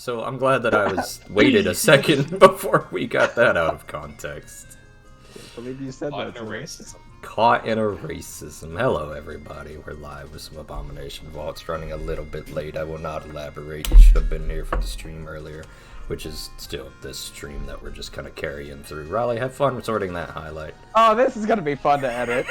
So I'm glad that I waited a second before we got that out of context. I believe you said Caught that. in a racism. Caught in a racism. Hello, everybody. We're live with some Abomination Vaults, running a little bit late. I will not elaborate. You should have been here for the stream earlier, which is still this stream that we're just kind of carrying through. Raleigh, have fun sorting that highlight. Oh, this is gonna be fun to edit.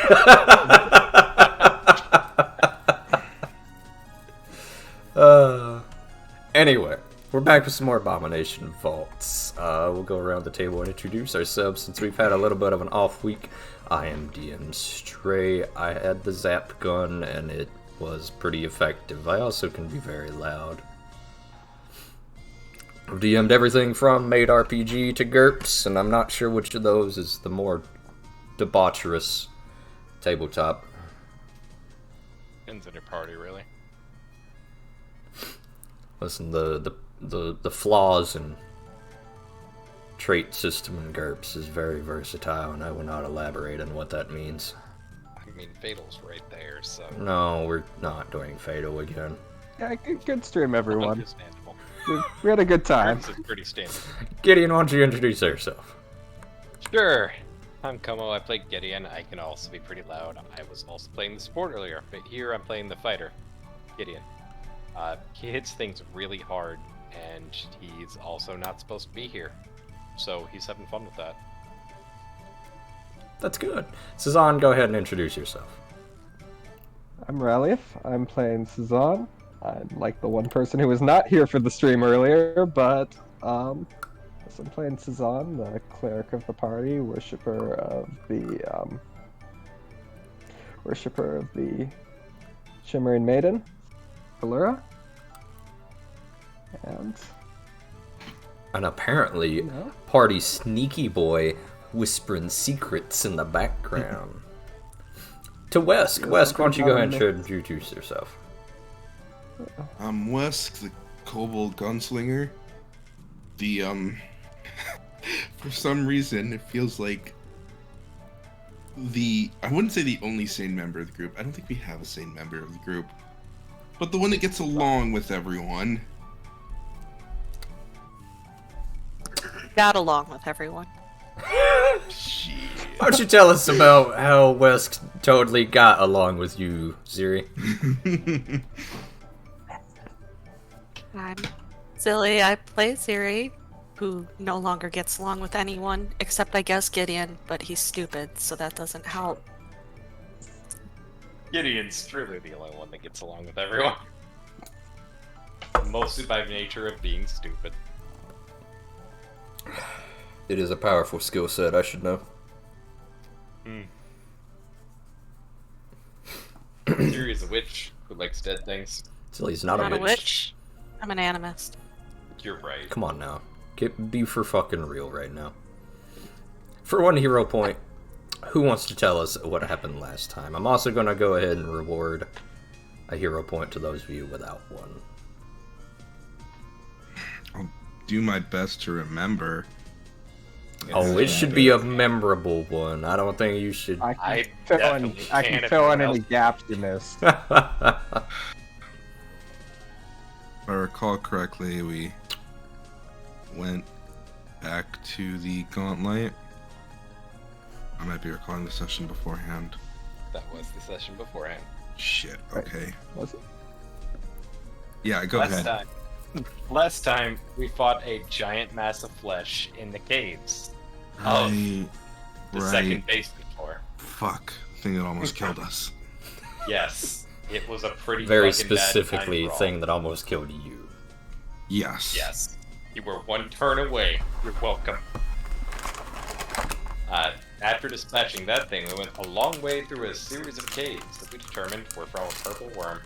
Anyway, we're back with some more Abomination Vaults. We'll go around the table and introduce ourselves since we've had a little bit of an off week. I am DM Stray. I had the zap gun and it was pretty effective. I also can be very loud. I've DM'd everything from Made RPG to GURPS, and I'm not sure which of those is the more debaucherous tabletop. Depends on your party, really. Listen, the flaws in trait system in GURPS is very versatile, and I will not elaborate on what that means. I mean, Fatal's right there, so... No, we're not doing Fatal again. Yeah, good stream, everyone. Understandable. We had a good time. This is pretty standard. Gideon, why don't you introduce yourself? Sure. I'm Como, I play Gideon. I can also be pretty loud. I was also playing the support earlier, but here I'm playing the fighter, Gideon. He hits things really hard, and he's also not supposed to be here. So he's having fun with that. That's good. Cezanne, go ahead and introduce yourself. I'm Ralif. I'm playing Cezanne. I'm like the one person who was not here for the stream earlier, but I'm playing Cezanne, the cleric of the party, worshipper of the Shimmering Maiden, Allura, And apparently, party sneaky boy whispering secrets in the background. To Wesk. Wesk, why don't you go ahead and introduce yourself? I'm Wesk, the kobold gunslinger. For some reason, it feels like I wouldn't say the only sane member of the group. I don't think we have a sane member of the group. But the one that gets along with everyone. Got along with everyone. Shit. Why don't you tell us about how Wesk totally got along with you, Ziri? I'm silly. I play Ziri, who no longer gets along with anyone, except I guess Gideon, but he's stupid, so that doesn't help. Gideon's truly the only one that gets along with everyone. Mostly by nature of being stupid. It is a powerful skill set, I should know. Yuri is a witch who likes dead things. So he's not I'm a witch. I'm an animist. You're right. Come on now. Be for fucking real right now. For one hero point, who wants to tell us what happened last time? I'm also going to go ahead and reward a hero point to those of you without one. I'll do my best to remember. Oh, it should be a memorable one. I don't think you should... I can fill in any gaps you missed. If I recall correctly, we went back to the gauntlet. I might be recalling the session beforehand. That was the session beforehand. Shit, okay. Was it? Yeah, go ahead. Last time, we fought a giant mass of flesh in the caves of the second basement floor. Fuck. Thing that almost killed us. Yes. It was a pretty Very fucking bad specifically time for all. thing that almost killed you. Yes. Yes. You were one turn away. You're welcome. After dispatching that thing, we went a long way through a series of caves that we determined were from a purple worm.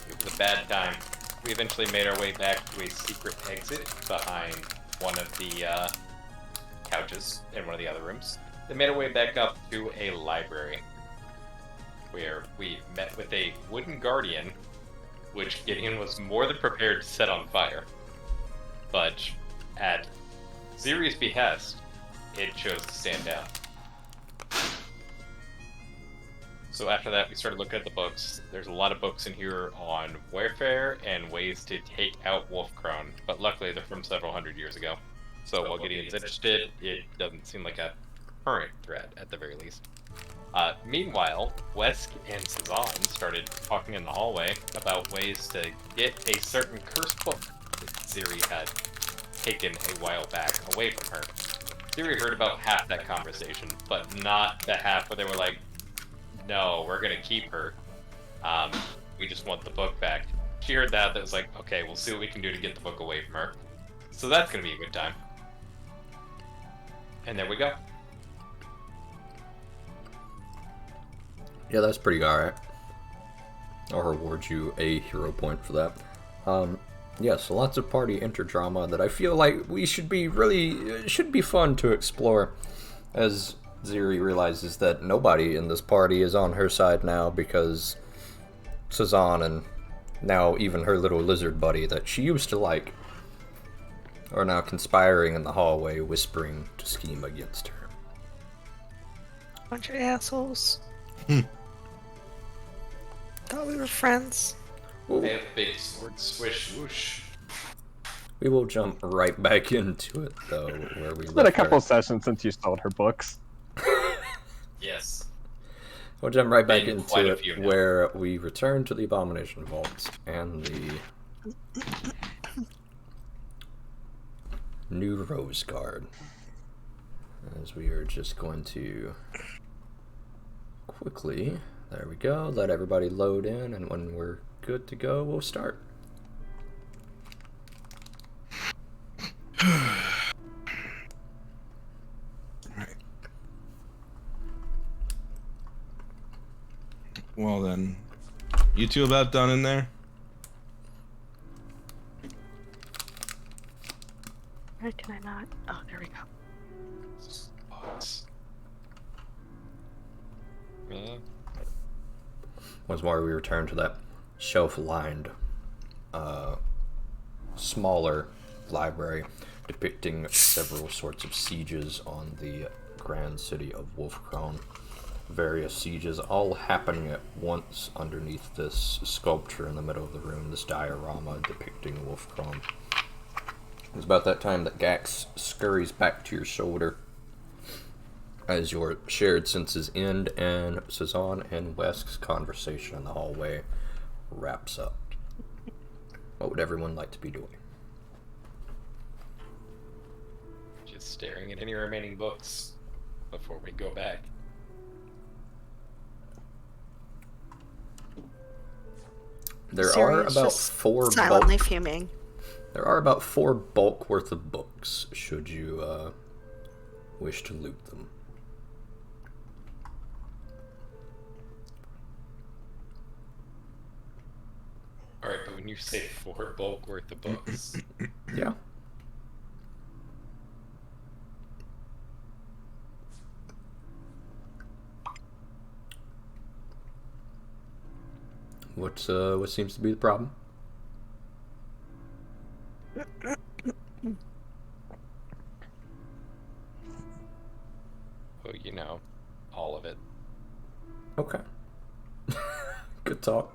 It was a bad time. We eventually made our way back to a secret exit behind one of the couches in one of the other rooms. Then made our way back up to a library where we met with a wooden guardian, which Gideon was more than prepared to set on fire. But at Ziri's behest, it chose to stand down. So after that, we started looking at the books. There's a lot of books in here on warfare and ways to take out Wolfcrone, but luckily they're from several hundred years ago. So while Gideon's interested, it doesn't seem like a current threat at the very least. Meanwhile, Wesk and Sazan started talking in the hallway about ways to get a certain cursed book that Ziri had taken a while back away from her. Ziri heard about half that conversation, but not the half where they were like, no, we're gonna keep her. We just want the book back. She heard that was like, okay, we'll see what we can do to get the book away from her. So that's gonna be a good time. And there we go. Yeah, that's pretty alright. I'll reward you a hero point for that. Yes, lots of party interdrama that I feel like we should be it should be fun to explore, as Ziri realizes that nobody in this party is on her side now because Sazan and now even her little lizard buddy that she used to like are now conspiring in the hallway, whispering to scheme against her. Bunch of assholes. Thought we were friends. Ooh. They have big sword swish whoosh. We will jump right back into it, though, where we It's been a left couple our... sessions since you sold her books. Yes. We'll jump right back Been quite into a few it, now. where we return to the Abomination Vaults and the new Rose Guard. As we are just going to quickly, there we go, let everybody load in, and when we're good to go, we'll start. Well then, you two about done in there? Why can I not? Oh, there we go. Books. Me? Once more, we return to that shelf-lined, smaller library depicting several sorts of sieges on the grand city of Wolfcrone. Various sieges all happening at once underneath this sculpture in the middle of the room, this diorama depicting Wolfcrone. It's about that time that Gax scurries back to your shoulder as your shared senses end and Sazan and Wesk's conversation in the hallway wraps up. What would everyone like to be doing? Just staring at any remaining books before we go back. There Siri are is about just four silently bulk. fuming. There are about 4 bulk worth of books. Should you wish to loot them? Alright, but when you say 4 bulk worth of books, Yeah. What seems to be the problem? well, you know, all of it. Okay. Good talk.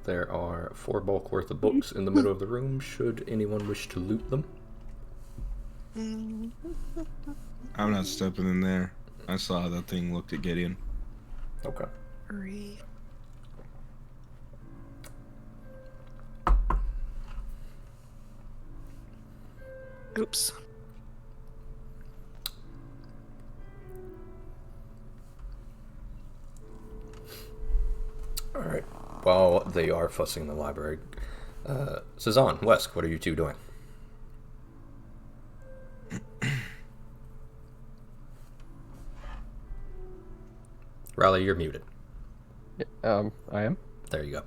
There are 4 bulk worth of books in the middle of the room, should anyone wish to loot them. I'm not stepping in there. I saw how that thing looked at Gideon. Okay. Hurry. Oops. Alright. While they are fussing in the library, Sazan, Wesk, what are you two doing? Riley, you're muted. I am. There you go.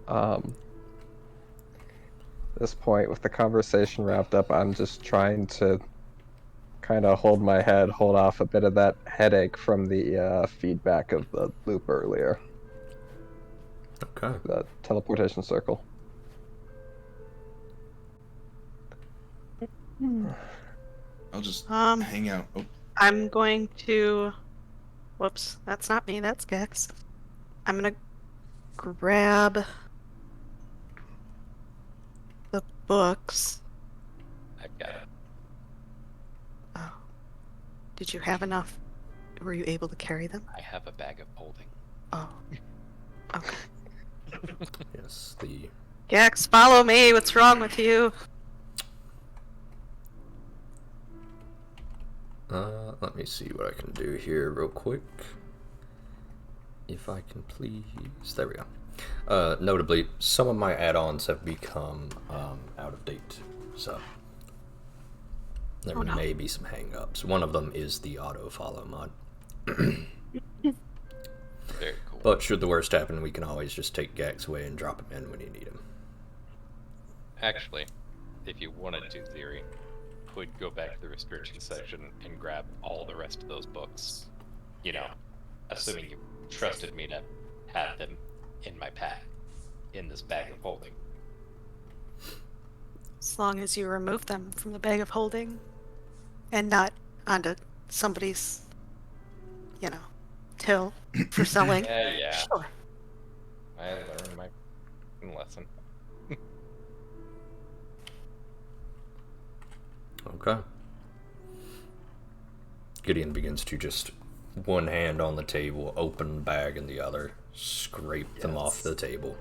At this point, with the conversation wrapped up, I'm just trying to kind of hold my head, hold off a bit of that headache from the feedback of the loop earlier. Okay. The teleportation circle. I'll just Um, hang out. Oh, I'm going to. Whoops, that's not me. That's Gex. I'm gonna grab the books. I've got it. Oh, did you have enough? Were you able to carry them? I have a bag of holding. Oh, okay. Yes, the Gex, follow me. What's wrong with you? let me see what I can do here real quick. If I can please, there we go. Notably, some of my add-ons have become out of date, so there Oh, no. may be some hang-ups. One of them is the auto-follow mod. Very cool. But should the worst happen, we can always just take Gax away and drop him in when you need him. Actually, if you wanted to, Ziri, would go back to the restriction section and grab all the rest of those books. You know, assuming you trusted me to have them in my pack, in this bag of holding. As long as you remove them from the bag of holding and not onto somebody's, till for selling. Yeah. Sure. I learned my lesson. Okay. Gideon begins to just one hand on the table, open the bag in the other, scrape them off the table.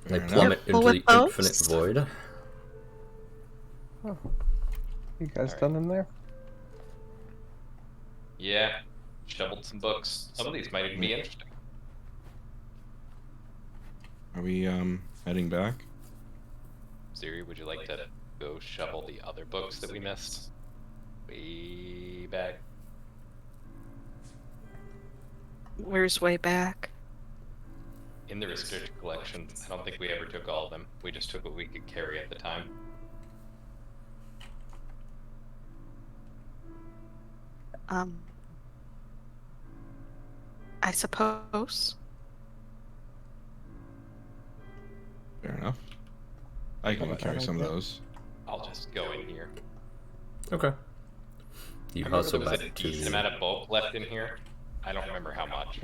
They Fair plummet Careful into with the those. infinite void. Oh. You guys Alright. done in there? Yeah, shoveled some books. Some of these might even be interesting. are we heading back? Ziri, would you like to go shovel the other books that we missed? Way back. Where's way back? In the restricted collection, I don't think we ever took all of them. We just took what we could carry at the time. I suppose. Fair enough. I can Alright, carry some of okay. those. I'll just go in here. Okay. You I remember hustle there was back a to decent amount of bulk left in here. I don't remember how much.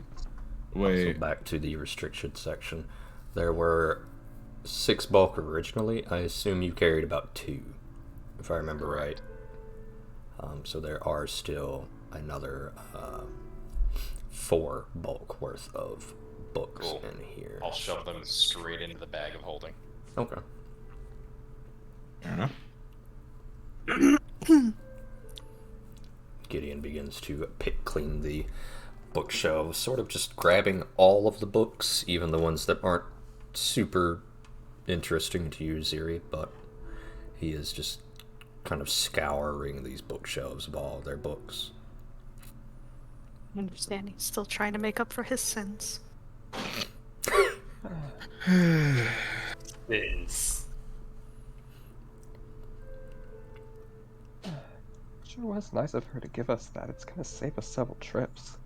Wait, back to the restricted section. There were 6 bulk originally. I assume you carried about 2, if I remember right. So there are still another 4 bulk worth of books Cool. in here. I'll shove them straight into the bag of holding. Okay. fair enough. Gideon begins to pick clean the bookshelves, sort of just grabbing all of the books, even the ones that aren't super interesting to you, Ziri, but he is just kind of scouring these bookshelves of all their books. I understand he's still trying to make up for his sins. Sure was nice of her to give us that. It's gonna save us several trips.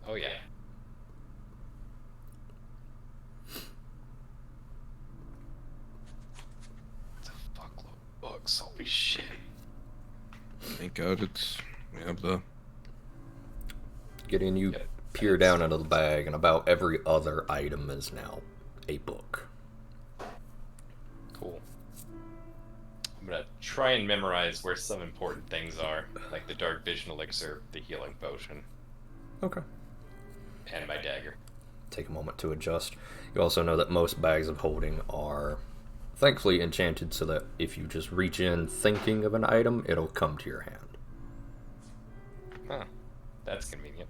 Oh yeah. It's a fuckload of books. Holy shit. Thank God we have the. Gideon, you Yep. peer down into the bag, and about every other item is now a book. Cool. I'm gonna try and memorize where some important things are, like the dark vision elixir, the healing potion, Okay. and my dagger. Take a moment to adjust. You also know that most bags of holding are thankfully enchanted so that if you just reach in thinking of an item, it'll come to your hand. Huh. That's convenient.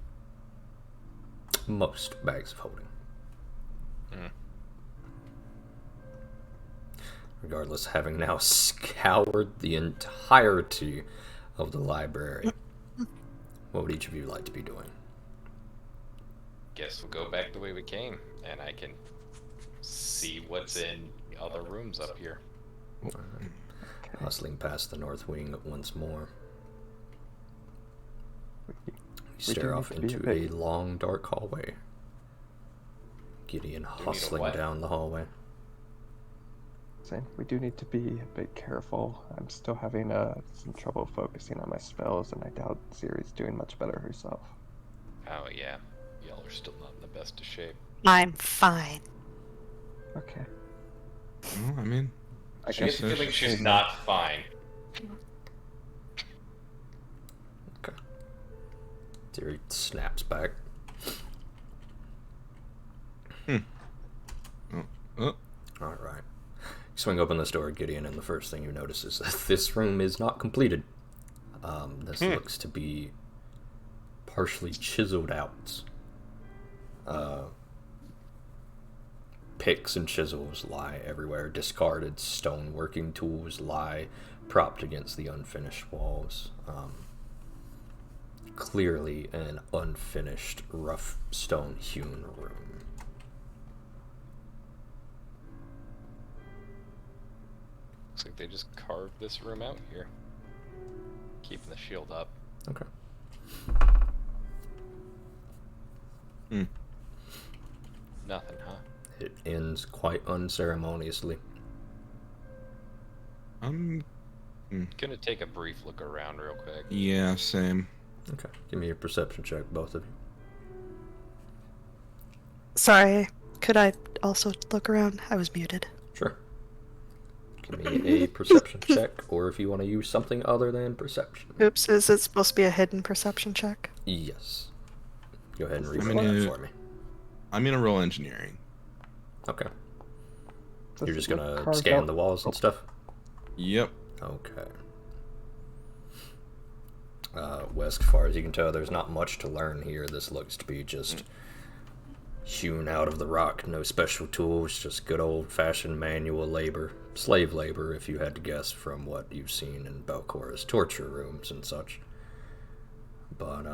Most bags of holding. Mm. Regardless, having now scoured the entirety of the library, what would each of you like to be doing? Guess we'll go back the way we came, and I can see what's in the other rooms up here. Alright. Hustling past the north wing once more. You stare do off need to into be a a long, dark hallway. Gideon need a hustling what? down the hallway. saying we do need to be a bit careful. I'm still having some trouble focusing on my spells, and I doubt Ciri's doing much better herself. Oh yeah, y'all are still not in the best of shape. I'm fine. Okay. Well, I mean, I I She get guess the said feeling she- she's not fine. Okay. Siri snaps back. oh, Alright. You swing open this door, Gideon, and the first thing you notice is that this room is not completed. This looks to be partially chiseled out. Picks and chisels lie everywhere. Discarded stone working tools lie propped against the unfinished walls. Clearly an unfinished, rough stone hewn room. Looks like they just carved this room out here. Keeping the shield up. Okay. Nothing, huh? It ends quite unceremoniously. I'm. Gonna take a brief look around real quick. Yeah, same. Okay. Give me a perception check, both of you. Sorry, could I also look around? I was muted. Sure. Give me a perception check, or if you want to use something other than perception. Oops, is it supposed to be a hidden perception check? Yes. Go ahead and read I'm gonna- that for me. I'm gonna roll engineering. Okay. Does You're it just look gonna carved scan out? the walls and stuff? Yep. Okay. West, as far as you can tell, there's not much to learn here. This looks to be just hewn out of the rock. No special tools, just good old-fashioned manual labor. Slave labor, if you had to guess from what you've seen in Belcora's torture rooms and such. But,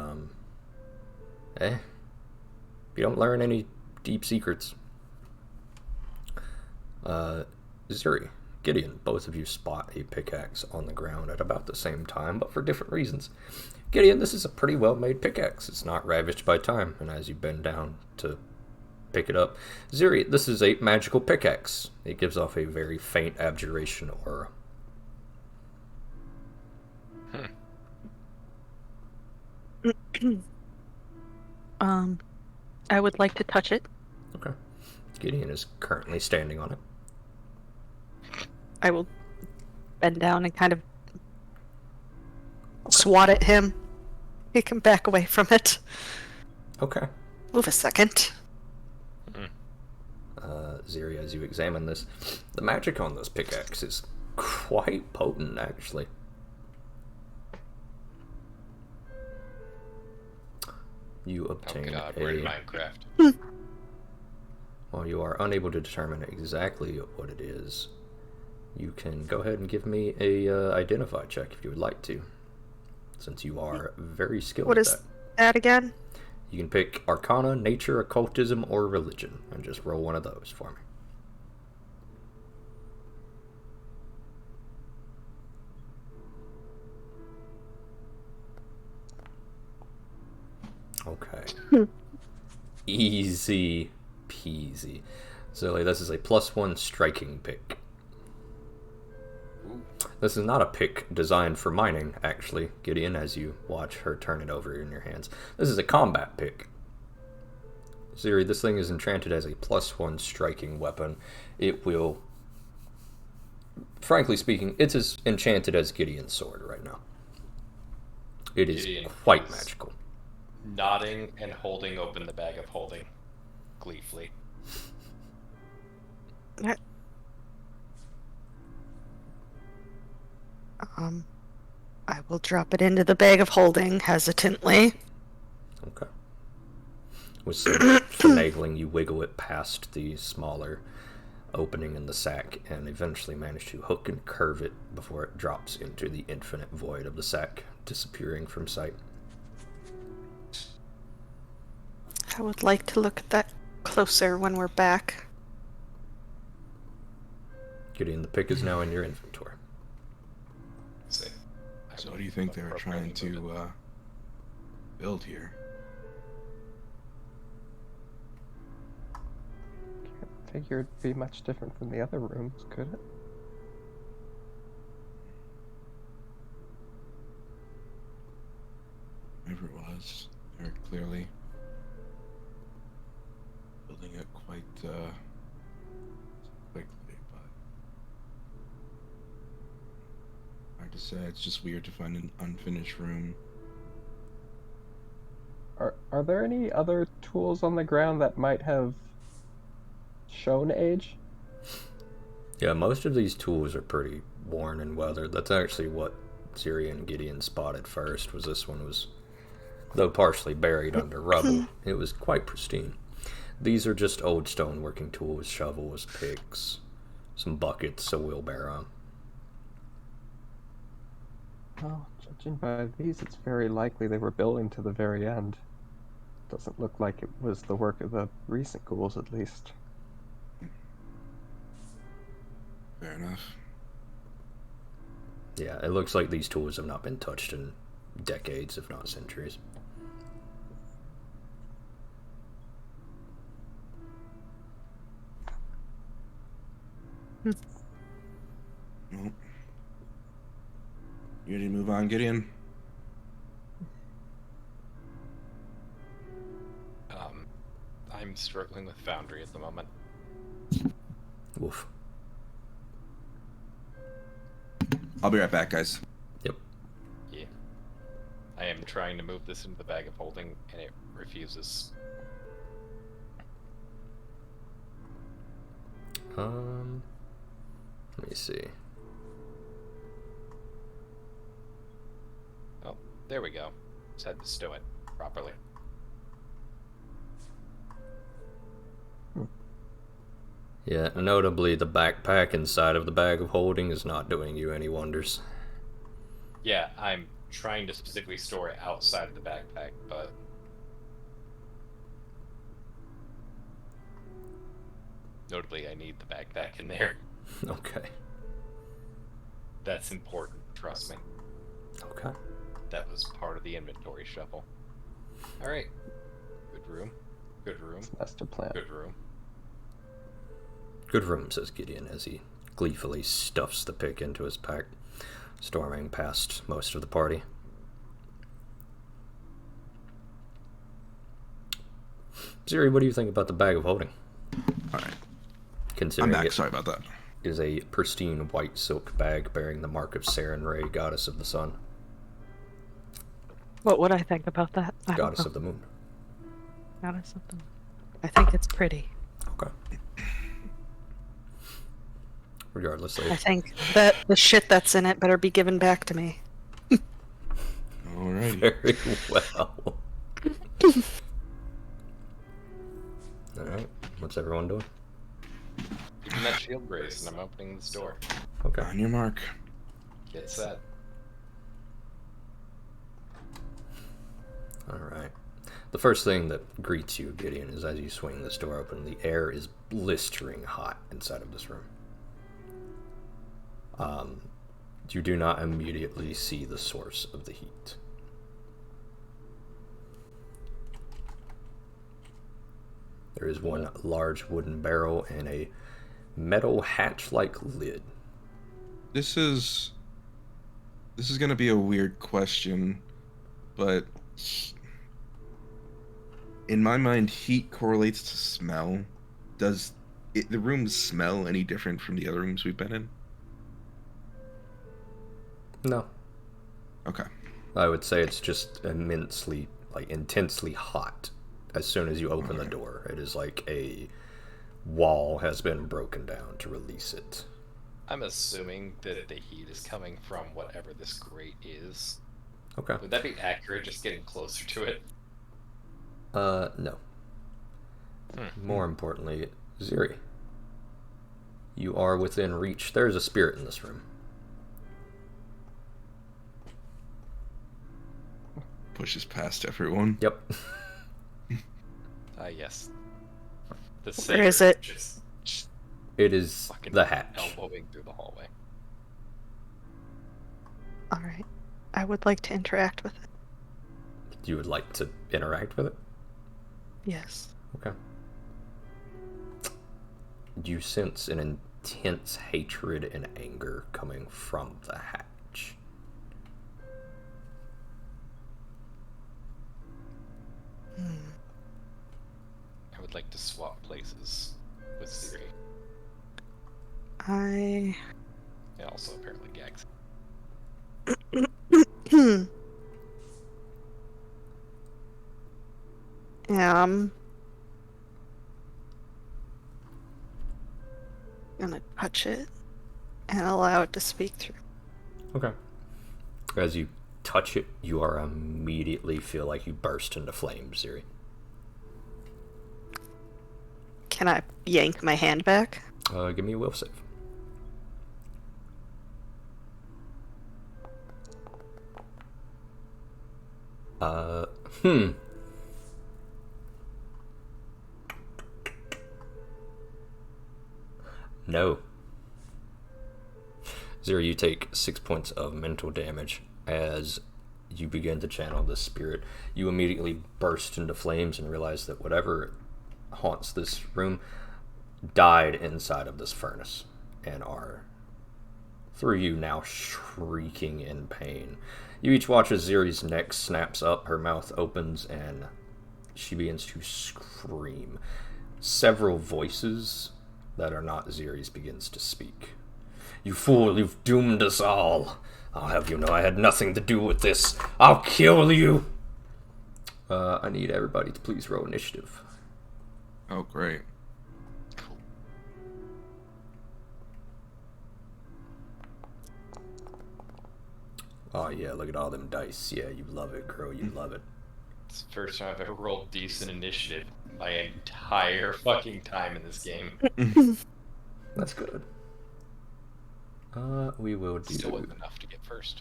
you don't learn any deep secrets. Zuri, Gideon, both of you spot a pickaxe on the ground at about the same time, but for different reasons. Gideon, this is a pretty well-made pickaxe. It's not ravaged by time, and as you bend down to pick it up, Zuri, this is a magical pickaxe. It gives off a very faint abjuration aura. I would like to touch it. Okay. Gideon is currently standing on it. I will bend down and kind of swat at him. He can back away from it. Okay. Move a second. Ziri, as you examine this, the magic on this pickaxe is quite potent, actually. You Oh obtain god, a... we're in Minecraft. While you are unable to determine exactly what it is, you can go ahead and give me a identify check if you would like to, since you are very skilled What at is that. that again? You can pick Arcana, Nature, Occultism, or Religion, and just roll one of those for me. Okay. Easy peasy. Zilly, this is a +1 striking pick. This is not a pick designed for mining, actually, Gideon, as you watch her turn it over in your hands. This is a combat pick. Ziri, this thing is enchanted as a +1 striking weapon. It will... Frankly speaking, it's as enchanted as Gideon's sword right now. It is Gideon quite is- magical. Nodding and holding open the bag of holding. Gleefully. I will drop it into the bag of holding hesitantly. Okay. With some finagling, you wiggle it past the smaller opening in the sack and eventually manage to hook and curve it before it drops into the infinite void of the sack, disappearing from sight. I would like to look at that closer when we're back. Gideon, the pick is now in your inventory. Say, So what do you think they were trying to build here? Can't figure it'd be much different from the other rooms, could it? clearly. Building it quite quickly, but hard to say. It's just weird to find an unfinished room. Are there any other tools on the ground that might have shown age? Yeah, most of these tools are pretty worn and weathered. That's actually what Siri and Gideon spotted first. Was this one was, though partially buried under rubble, it was quite pristine. These are just old stoneworking tools: shovels, picks, some buckets, a wheelbarrow. Well, judging by these, it's very likely they were building to the very end. Doesn't look like it was the work of the recent ghouls, at least. Fair enough. Yeah, it looks like these tools have not been touched in decades, if not centuries. Well, you ready to move on, Gideon? I'm struggling with Foundry at the moment. Woof. I'll be right back, guys. Yep. Yeah. I am trying to move this into the bag of holding, and it refuses. Let me see. Oh, there we go. Just had to stow it properly. Yeah, notably the backpack inside of the bag of holding is not doing you any wonders. Yeah, I'm trying to specifically store it outside of the backpack, but notably I need the backpack in there. Okay. That's important, trust me. Okay. That was part of the inventory shuffle. Alright. Good room. Good room. It's master plan. Good room. Good room, says Gideon as he gleefully stuffs the pick into his pack, storming past most of the party. Siri, what do you think about the bag of holding? Alright. Considering I'm back. it Sorry about that. is a pristine white silk bag bearing the mark of Saren Ray, goddess of the sun, What would I think about that? I don't goddess know. of the moon. Goddess of the moon. I think it's pretty. Okay. Regardless, I think that the shit that's in it better be given back to me. Alrighty. very well. Alright, what's everyone doing? Give me that shield grace, and I'm opening this door. Okay. On your mark. Get set. Alright. The first thing that greets you, Gideon, is as you swing this door open, the air is blistering hot inside of this room. You do not immediately see the source of the heat. There is one large wooden barrel and a metal hatch-like lid. This is gonna be a weird question, but in my mind, heat correlates to smell. Does the room smell any different from the other rooms we've been in? No. Okay. I would say it's just immensely, intensely hot as soon as you open the door. It is like a wall has been broken down to release it. I'm assuming that the heat is coming from whatever this grate is. Okay. Would that be accurate, just getting closer to it? No. More importantly, Ziri, you are within reach. There is a spirit in this room. Pushes past everyone. Yep. Yes. The Where is it? Just It is fucking the hatch. elbowing through the hallway. Alright. I would like to interact with it. You would like to interact with it? Yes. Okay. You sense an intense hatred and anger coming from the hatch. I would like to swap places with Siri. I And also apparently Gags. am gonna touch it and allow it to speak through. Okay. As you touch it, you are immediately feel like you burst into flames, Ziri. Can I yank my hand back? Give me a will save. Uh, hmm. No. Zero, you take 6 points of mental damage as you begin to channel this spirit. You immediately burst into flames and realize that whatever haunts this room died inside of this furnace and are, through you, now shrieking in pain. You each watch as Ziri's neck snaps up, her mouth opens, and she begins to scream. Several voices that are not Ziri's begins to speak. You fool, you've doomed us all. I'll have you know I had nothing to do with this. I'll kill you. I need everybody to please roll initiative. Oh, great. Oh yeah, look at all them dice. Yeah, you love it, girl. You love it. It's the first time I've ever rolled decent initiative my entire fucking time in this game. That's good. We will do. Still wasn't enough to get first.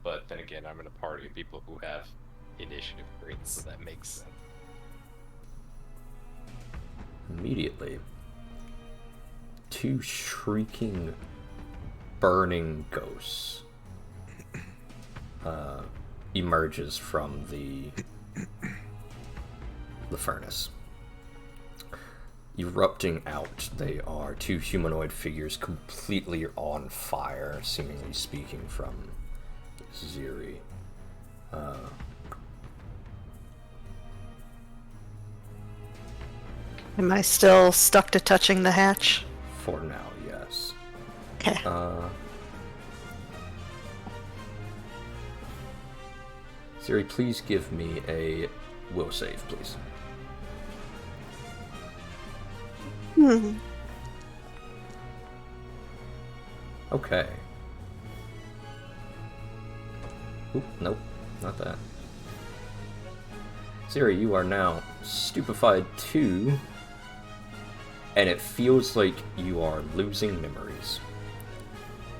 But then again, I'm in a party of people who have initiative rates, so that makes sense. Immediately, two shrieking, burning ghosts emerges from the furnace. Erupting out, they are two humanoid figures completely on fire, seemingly speaking from Ziri. Am I still stuck to touching the hatch? For now, yes. Okay. Ziri, please give me a will save, please. Okay. Oop, nope, not that. Ziri, you are now stupefied too, and it feels like you are losing memories.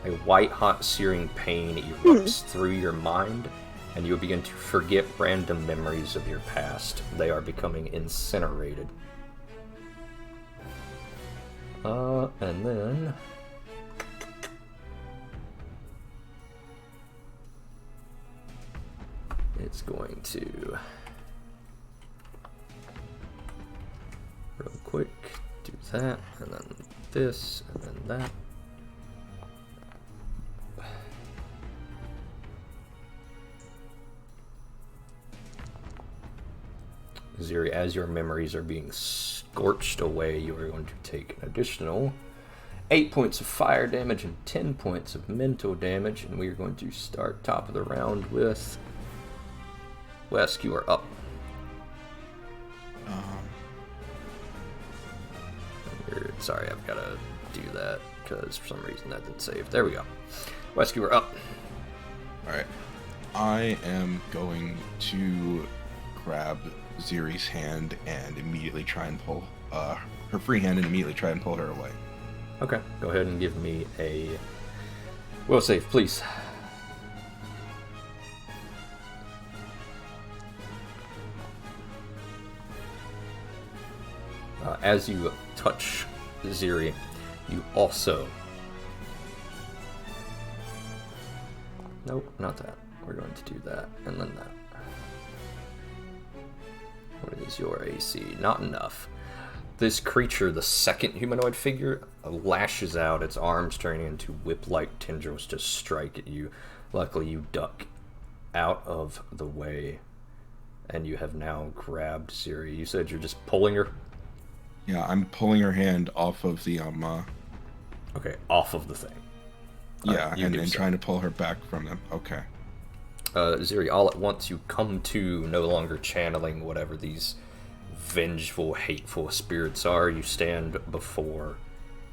A white-hot searing pain erupts through your mind, and you begin to forget random memories of your past. They are becoming incinerated. And then... it's going to... real quick, do that, and then this, and then that. Ziri, as your memories are being scorched away, you are going to take an additional 8 points of fire damage and 10 points of mental damage, and we are going to start top of the round with Wesk. You are up. Sorry, I've got to do that because for some reason that didn't save. There we go. Wesk, you are up. Alright. I am going to grab Ziri's hand and immediately try and pull her free hand and immediately try and pull her away. Okay, go ahead and give me a will save, please. As you touch Ziri, you also... nope, not that. We're going to do that, and then that. What is your AC? Not enough. This creature, the second humanoid figure, lashes out, its arms turning into whip-like tendrils to strike at you. Luckily, you duck out of the way and you have now grabbed Siri. You said you're just pulling her? Yeah, I'm pulling her hand off of the Okay, off of the thing. yeah, you and do so. trying to pull her back from them. Okay. Ziri, all at once you come to no longer channeling whatever these vengeful, hateful spirits are. You stand before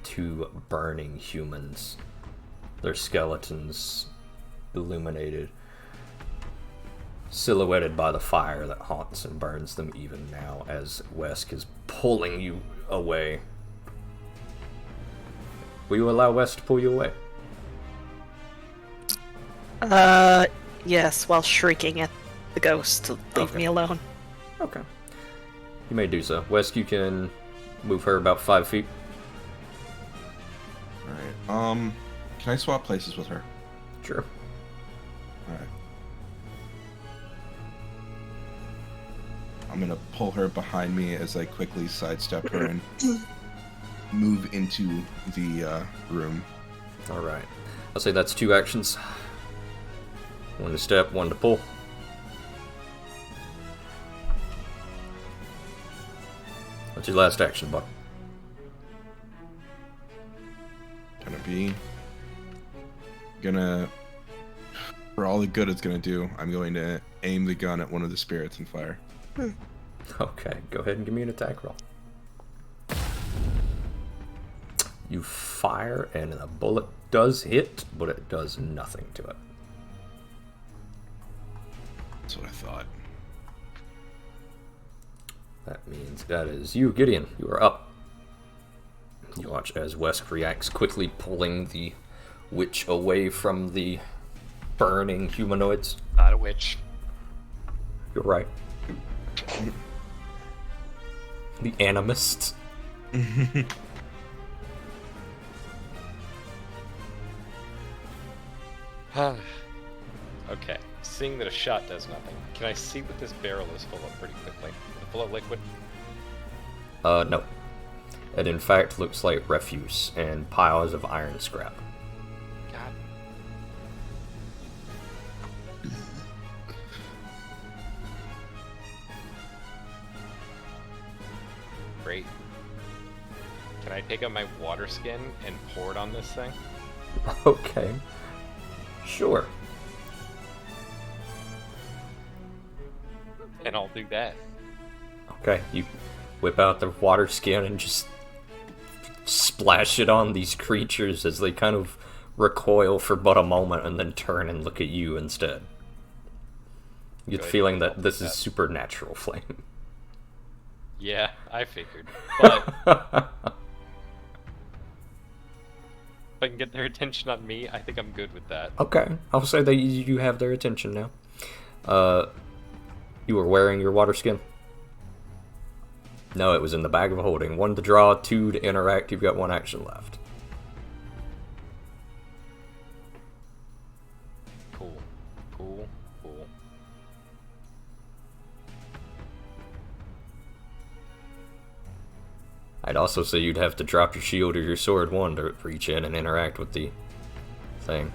two burning humans, their skeletons illuminated, silhouetted by the fire that haunts and burns them even now as Wesk is pulling you away. Will you allow Wesk to pull you away? Yes, while shrieking at the ghost to leave Okay. me alone. Okay. You may do so. Wesk, you can move her about 5 feet. Alright. Can I swap places with her? Sure. Alright. I'm gonna pull her behind me as I quickly sidestep her and move into the room. Alright. I'll say that's 2 actions. 1 to step, 1 to pull. What's your last action, Buck? Gonna for all the good it's gonna do, I'm going to aim the gun at one of the spirits and fire. Okay, go ahead and give me an attack roll. You fire, and the bullet does hit, but it does nothing to it. That's what I thought. That means that is you, Gideon. You are up. You watch as Wesk reacts, quickly pulling the witch away from the burning humanoids. Not a witch. You're right. The animists. Okay, seeing that a shot does nothing, can I see what this barrel is full of pretty quickly? Is it full of liquid? No. It in fact looks like refuse and piles of iron scrap. God. Great. Can I take out my water skin and pour it on this thing? Okay. Sure. And I'll do that. Okay, you whip out the water skin and just splash it on these creatures as they kind of recoil for but a moment and then turn and look at you instead. You get the Good. feeling that I'll this do is that. supernatural flame. Yeah, I figured. But if I can get their attention on me, I think I'm good with that. Okay, I'll say that you have their attention now. You were wearing your water skin? No, it was in the bag of holding. 1 to draw, 2 to interact. You've got 1 action left. Cool. Cool. Cool. I'd also say you'd have to drop your shield or your sword 1 to reach in and interact with the thing.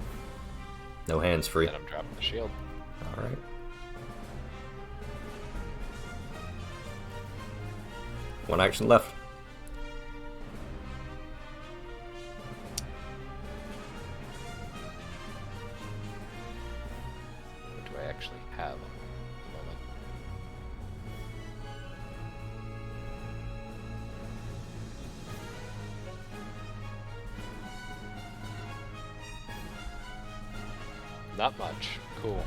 No hands free. Then I'm dropping the shield. Alright. One action left. What do I actually have at the moment? Not much. Cool.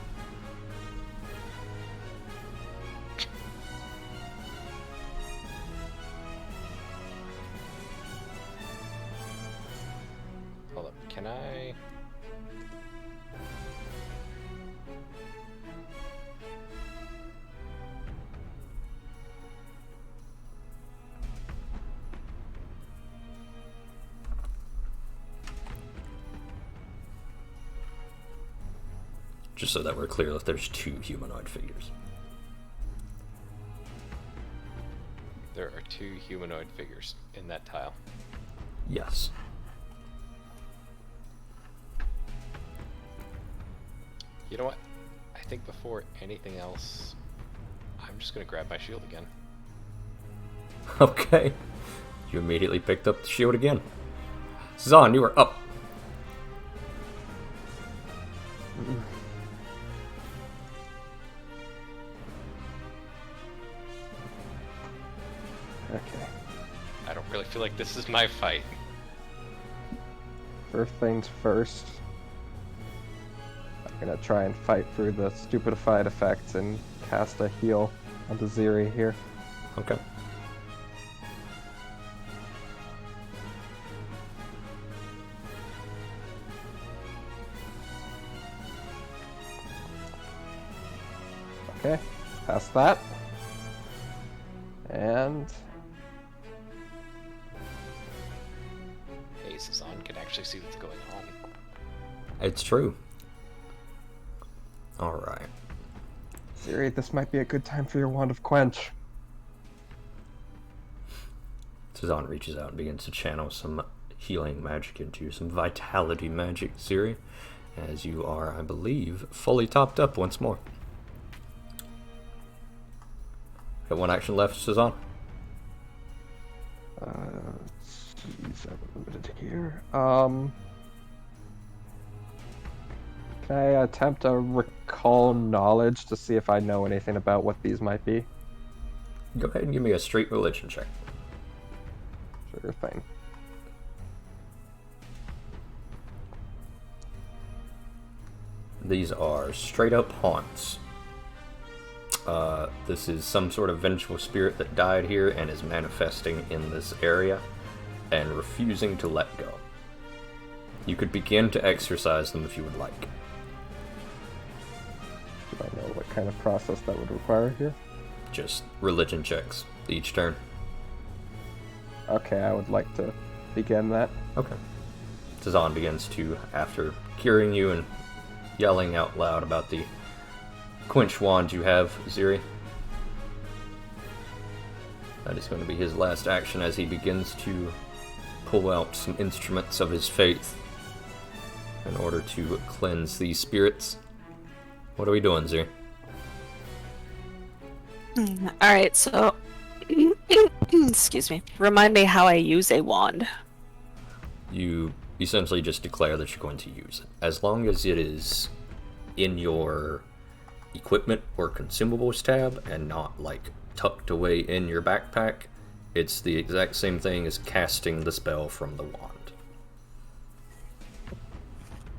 Hold up. Can I? Just so that we're clear that there's 2 humanoid figures. There are 2 humanoid figures in that tile. Yes. You know what? I think before anything else, I'm I'm just gonna grab my shield again. Okay. You immediately picked up the shield again. Zahn, you are up. Okay. I don't really feel like this is my fight. First things first. I'm gonna try and fight through the stupefied effects and cast a heal onto Ziri here. Okay. Okay, past that. And Hey, Sazan can actually see what's going on. It's true. Alright. Ziri, this might be a good time for your Wand of Quench. Zahn reaches out and begins to channel some healing magic into you, some vitality magic, Ziri, as you are, I believe, fully topped up once more. Got one action left, Sazan. Jeez, I'm limited here. Can I attempt to recall knowledge to see if I know anything about what these might be? Go ahead and give me a straight religion check. Sure thing. These are straight up haunts. This is some sort of vengeful spirit that died here and is manifesting in this area and refusing to let go. You could begin to exorcise them if you would like. Do I know what kind of process that would require here? Just religion checks each turn. Okay, I would like to begin that. Okay. Tazan begins to, after curing you and yelling out loud about the quench wand you have, Ziri. That is going to be his last action as he begins to pull out some instruments of his faith in order to cleanse these spirits. What are we doing, Ziri? Alright, so excuse me. Remind me how I use a wand. You essentially just declare that you're going to use it. As long as it is in your equipment or consumables tab and not like tucked away in your backpack, it's the exact same thing as casting the spell from the wand.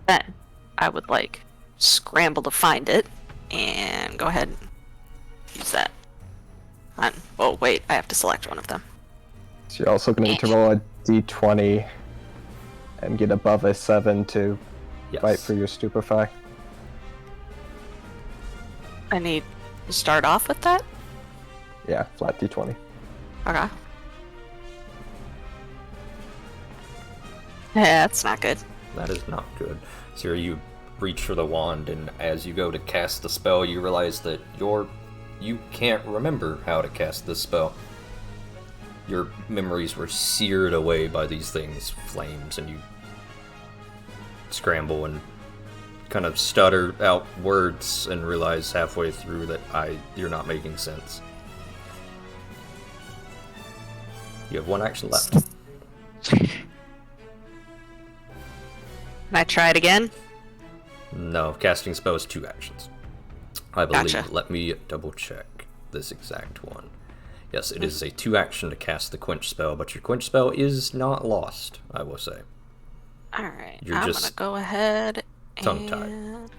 Then I would like scramble to find it and go ahead and use that. Oh wait, I have to select one of them. So you're also going to need to roll a d20 and get above a 7 to Yes. fight for your stupefy. I need to start off with that? Yeah, flat d20. Okay. Yeah, that's not good. That is not good. So you reach for the wand, and as you go to cast the spell, you realize that you can't remember how to cast this spell. Your memories were seared away by these things, flames, and you scramble and kind of stutter out words and realize halfway through that you're not making sense. You have one action left. Can I try it again? No, casting spell is 2 actions. I believe. Gotcha. Let me double check this exact one. Yes, it is a 2 action to cast the quench spell, but your quench spell is not lost, I will say. Alright, You're I'm just gonna go ahead tongue-tied. and...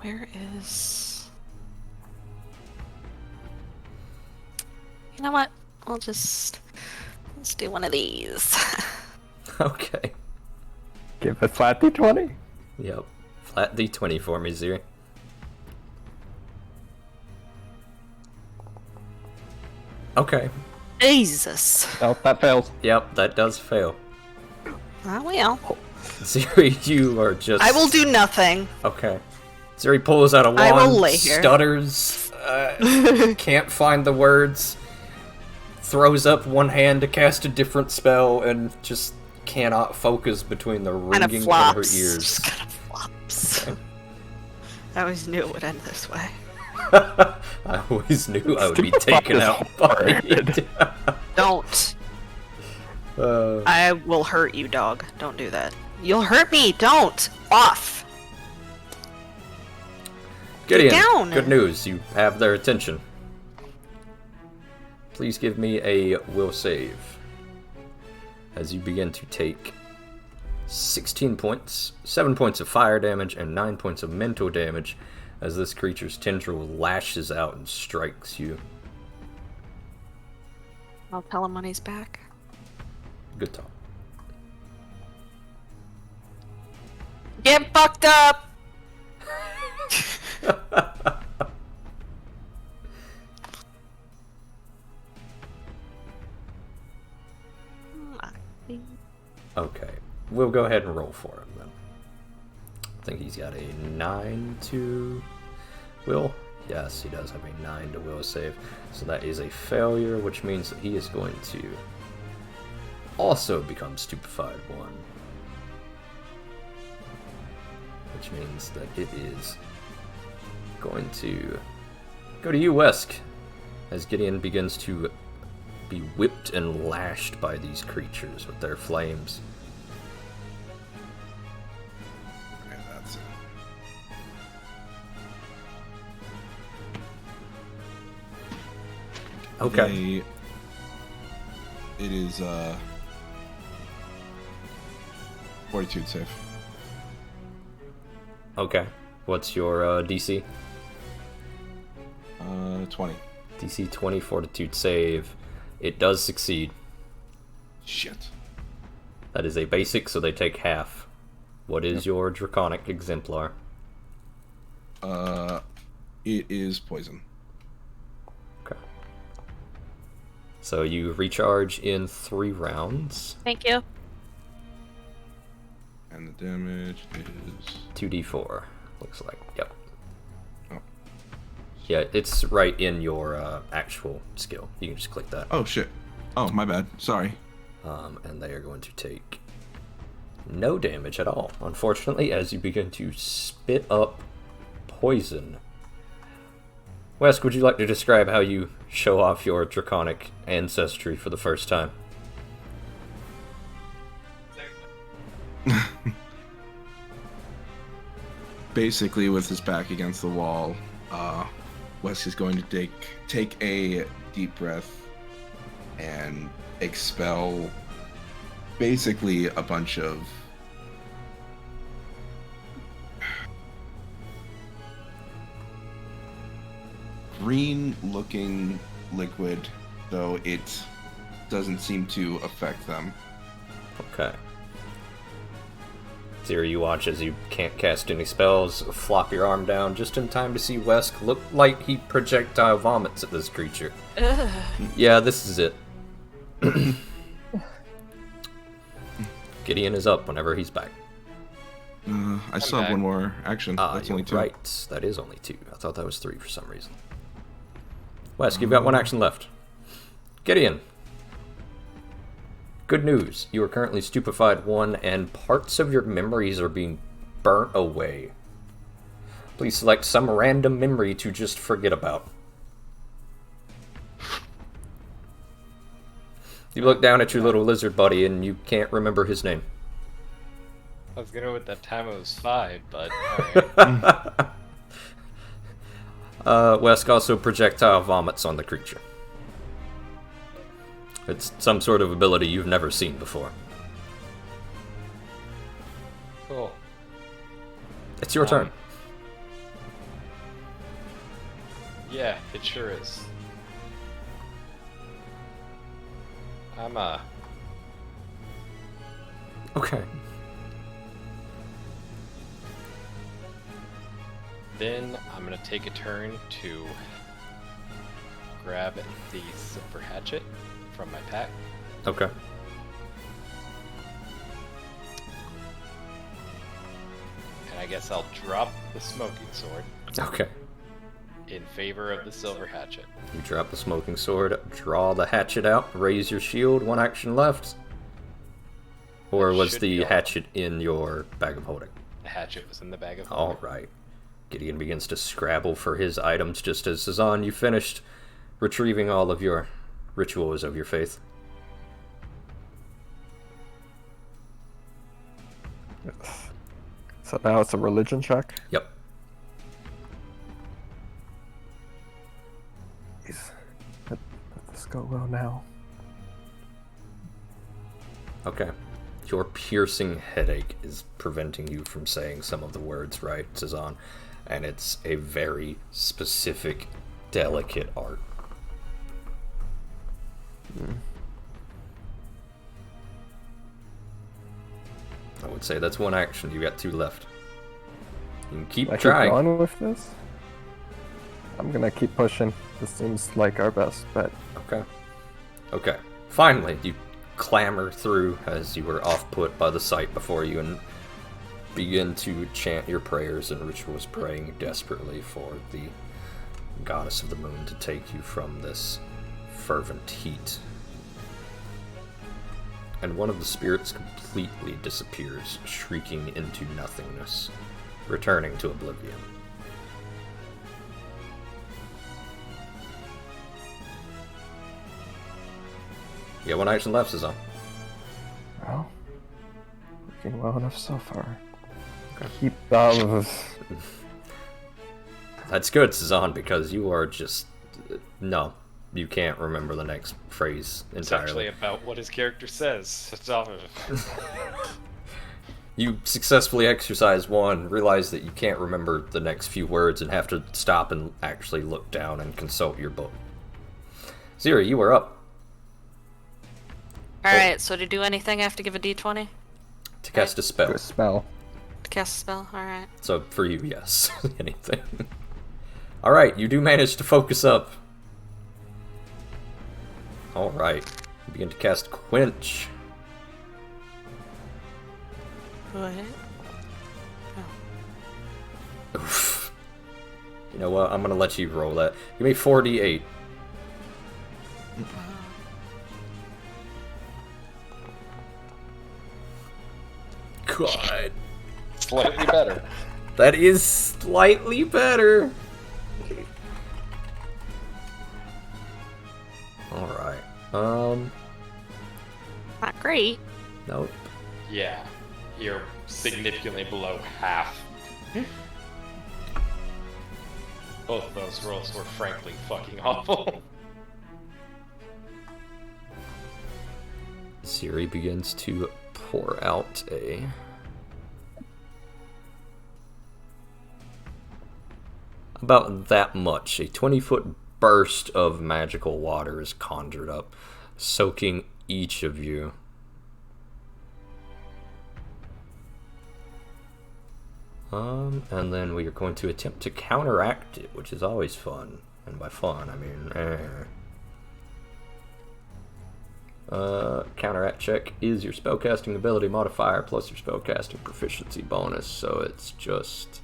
Where is... You know what? Let's do one of these. Okay. Give it flat d20. Yep. Flat d20 for me, Ziri. Okay. Jesus. Oh, that fails. Yep, that does fail. Oh well. Ziri, you are just... I will do nothing. Okay. Ziri pulls out a wand, I will lay here. stutters, can't find the words, throws up one hand to cast a different spell and just cannot focus between the Kind of ringing in her flops. ears. Just kind of flops. I always knew it would end this way. I always knew I would be taken out by it. Don't. I will hurt you, dog. Don't do that. You'll hurt me. Don't. Off. Gideon, down. good news. You have their attention. Please give me a will save. As you begin to take 16 points, 7 points of fire damage, and 9 points of mental damage as this creature's tendril lashes out and strikes you. I'll tell him when he's back. Good talk. Get fucked up! Okay, we'll go ahead and roll for him then. I think he's got a 9 to will. Yes, he does have a 9 to will save. So that is a failure, which means that he is going to also become stupefied 1. Which means that it is going to go to you, Wesk, as Gideon begins to be whipped and lashed by these creatures with their flames. Okay, that's it. Okay. It is fortitude save. Okay. What's your DC? 20. DC 20 fortitude save. It does succeed. Shit. That is a basic, so they take half. What is your draconic exemplar? It is poison. Okay. So you recharge in 3 rounds. Thank you. And the damage is 2d4, looks like. Yep. Oh. Yeah, it's right in your actual skill. You can just click that. Oh shit. Oh, my bad. Sorry. And they are going to take no damage at all, unfortunately, as you begin to spit up poison. Wesk, would you like to describe how you show off your draconic ancestry for the first time? Basically, with his back against the wall, Wes is going to take a deep breath and expel basically a bunch of green-looking liquid, though it doesn't seem to affect them. Okay. Zero, you watch as you can't cast any spells, flop your arm down just in time to see Wesk look like he projectile vomits at this creature. Ugh. Yeah, this is it. Gideon is up whenever he's back. I still have back. one more action. That's You're only 2. right. That is only 2. I thought that was 3 for some reason. Wesk, you've got 1 action left. Gideon. Good news. You are currently stupefied 1, and parts of your memories are being burnt away. Please select some random memory to just forget about. You look down at your little lizard buddy, and you can't remember his name. I was gonna at that time I was 5, but alright. Wesk also projectile vomits on the creature. It's some sort of ability you've never seen before. Cool. It's your turn. Yeah, it sure is. Okay. Then I'm gonna take a turn to grab the silver hatchet from my pack. Okay. And I guess I'll drop the smoking sword. Okay. in favor of the silver hatchet. You drop the smoking sword, draw the hatchet out, raise your shield, 1 action left. Or That was should the be all. hatchet in your bag of holding? The hatchet was in the bag of holding. Alright. Gideon begins to scrabble for his items just as Cezanne, you finished retrieving all of your rituals of your faith. So now it's a religion check. Yep. Please, let this go well now. Okay. Your piercing headache is preventing you from saying some of the words right, Cezanne. And it's a very specific, delicate art. I would say that's 1 action. You got 2 left. You can keep I keep trying. going with this. I'm gonna keep pushing. This seems like our best bet. Okay. Okay. Finally, you clamber through as you were off-put by the sight before you and begin to chant your prayers and rituals, praying desperately for the goddess of the moon to take you from this fervent heat. And one of the spirits completely disappears, shrieking into nothingness, returning to oblivion. You got 1 action left, Cezanne. Well, looking well enough so far. Okay. Keep That's good, Cezanne, because you are just... No, you can't remember the next phrase It's entirely. actually about what his character says. It's all- You successfully exercise 1, realize that you can't remember the next few words, and have to stop and actually look down and consult your book. Zira, you are up. Alright, so to do anything, I have to give a d20? To cast a spell. a spell. To cast a spell? Alright. So, for you, yes. Anything. Alright, you do manage to focus up. Alright. You begin to cast Quench. What? Oof. You know what? I'm gonna let you roll that. Give me 4d8. God. Slightly better. That is slightly better. Alright. Not great. Nope. Yeah, you're significantly below half. Both of those rolls were frankly fucking awful. Siri begins to pour out about that much. A 20-foot burst of magical water is conjured up, soaking each of you. And then we are going to attempt to counteract it, which is always fun. And by fun, I mean, counteract check is your spellcasting ability modifier plus your spellcasting proficiency bonus, so it's just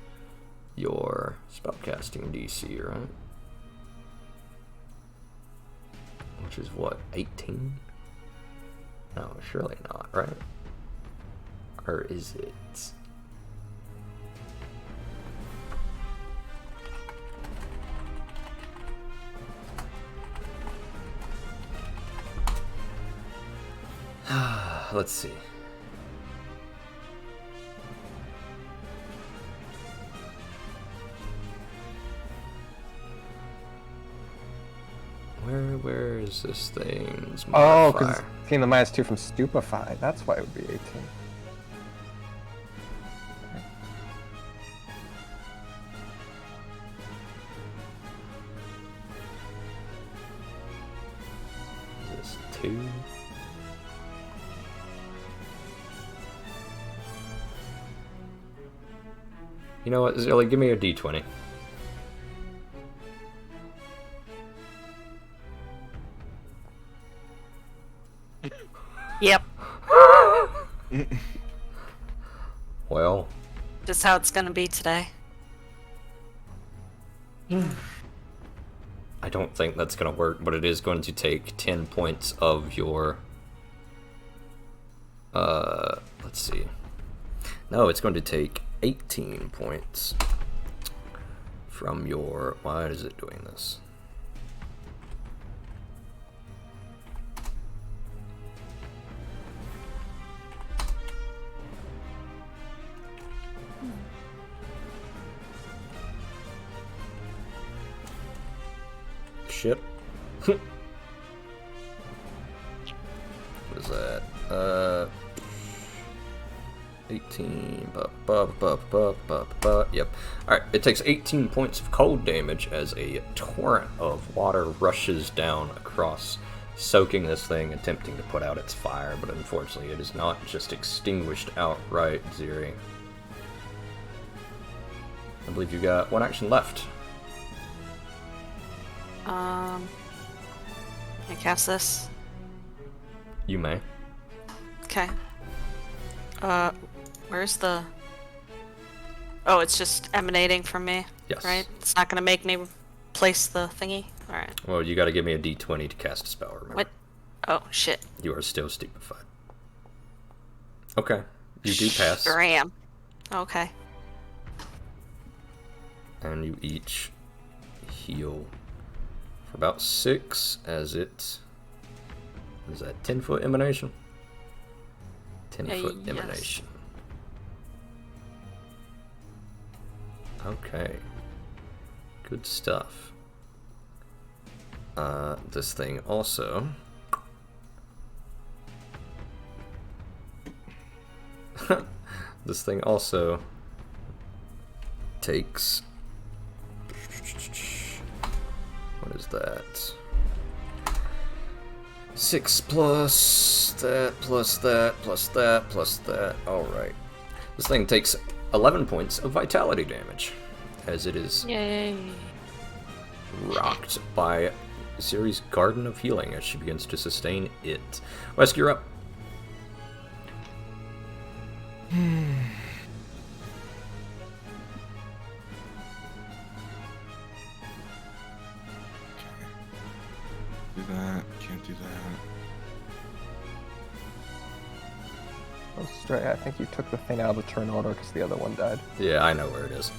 your spellcasting DC, right? Which is what, 18? No, surely not, right? Or is it? Let's see. Where is this thing's Oh, because modifier? taking the -2 from Stupefy. That's why it would be 18. Is this 2? You know what, Zilly, give me a d20. Yep. Well, Just how it's gonna be today. I don't think that's going to work, but it is going to take 10 points of your... let's see. No, it's going to take 18 points from your... Why is it doing this? Shit. What is that? 18. Yep. Alright, it takes 18 points of cold damage as a torrent of water rushes down across, soaking this thing, attempting to put out its fire, but unfortunately it is not just extinguished outright, Ziri. I believe you got one action left. I cast this. You may. Okay. Where's the... Oh, it's just emanating from me? Yes. Right? It's not gonna make me place the thingy? Alright. Well, you gotta give me a d20 to cast a spell, remember? What? Oh, shit. You are still stupefied. Okay. You do pass. Sure am. Okay. And you each heal for about 6 as it... Is that 10-foot emanation? 10-foot yes. emanation. Okay. Good stuff. This thing also... This thing also takes... What is that? 6 plus that, plus that, plus that, plus that. Alright. This thing takes 11 points of vitality damage as it is Yay. rocked by Ciri's Garden of Healing as she begins to sustain it. Wesk, you're up. Do that. Can't do that. Oh, Stray, I think you took the thing out of the turn order because the other one died. Yeah, I know where it is.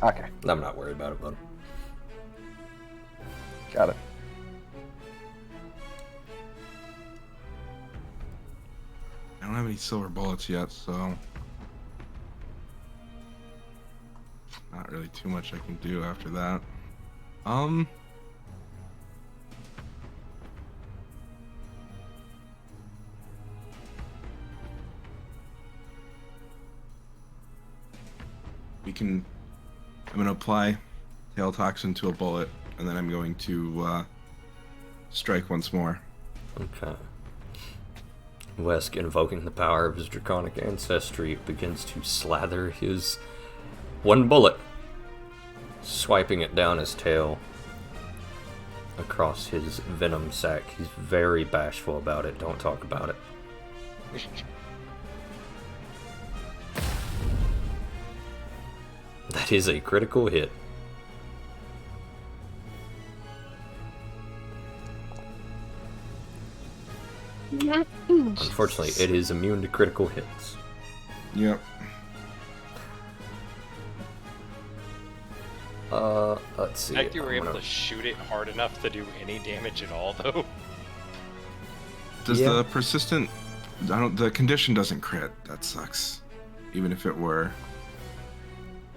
Okay, I'm not worried about it, bud. got it. I don't have any silver bullets yet, so not really too much I can do after that. I'm gonna apply tail toxin to a bullet, and then I'm going to strike once more. Okay. Wesk, invoking the power of his draconic ancestry, begins to slather his one bullet, swiping it down his tail across his venom sac. He's very bashful about it. Don't talk about it. That is a critical hit. Unfortunately, it is immune to critical hits. Yep. Let's see. The fact you were I'm able gonna- to shoot it hard enough to do any damage at all, though. Does Yeah. the persistent... the condition doesn't crit. That sucks. Even if it were.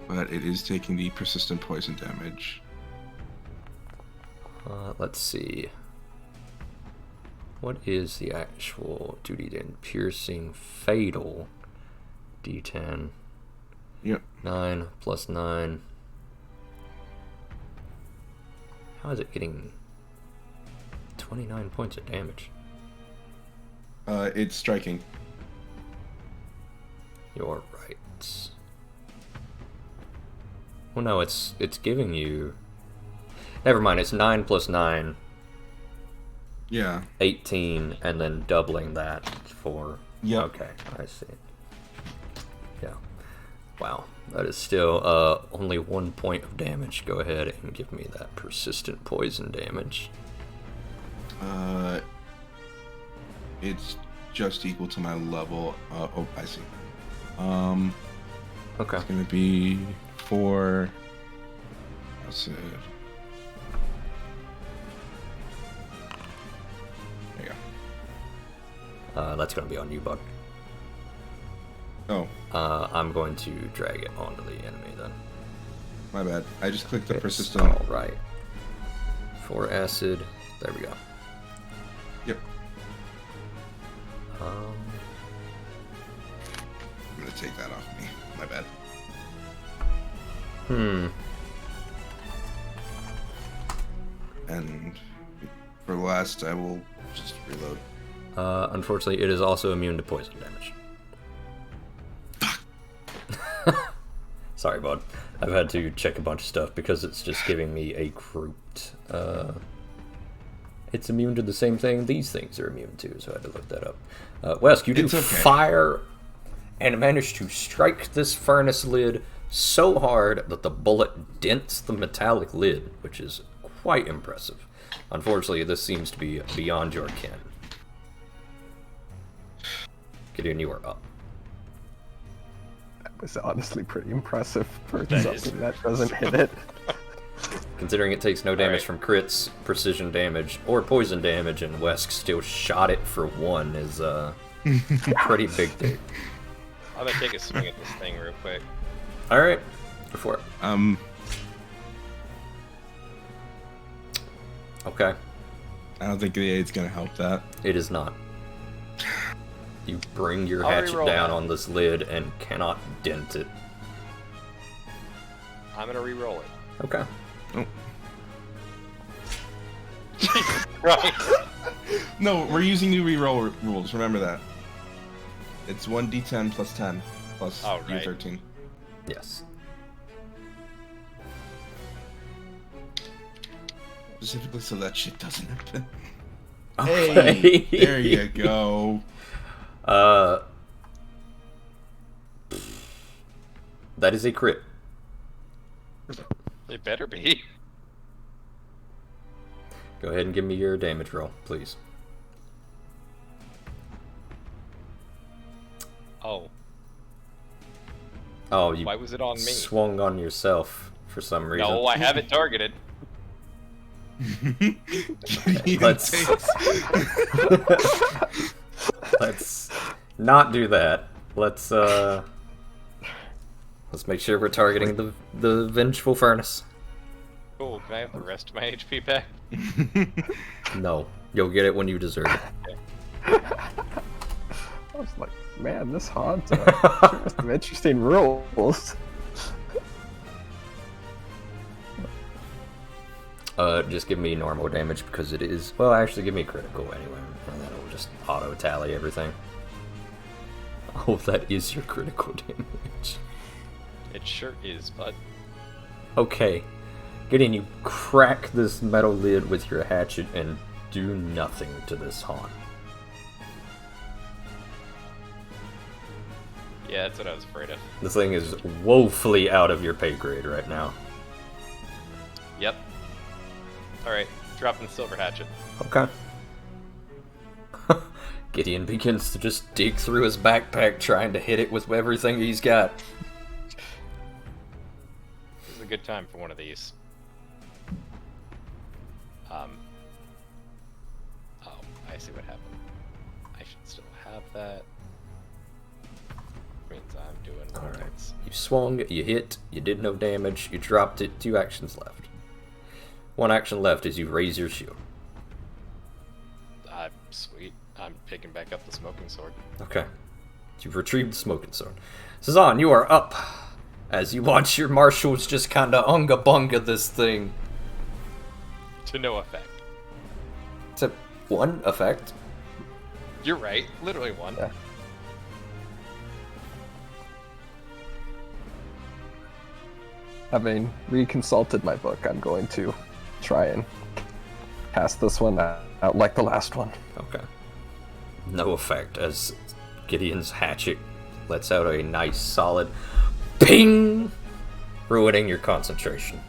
But it is taking the persistent poison damage. Let's see. What is the actual 2d10? Piercing fatal d10. Yep. 9 plus 9. How is it getting 29 points of damage? It's striking. You're right. Well, no, it's giving you... Never mind, it's 9 plus 9, Yeah. 18, and then doubling that for... Yep. Okay, I see. Yeah. Wow, that is still only 1 point of damage. Go ahead and give me that persistent poison damage. It's just equal to my level. Oh, I see. Okay. It's gonna be 4. That's it. There you go. That's gonna be on you, bud. Oh, I'm going to drag it onto the enemy then. my bad. I just clicked the Okay, persistent. All right. 4 acid. There we go. Yep. Um, I'm gonna take that off me. My bad. And for last, I will just reload. Unfortunately, it is also immune to poison damage. Sorry, bud. I've had to check a bunch of stuff because it's just giving me a grouped. It's immune to the same thing these things are immune to, so I had to look that up. Wes, you do It's okay. fire and manage to strike this furnace lid so hard that the bullet dents the metallic lid, which is quite impressive. Unfortunately, this seems to be beyond your ken. Gideon, you are up. That was honestly pretty impressive for That something is. that doesn't hit it. Considering it takes no damage Alright. from crits, precision damage, or poison damage, and Wesk still shot it for 1 is pretty big thing. I'm gonna take a swing at this thing real quick. Alright, go for it. Okay, I don't think the aid's gonna help that. it is not. You bring your I'll hatchet reroll down that. on this lid and cannot dent it. I'm gonna re-roll it. Okay. Oh. Right. No, we're using new reroll rules. Remember that. It's 1d10 plus 10 plus Oh, your right. 13. Yes. Specifically so that shit doesn't happen. Okay. Hey, there you go. That is a crit. It better be. Go ahead and give me your damage roll, please. Oh, Oh, you why was it on me? swung on yourself for some reason. No, I have it targeted. Let's let's not do that. Let's make sure we're targeting the vengeful furnace. Cool, can I have the rest of my HP back? No, you'll get it when you deserve it. I was like, man, this haunt sure has some interesting rules. Just give me normal damage because it is. Well, actually, give me critical anyway, and then it'll just auto tally everything. Oh, that is your critical damage. It sure is, bud. Okay, Gideon, you crack this metal lid with your hatchet and do nothing to this haunt. Yeah, that's what I was afraid of. This thing is woefully out of your pay grade right now. Yep. Alright, dropping the silver hatchet. Okay. Gideon begins to just dig through his backpack trying to hit it with everything he's got. This is a good time for one of these. Oh, I see what happened. I should still have that. Means I'm doing more Alright. things. You swung, you hit, you did no damage, you dropped it, 2 actions left. 1 action left is you raise your shield. Sweet. I'm picking back up the smoking sword. Okay. You've retrieved the smoking sword. Cezanne, you are up. As you watch your marshals just kinda unga bunga this thing. To no effect. Except 1 effect. You're right. Literally one. Yeah. Having reconsulted my book, I'm going to try and cast this one out like the last one. Okay. No effect as Gideon's hatchet lets out a nice solid ping, ruining your concentration.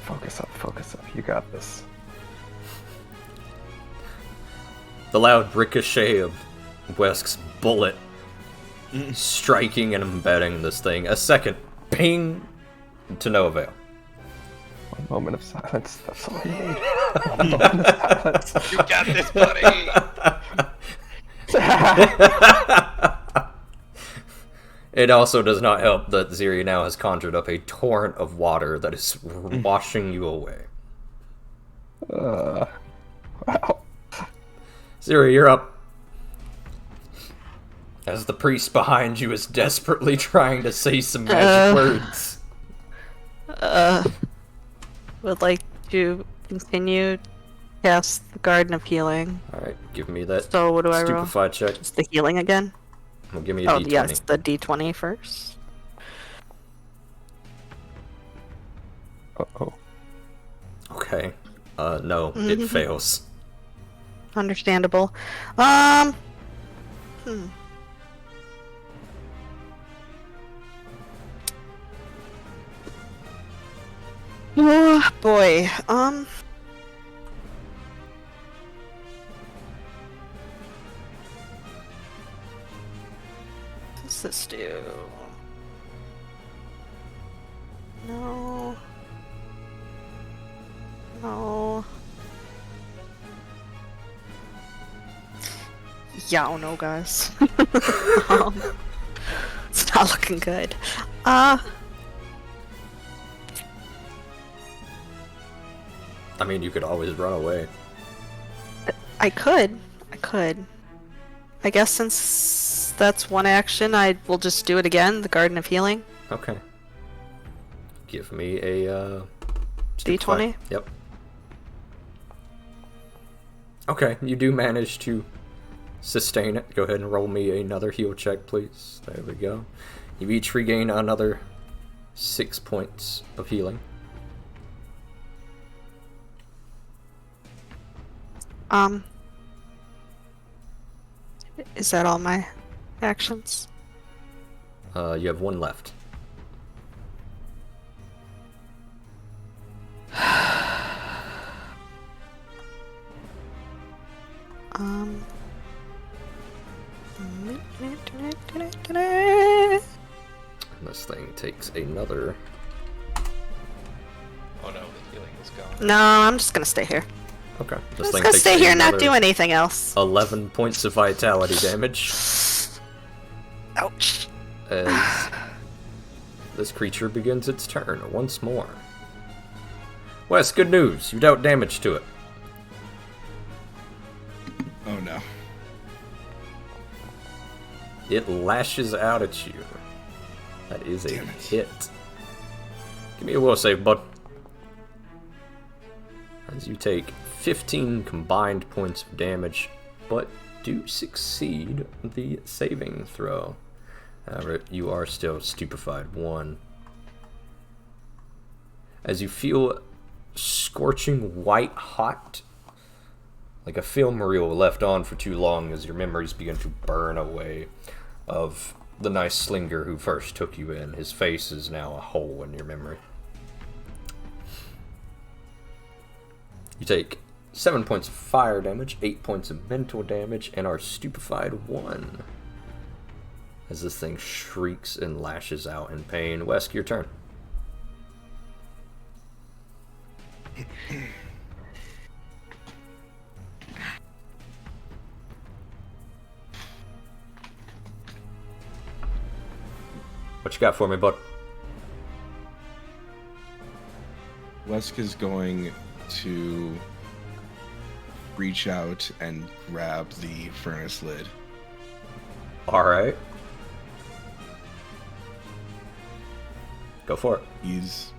Focus up, focus up. You got this. The loud ricochet of Wesk's bullet striking and embedding this thing. A second ping to no avail. One moment of silence. That's all you need. One moment of silence. You got this, buddy! It also does not help that Ziri now has conjured up a torrent of water that is washing you away. Wow. Ziri, you're up. As the priest behind you is desperately trying to say some magic words. Would like to continue cast the Garden of Healing. Alright, give me that So what do I roll? stupefy check. It's the healing again? Well, give me a Oh, d20. yes, the d20 first. Uh-oh. Okay. No, it fails. Understandable. Oh, boy. What does this do? No. No. Yeah, oh no, guys. It's not looking good. I mean, you could always run away. I could. I guess since that's one action, I will just do it again, the Garden of Healing. Okay. Give me a, D20? Yep. Okay, you do manage to sustain it. Go ahead and roll me another heal check, please. There we go. You each regain another 6 points of healing. Is that all my actions? You have one left. And this thing takes another. Oh no, the healing is gone. No, I'm just gonna stay here. Okay. This Let's thing go takes stay here and not another do anything else. 11 points of vitality damage. Ouch. As this creature begins its turn once more. Wes, good news. You dealt damage to it. Oh no. It lashes out at you. That is a Damn it. hit. Give me a will save, bud. As you take 15 combined points of damage, but do succeed the saving throw. However, you are still stupefied 1. As you feel scorching white hot, like a film reel left on for too long as your memories begin to burn away of the nice slinger who first took you in. His face is now a hole in your memory. You take 7 points of fire damage, 8 points of mental damage, and are stupefied 1. As this thing shrieks and lashes out in pain. Wesk, your turn. What you got for me, bud? Wesk is going to reach out and grab the furnace lid. Alright. Go for it. He's.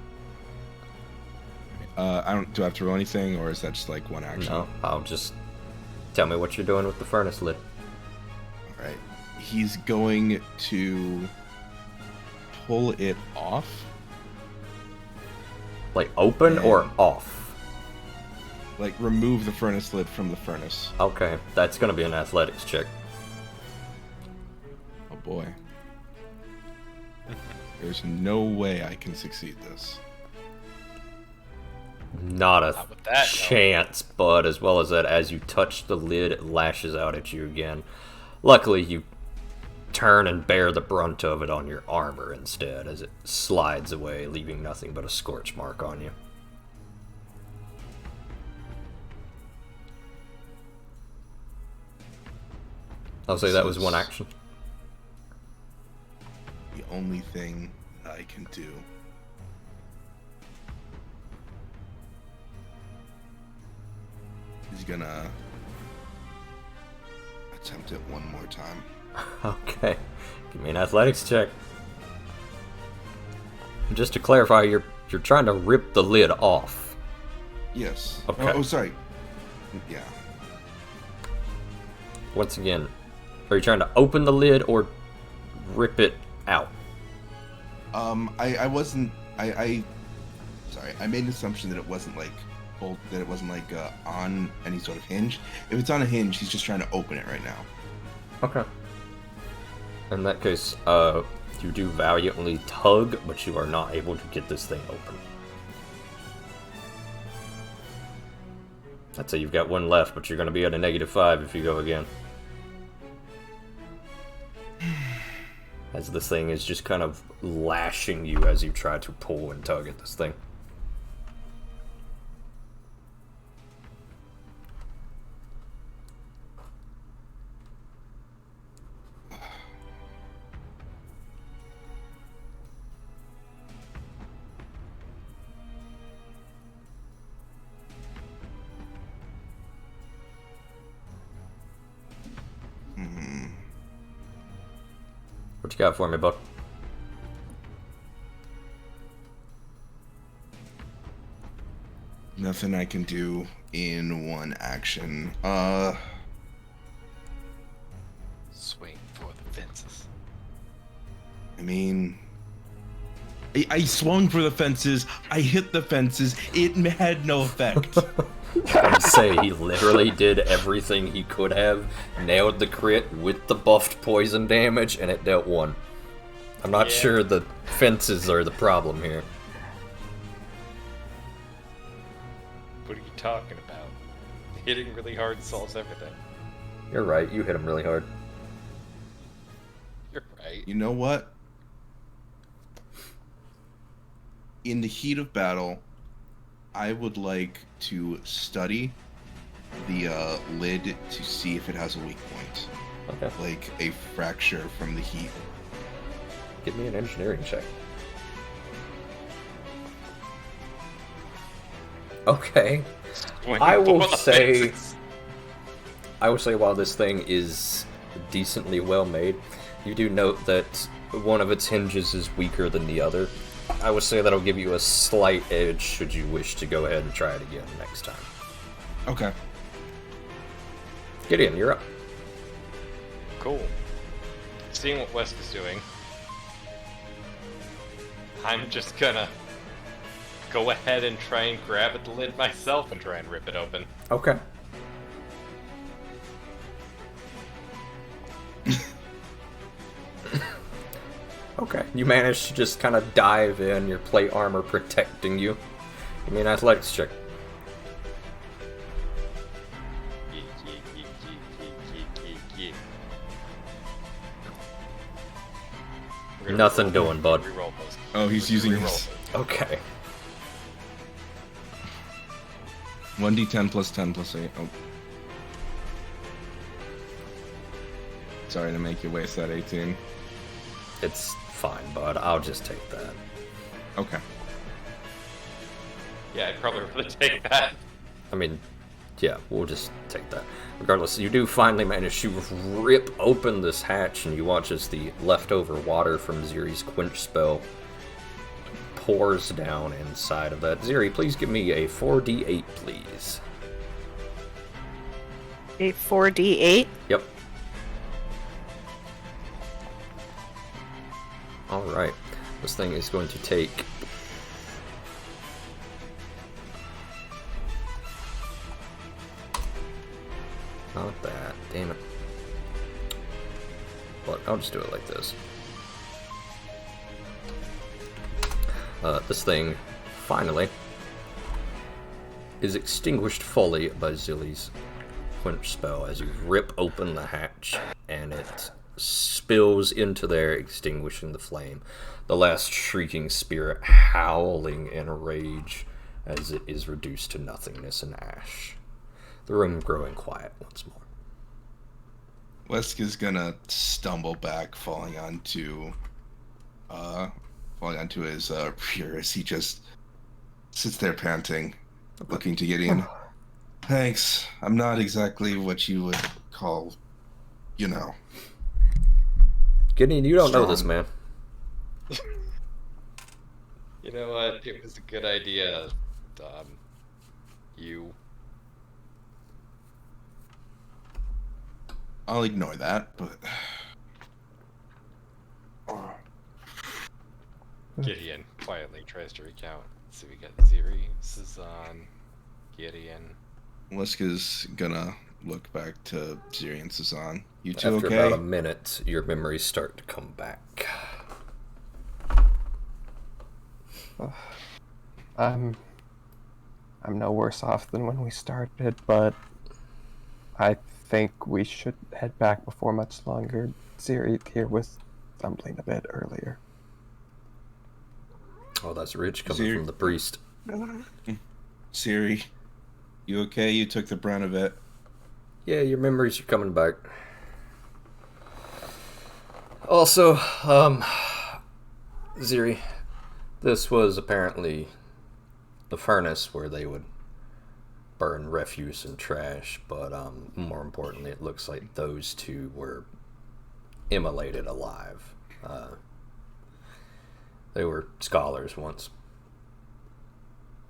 Do I have to roll anything, or is that just like one action? No, I'll just tell me what you're doing with the furnace lid. Alright. He's going to pull it off. Like open or off? Like remove the furnace lid from the furnace. Okay, that's gonna be an athletics check. Oh boy. There's no way I can succeed this. Not a Not with that, no. chance, but as well as that, as you touch the lid, it lashes out at you again. Luckily, you turn and bear the brunt of it on your armor instead, as it slides away, leaving nothing but a scorch mark on you. I'll say that was one action. The only thing I can do. He's gonna attempt it one more time. Okay, give me an athletics check. Just to clarify, you're trying to rip the lid off. Yes. Okay. Oh, sorry. Yeah. Once again, are you trying to open the lid or rip it out? I wasn't. Sorry. I made an assumption that it wasn't like that it wasn't like on any sort of hinge. If it's on a hinge, he's just trying to open it right now. Okay. In that case, you do valiantly tug, but you are not able to get this thing open. I'd say you've got one left, but you're going to be at a -5 if you go again. As this thing is just kind of lashing you as you try to pull and tug at this thing. What you got for me, Buck? Nothing I can do in one action. Swing for the fences. I mean, I swung for the fences. I hit the fences. It had no effect. I'd say he literally did everything he could have, nailed the crit with the buffed poison damage, and it dealt 1. I'm not sure the fences are the problem here. What are you talking about? Hitting really hard solves everything. You're right, you hit him really hard. You're right. You know what? In the heat of battle, I would like to study the lid to see if it has a weak point. Okay, Like a fracture from the heat. give me an engineering check. Okay, Swing I will for the say- fences. I would say while this thing is decently well made, you do note that one of its hinges is weaker than the other. I would say that'll give you a slight edge should you wish to go ahead and try it again next time. Okay. Gideon, you're up. Cool. Seeing what West is doing, I'm just gonna go ahead and try and grab at the lid myself and try and rip it open. Okay. Okay, you managed to just kind of dive in, your plate armor protecting you. Give me an athletics check. Yeet, yeet, yeet, yeet, yeet, yeet, yeet. We're gonna Nothing reroll- doing, bud. Reroll those. Oh, he's using Reroll his those. Okay. 1d10 plus 10 plus 8. Oh. Sorry to make you waste that 18. It's fine, bud. I'll just take that. Okay. Yeah, I'd probably rather take that. I mean, yeah, we'll just take that. Regardless, you do finally manage to rip open this hatch, and you watch as the leftover water from Ziri's quench spell pours down inside of that. Ziri, please give me a 4d8, please. A 4d8. Yep. Alright. This thing is going to take... Not that. Damn it. but I'll just do it like this. This thing, finally, is extinguished fully by Zilly's quench spell as you rip open the hatch, and it spills into there, extinguishing the flame. The last shrieking spirit howling in rage as it is reduced to nothingness and ash. The room growing quiet once more. Wesk is gonna stumble back, falling onto his rear as he just sits there panting, looking to Gideon. Thanks. I'm not exactly what you would call, you know. Gideon, you don't know strong. this man. You know what? It was a good idea. You. I'll ignore that, but Gideon quietly tries to recount. So we got Ziri, Sazan, Gideon. Wesk is gonna look back to Ziri and Sazan. You two After okay? about a minute, your memories start to come back. I'm no worse off than when we started, but I think we should head back before much longer. Ziri here was stumbling a bit earlier. Oh, that's rich coming Ziri. from the priest. Ziri, you okay? You took the brunt of it. Yeah, your memories are coming back. Also, Ziri, this was apparently the furnace where they would burn refuse and trash, but more importantly, it looks like those two were immolated alive. They were scholars once.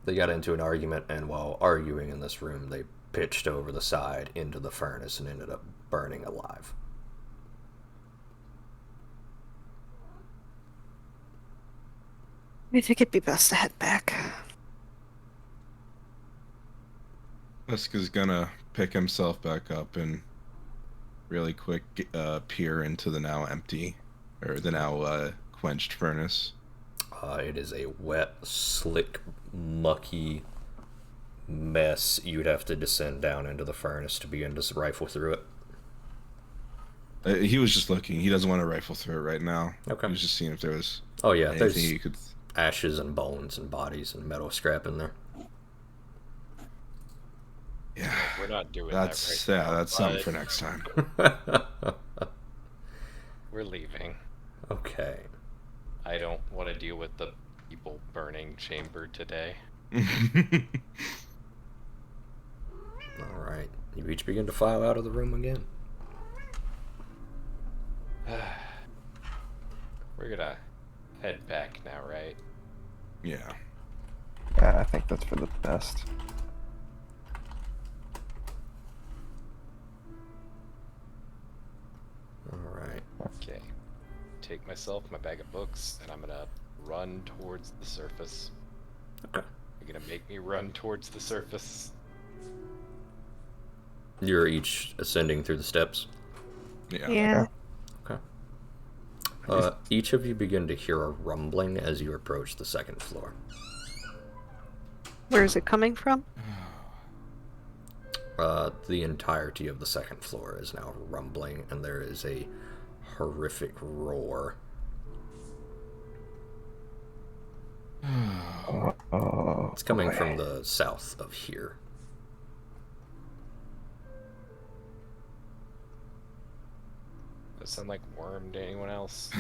They got into an argument, and while arguing in this room, they pitched over the side into the furnace and ended up burning alive. I think it'd be best to head back. Wesk is gonna pick himself back up and really quick peer into the now empty, or the now quenched furnace. It is a wet, slick, mucky mess. You'd have to descend down into the furnace to begin to rifle through it. He was just looking. He doesn't want to rifle through it right now. Okay. He was just seeing if there was Oh yeah, anything there's he could. ashes and bones and bodies and metal scrap in there. Yeah, We're not doing that's that right now, that's something but for next time. We're leaving. Okay. I don't want to deal with the people burning chamber today. Alright. You each begin to file out of the room again. We're gonna head back now, right? Yeah. Yeah, I think that's for the best. Alright. Okay. Take myself, my bag of books, and I'm gonna run towards the surface. Okay. You're gonna make me run towards the surface. You're each ascending through the steps. Yeah. Okay. Each of you begin to hear a rumbling as you approach the second floor. Where is it coming from? The entirety of the second floor is now rumbling, and there is a horrific roar. Oh, It's coming boy. from the south of here. Does that sound like worm to anyone else?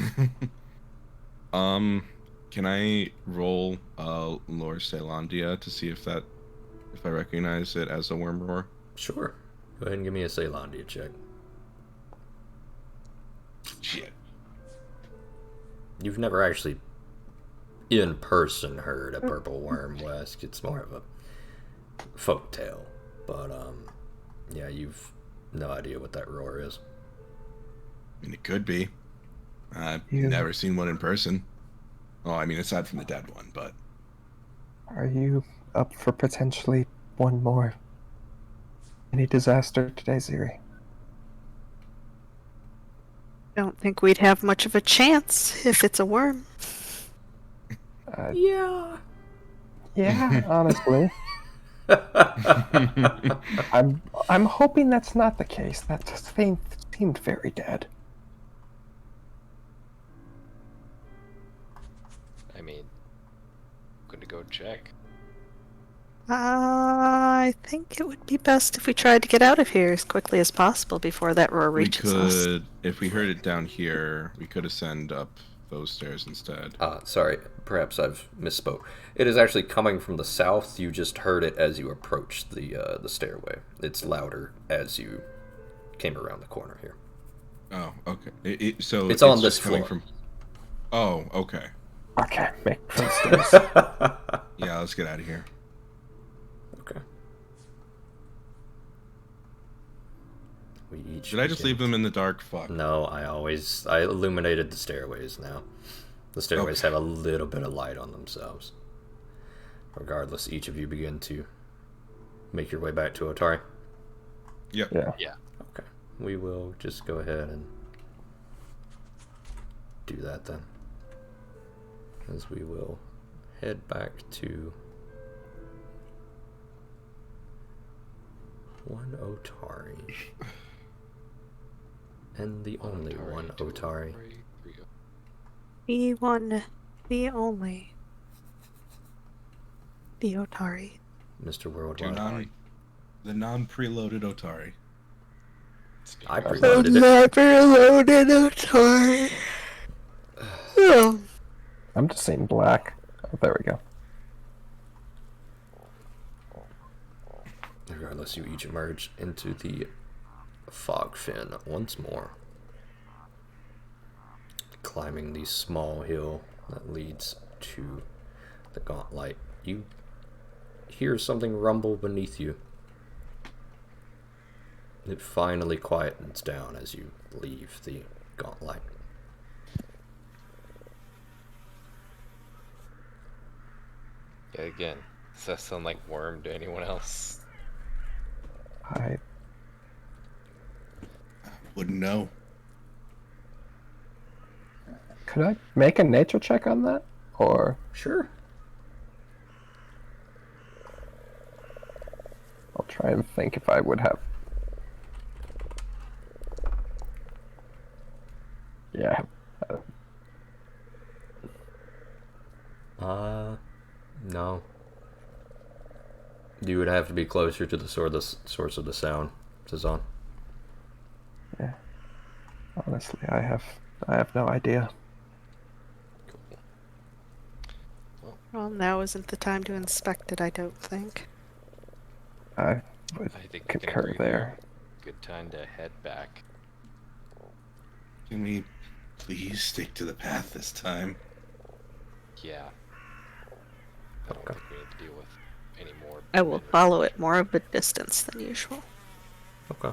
Can I roll Lore Celandia to see if I recognize it as a worm roar? Sure. Go ahead and give me a Celandia check. Shit. You've never actually in person heard a purple worm, Wesk. It's more of a folk tale. But yeah, you've no idea what that roar is. I mean, it could be. I've You- never seen one in person. Oh, I mean, aside from the dead one, but Are you up for potentially one more? Any disaster today, Ziri? Don't think we'd have much of a chance if it's a worm. Yeah. Yeah, honestly. I'm hoping that's not the case. That thing seemed very dead. I mean, going to go check. I think it would be best if we tried to get out of here as quickly as possible before that roar We reaches us. could, if we heard it down here, we could ascend up those stairs instead. Sorry, perhaps I've misspoke. It is actually coming from the south. You just heard it as you approached the stairway. It's louder as you came around the corner here. Oh, okay. So It's on just this coming floor. from. Oh, okay. Okay, make for the stairs. Yeah, let's get out of here. Okay. We each Did I just begin leave them in the dark? Fuck. No, I illuminated the stairways now. The stairways Okay. have a little bit of light on themselves. Regardless, each of you begin to make your way back to Otari. Yep. Yeah. Okay. We will just go ahead and do that then. As we will head back to one Otari. And the only one Otari. The one, the only, the Otari. Mr. Worldwide. The non-preloaded Otari. I preloaded it. Never loaded Otari. Oh. I'm just seeing black. Oh, there we go. Regardless, you each emerge into the fog fin once more. Climbing the small hill that leads to the gauntlet. You hear something rumble beneath you. It finally quietens down as you leave the gauntlet. Yeah, again, does that sound like worm to anyone else? I Wouldn't know. could I make a nature check on that, or Sure. I'll try and think if I would have. Yeah. No. You would have to be closer to the source of the sound, Sazan. Yeah. Honestly, I have no idea. Well, now isn't the time to inspect it, I don't think. I would I think we can concur agree there. Good time to head back. Can we please stick to the path this time? Yeah. I don't think we need to deal with any more. I will follow it more of a distance than usual. Okay.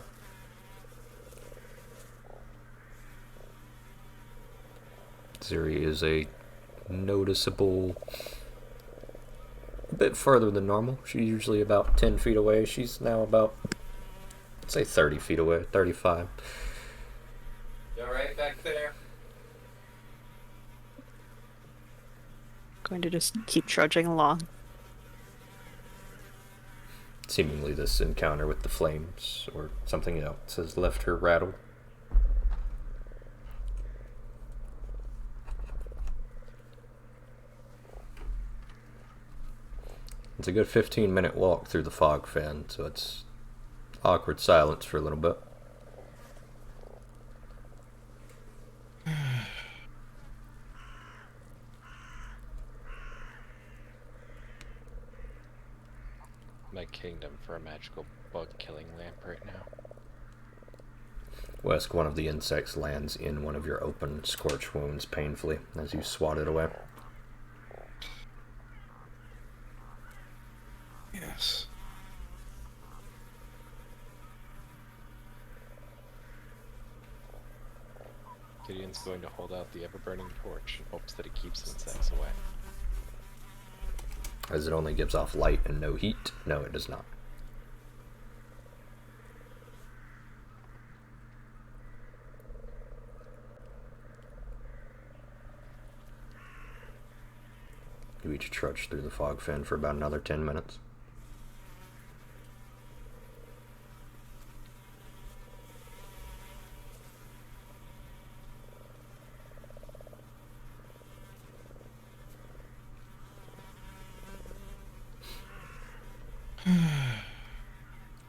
Ziri is a noticeable a bit further than normal. She's usually about 10 feet away. She's now about, let's say, 30 feet away, 35. You alright back there? Going to just keep trudging along. Seemingly this encounter with the flames or something else has left her rattled. It's a good 15-minute walk through the fog fin, so it's awkward silence for a little bit. My kingdom for a magical bug killing lamp right now. Wesk, one of the insects lands in one of your open scorch wounds painfully as you swat it away. Yes. Gideon's going to hold out the ever-burning torch in hopes that it keeps insects away. As it only gives off light and no heat. No, it does not. You each trudge through the fog fin for about another 10 minutes.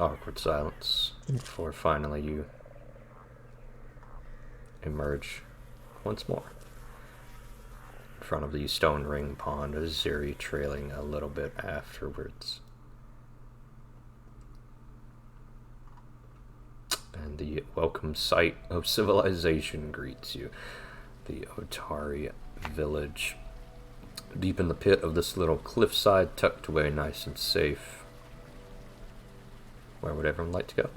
Awkward silence before finally you emerge once more in front of the stone ring pond, as Ziri trailing a little bit afterwards. And the welcome sight of civilization greets you. The Otari village, deep in the pit of this little cliffside, tucked away nice and safe. Where would everyone like to go?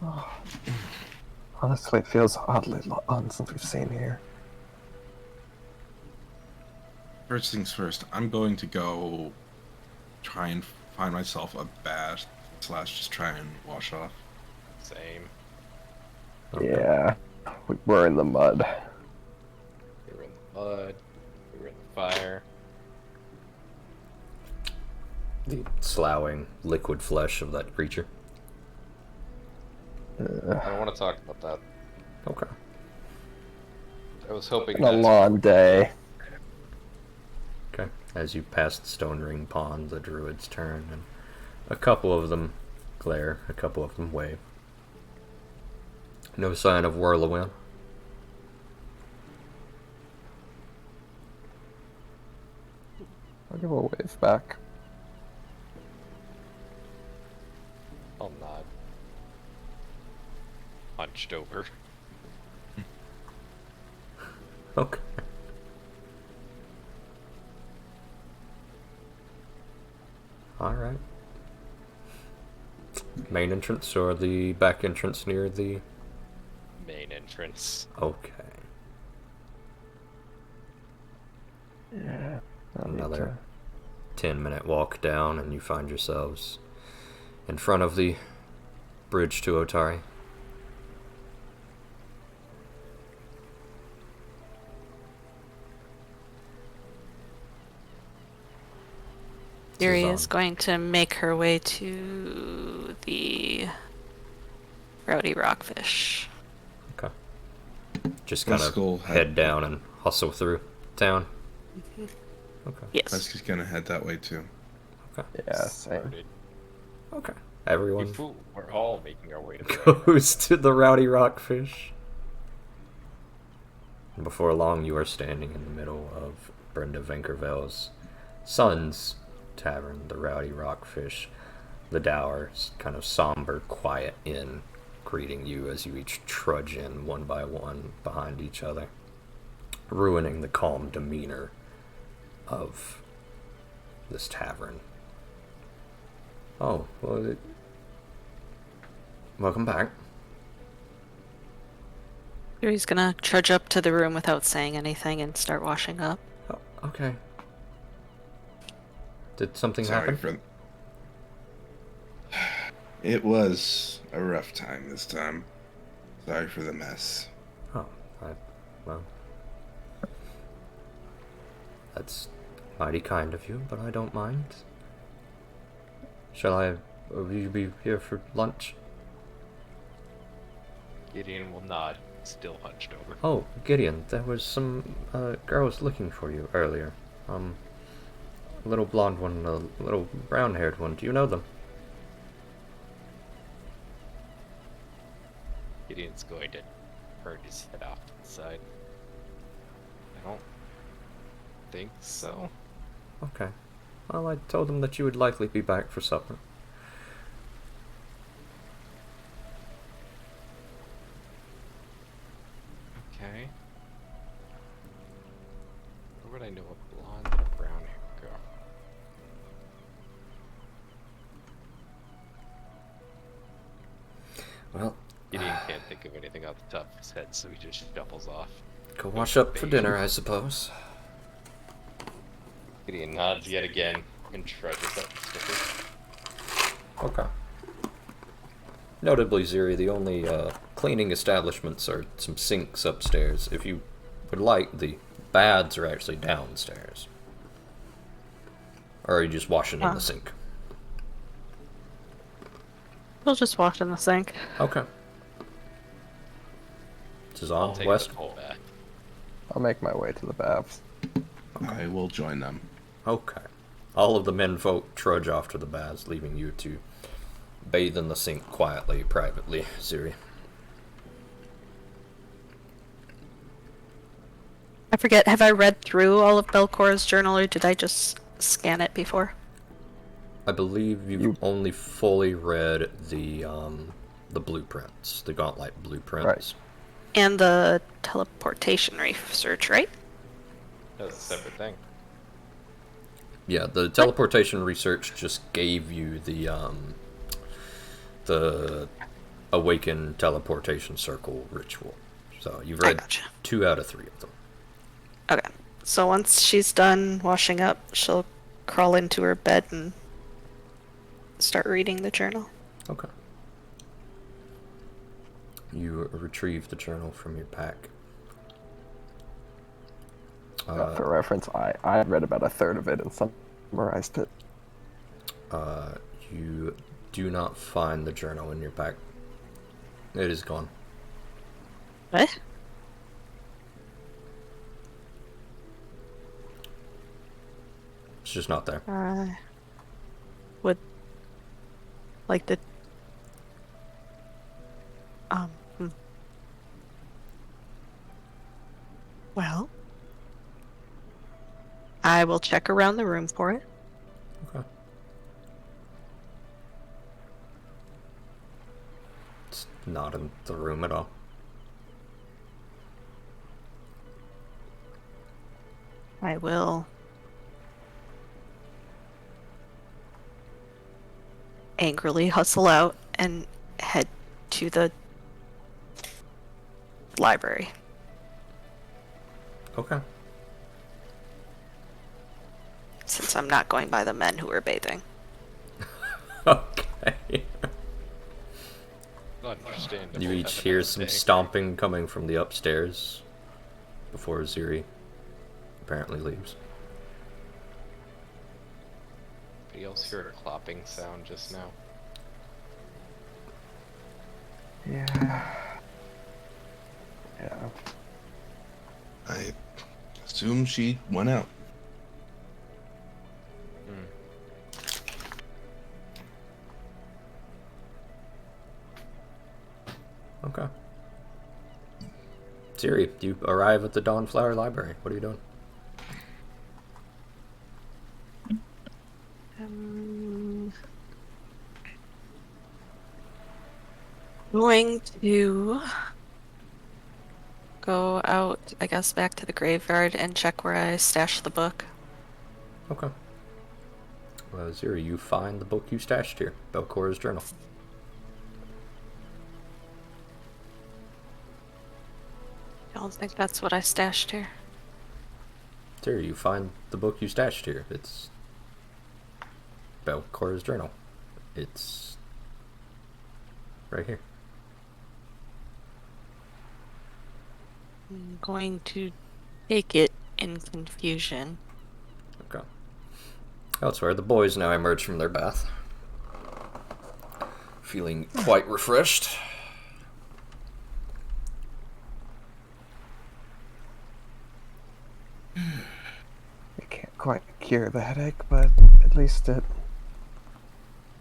Oh, honestly, it feels oddly long since we've seen here. First things first, I'm going to go try and find myself a bath / just try and wash off. Same. Okay. Yeah, we're in the mud. We were in the mud. We were in the fire. The sloughing liquid flesh of that creature. I don't want to talk about that. Okay. I was hoping Been a that's long day. Okay. As you pass the stone ring pond, the druids turn, and a couple of them glare, a couple of them wave. No sign of Whirlwind. I'll give a wave back. I'll nod. Hunched over. Okay. Alright. Main entrance or the back entrance near the... Main entrance. Okay. Yeah. I'll need Another 10-minute walk down, and you find yourselves in front of the bridge to Otari. Yuri Suzanne. is going to make her way to the Rowdy Rockfish. Okay. Just kind Let's of go head down and hustle through town. Okay. Yes. Let's just gonna head that way too. Okay. Yeah, same. Started. Okay. You Everyone fool. We're all making our way to the goes to the Rowdy Rockfish. And before long, you are standing in the middle of Brenda Vankervel's son's tavern, the Rowdy Rockfish. The dour, kind of somber, quiet inn greeting you as you each trudge in one by one behind each other, ruining the calm demeanor of this tavern. Oh, well, welcome back. Yuri's gonna trudge up to the room without saying anything and start washing up. Oh, okay. Did something Sorry happen? for. It was a rough time this time. Sorry for the mess. Oh, well, that's mighty kind of you, but I don't mind. Will you be here for lunch? Gideon will nod, still hunched over. Oh, Gideon, there was some girls looking for you earlier. A little blonde one, a little brown-haired one. Do you know them? Gideon's going to turn his head off to the side. I don't think so. Okay. Well, I told them that you would likely be back for supper. Okay. Where would I know a blonde and a brown hair girl? Well, Gideon can't think of anything off the top of his head, so he just shuffles off. go wash up for dinner, I suppose. Gideon nods yet again and trudges up the stairs. Okay. Notably, Ziri, the only cleaning establishments are some sinks upstairs. If you would like, the baths are actually downstairs. Or are you just washing in the sink? We'll just wash in the sink. Okay. This is I'll on take West. the full bath. I'll make my way to the baths. I will join them. Okay. All of the menfolk trudge off to the baths, leaving you to bathe in the sink quietly, privately, Ziri. I forget, have I read through all of Belcor's journal, or did I just scan it before? I believe you've only fully read the blueprints, the gauntlet blueprints. Right. And the teleportation research, right? That's a separate thing. Yeah, the teleportation research just gave you the awakened teleportation circle ritual. So you've read gotcha. 2 out of 3 of them. Okay. So once she's done washing up, she'll crawl into her bed and start reading the journal. Okay. You retrieve the journal from your pack. For reference, I read about a third of it and summarized it. You do not find the journal in your pack. It is gone. What? It's just not there. Would like the well, I will check around the room for it. Okay. It's not in the room at all. I will angrily hustle out and head to the library. Okay. Since I'm not going by the men who are bathing. Okay. Understandable. You each hear some stomping coming from the upstairs before Ziri apparently leaves. Anybody else hear a clopping sound just now? Yeah. Yeah. I assume she went out. Okay. Ziri, you arrive at the Dawnflower Library. What are you doing? Going to go out, I guess, back to the graveyard and check where I stashed the book. Okay. Ziri, you find the book you stashed here, Belcor's journal. I don't think that's what I stashed here. Ziri, you find the book you stashed here. It's Belcor's journal. It's right here. I'm going to take it in confusion. Okay. Elsewhere, the boys now emerge from their bath, feeling quite refreshed. It can't quite cure the headache, but at least it.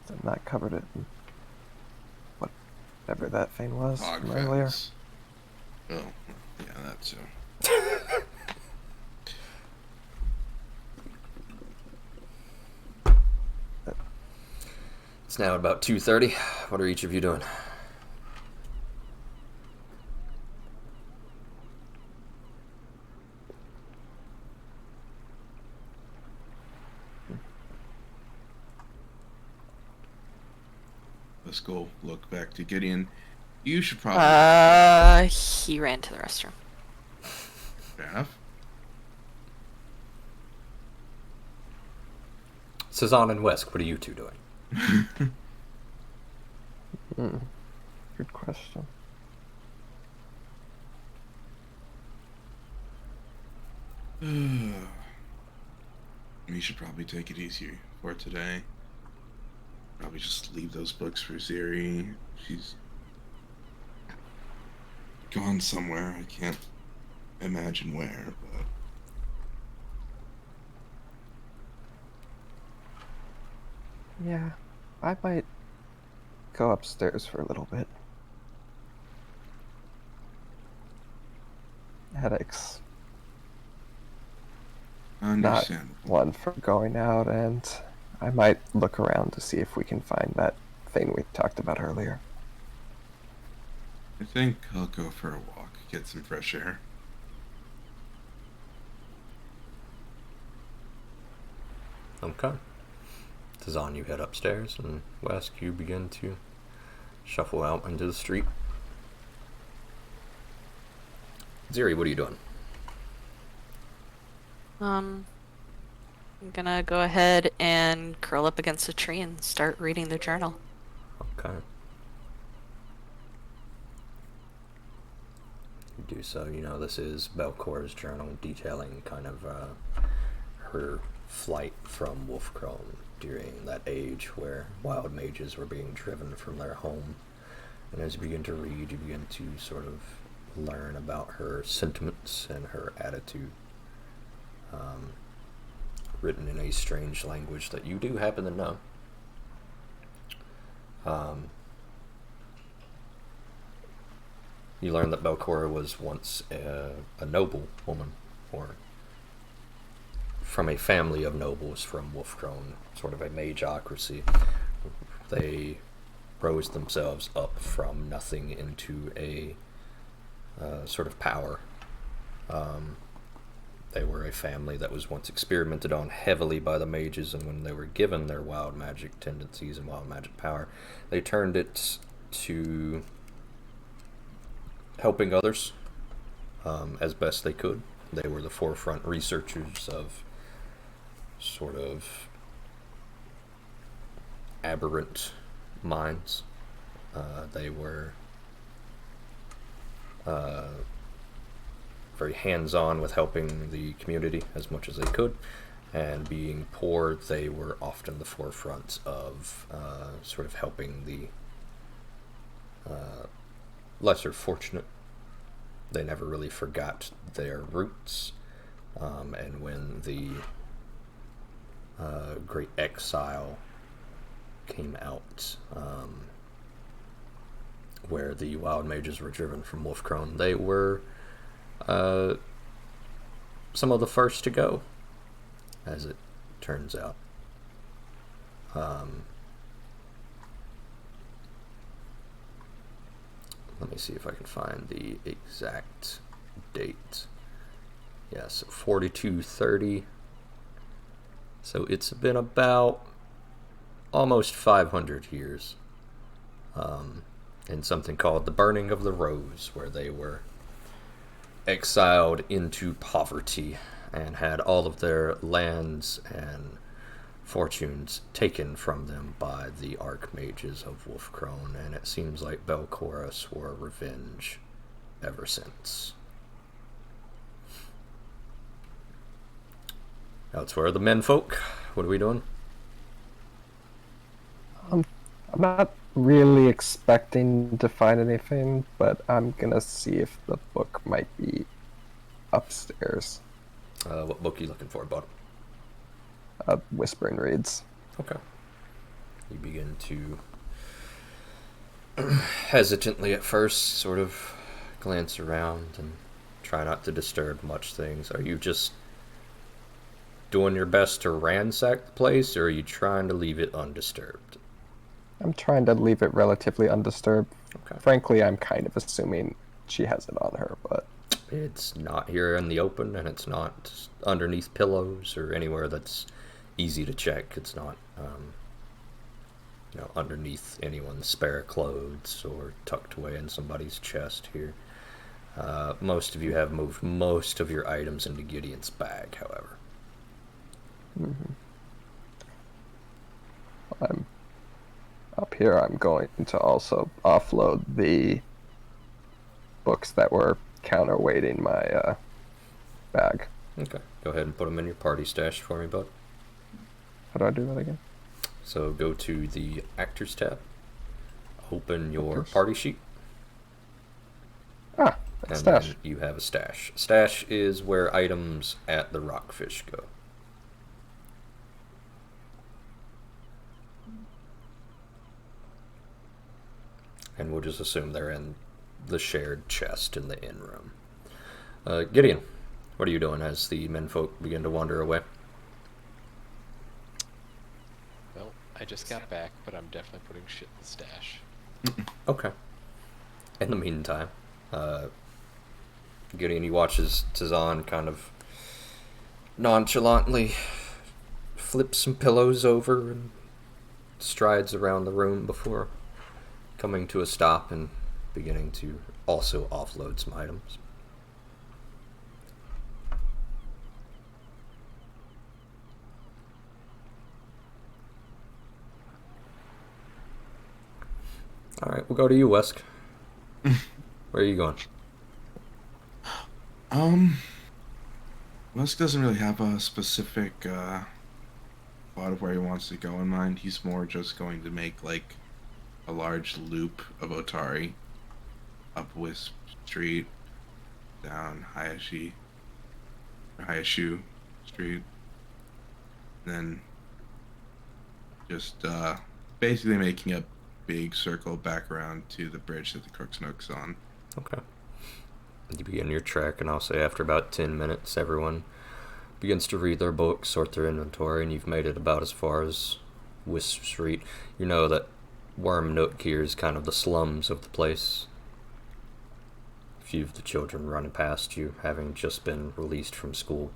I'm not covered it in whatever that thing was Hog from earlier. fats. Oh, yeah, that too. It's now about 2:30. What are each of you doing? Let's go look back to Gideon. You should probably. He ran to the restroom. Fair enough. Cezanne and Wesk, what are you two doing? Good question. We should probably take it easy for today. Probably just leave those books for Ziri. She's gone somewhere. I can't imagine where, but Yeah, I might go upstairs for a little bit. Headaches. Not understandable. one for going out, and I might look around to see if we can find that thing we talked about earlier. I think I'll go for a walk, get some fresh air. Okay. Tazan, you head upstairs, and Wesk, you begin to shuffle out into the street. Ziri, what are you doing? I'm gonna go ahead and curl up against a tree and start reading the journal. Okay. You do so. You know, this is Belcor's journal detailing kind of her flight from Wolfcrone during that age where wild mages were being driven from their home. And as you begin to read, you begin to sort of learn about her sentiments and her attitude. Written in a strange language that you do happen to know. You learn that Belcora was once a noble woman, or from a family of nobles from Wolfcrone, sort of a mageocracy. They rose themselves up from nothing into a sort of power. They were a family that was once experimented on heavily by the mages, and when they were given their wild magic tendencies and wild magic power, they turned it to helping others as best they could. They were the forefront researchers of sort of aberrant minds. They were very hands-on with helping the community as much as they could, and being poor, they were often the forefront of sort of helping the lesser fortunate. They never really forgot their roots, and when the Great Exile came out, where the wild mages were driven from Wolfcrone, they were some of the first to go, as it turns out. Let me see if I can find the exact date. Yes, 4230. So it's been about almost 500 years in something called the Burning of the Rose, where they were exiled into poverty and had all of their lands and fortunes taken from them by the Archmages of Wolfcrone, and it seems like Belcora swore revenge ever since. Elsewhere, the menfolk, what are we doing? I'm not really expecting to find anything, but I'm gonna see if the book might be upstairs. What book are you looking for, bud? Whispering Reads. Okay. You begin to hesitantly at first sort of glance around and try not to disturb much things. Are you just doing your best to ransack the place, or are you trying to leave it undisturbed? I'm trying to leave it relatively undisturbed. Okay. Frankly, I'm kind of assuming she has it on her, but It's not here in the open, and it's not underneath pillows or anywhere that's easy to check. It's not, underneath anyone's spare clothes or tucked away in somebody's chest here. Most of you have moved most of your items into Gideon's bag, however. I'm up here. I'm going to also offload the books that were counterweighting my bag. Okay, go ahead and put them in your party stash for me, bud. How do I do that again? So go to the Actors tab, open your Actors. party sheet, Ah, and stash. then you have a stash. Stash is where items at the Rockfish go. And we'll just assume they're in the shared chest in the inn room. Gideon, what are you doing as the menfolk begin to wander away? Well, I just got back, but I'm definitely putting shit in the stash. Okay. In the meantime, Gideon, he watches Tazan kind of nonchalantly flip some pillows over and strides around the room before coming to a stop and beginning to also offload some items. Alright, we'll go to you, Wesk. Where are you going? Musk doesn't really have a specific thought of where he wants to go in mind. He's more just going to make like a large loop of Otari up Wisp Street, down Hayashu Street, and then just basically making a big circle back around to the bridge that the Crook's Nook's on. Okay. You begin your trek, and I'll say after about 10 minutes, everyone begins to read their books, sort their inventory, and you've made it about as far as Wisp Street. You know that Worm Nook here is kind of the slums of the place. A few of the children running past you, having just been released from school,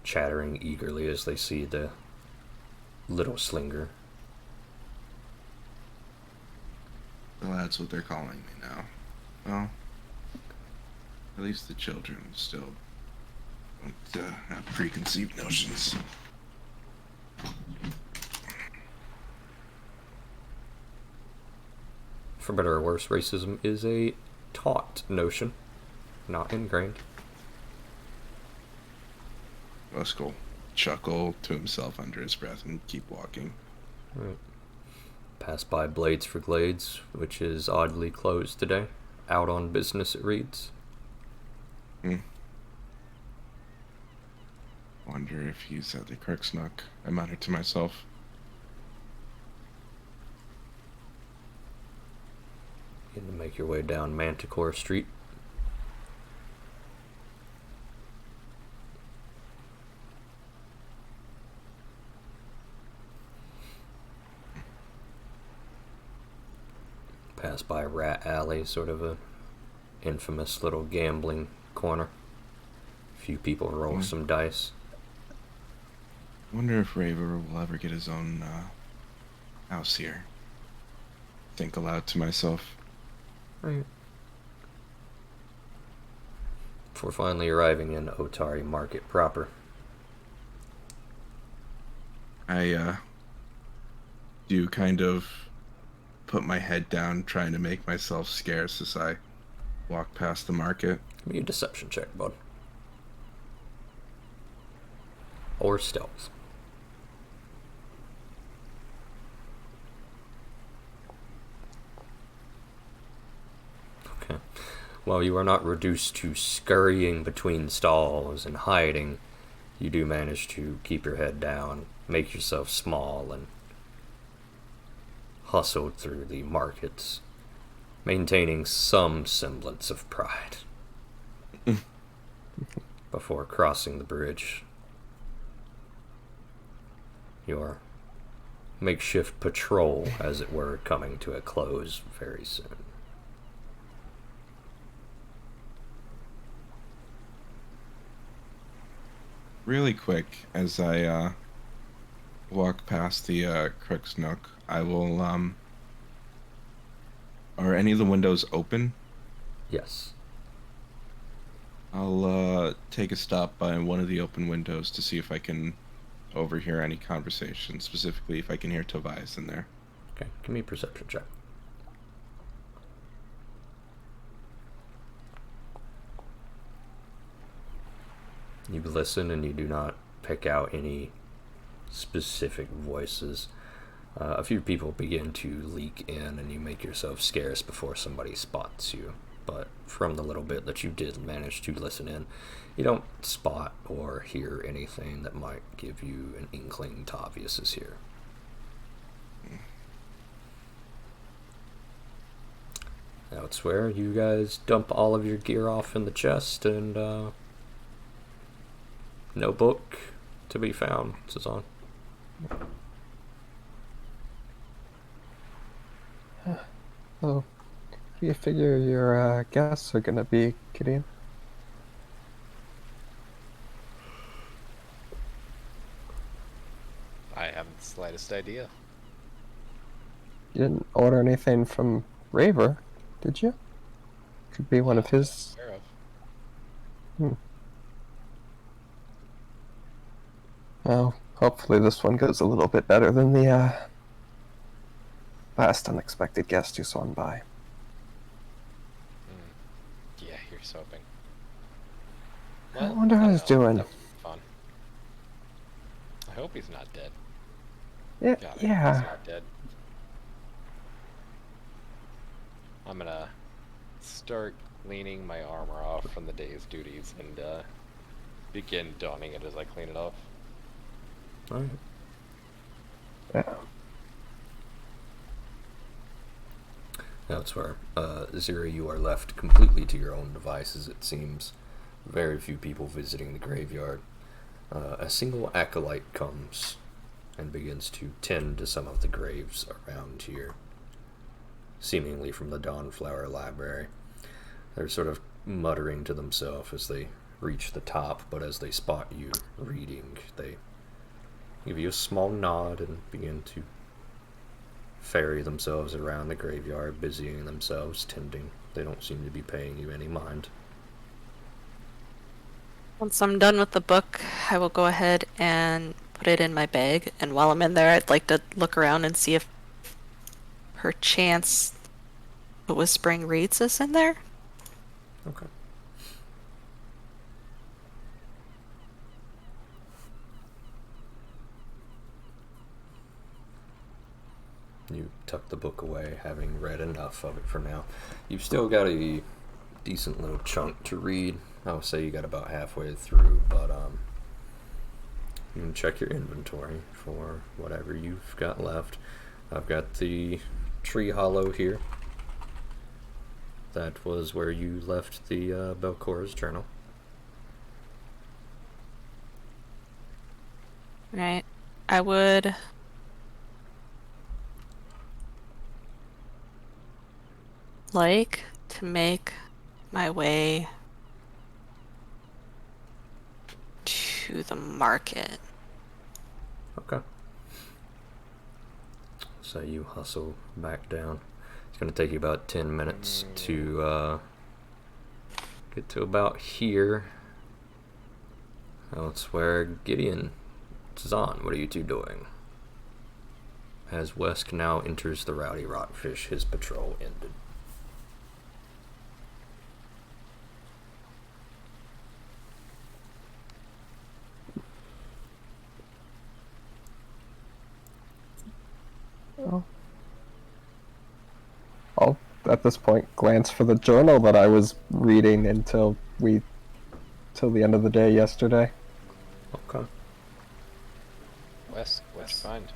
chattering eagerly as they see the little slinger. Well, that's what they're calling me now. Well, at least the children still don't have preconceived notions. For better or worse, racism is a taught notion, not ingrained. Musk will chuckle to himself under his breath and keep walking. Right. Pass by Blades for Glades, which is oddly closed today. Out on business, it reads. Wonder if he's at the Crook's Nook. I muttered to myself. Begin to make your way down Manticore Street. Pass by Rat Alley, sort of a infamous little gambling corner. A few people roll some dice. Wonder if Raver will ever get his own house here. Think aloud to myself. Right. Before finally arriving in Otari Market proper. I do kind of put my head down, trying to make myself scarce as I walk past the market. Give me a deception check, bud. Or stealth. Okay. While you are not reduced to scurrying between stalls and hiding, you do manage to keep your head down, make yourself small, and hustle through the markets, maintaining some semblance of pride. Before crossing the bridge, your makeshift patrol, as it were, coming to a close very soon. Really quick, as I walk past the Crook's Nook, I will, are any of the windows open? Yes. I'll take a stop by one of the open windows to see if I can overhear any conversation, specifically if I can hear Tobias in there. Okay, give me a perception check. You listen and you do not pick out any specific voices. A few people begin to leak in and you make yourself scarce before somebody spots you. But from the little bit that you did manage to listen in, you don't spot or hear anything that might give you an inkling to obvious is here. Elsewhere, you guys dump all of your gear off in the chest and no book to be found, Sazan. So, what do you figure your guests are gonna be, Gideon? I haven't the slightest idea. You didn't order anything from Raver, did you? Could be one of his. Aware of. Well, hopefully this one goes a little bit better than the last unexpected guest who swung by. Yeah, here's hoping. I wonder how he's doing. That was fun. I hope he's not dead. Yeah, God, I hope yeah. he's not dead. I'm gonna start cleaning my armor off from the day's duties and begin donning it as I clean it off. Alright. Yeah. Elsewhere, Zira, you are left completely to your own devices, it seems. Very few people visiting the graveyard. A single acolyte comes and begins to tend to some of the graves around here, seemingly from the Dawnflower Library. They're sort of muttering to themselves as they reach the top, but as they spot you reading, they give you a small nod and begin to ferry themselves around the graveyard, busying themselves tending. They don't seem to be paying you any mind. Once I'm done with the book, I will go ahead and put it in my bag. And while I'm in there, I'd like to look around and see if perchance the Whispering Reeds is in there. Okay. You tuck the book away, having read enough of it for now. You've still got a decent little chunk to read. I would say you got about halfway through, but you can check your inventory for whatever you've got left. I've got the Tree Hollow here. That was where you left the Belcora's journal. Right. I would like to make my way to the market. Okay. So you hustle back down. It's going to take you about 10 minutes to get to about here. That's where Gideon is on. What are you two doing? As Wesk now enters the Rowdy Rockfish, his patrol ended. I'll, at this point, glance for the journal that I was reading till the end of the day yesterday. Okay. What'd you find?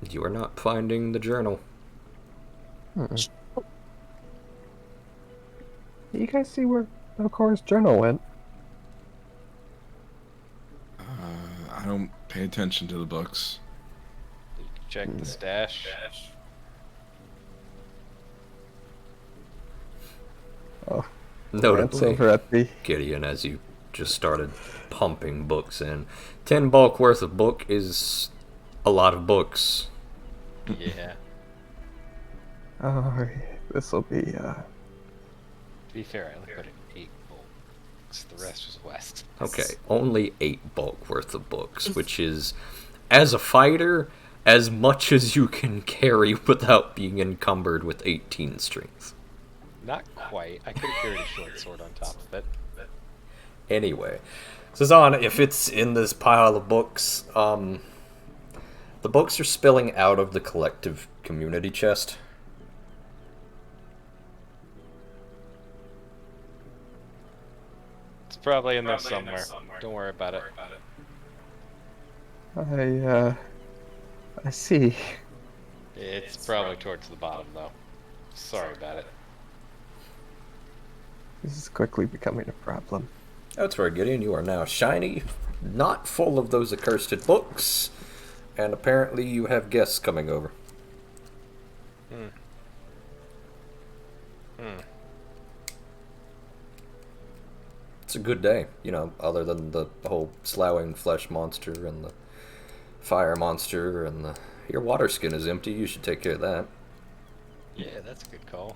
You are not finding the journal. Did you guys see where Belcora's journal went? I don't pay attention to the books. Did you check the stash? Oh, glance Notably, over at the. Gideon, as you just started pumping books in. 10 bulk worth of book is a lot of books. Yeah. Oh, this will be. To be fair, I only put in 8 books. The rest was West. Okay, only 8 bulk worth of books, which is, as a fighter, as much as you can carry without being encumbered with 18 strength. Not quite. I could have carried a short sword on top of it. Anyway, Sazan, if it's in this pile of books, the books are spilling out of the collective community chest. It's probably in there somewhere. Don't worry about it. I see. It's probably towards the bottom, though. Sorry about it. This is quickly becoming a problem. That's right, Gideon. You are now shiny, not full of those accursed books, and apparently you have guests coming over. It's a good day, you know, other than the whole sloughing flesh monster and the fire monster and the... Your water skin is empty, you should take care of that. Yeah, that's a good call.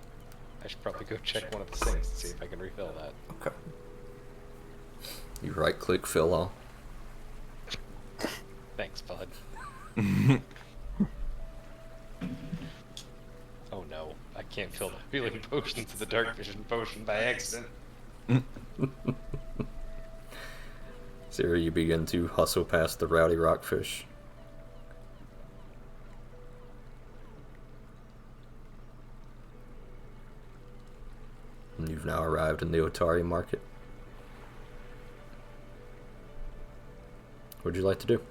I should probably go check one of the sinks and see if I can refill that. Okay. You right-click, fill all. Thanks, bud. Oh no, I can't fill the healing potion to the dark vision potion by accident. Siri, you begin to hustle past the rowdy rockfish. And you've now arrived in the Otari market. What would you like to do?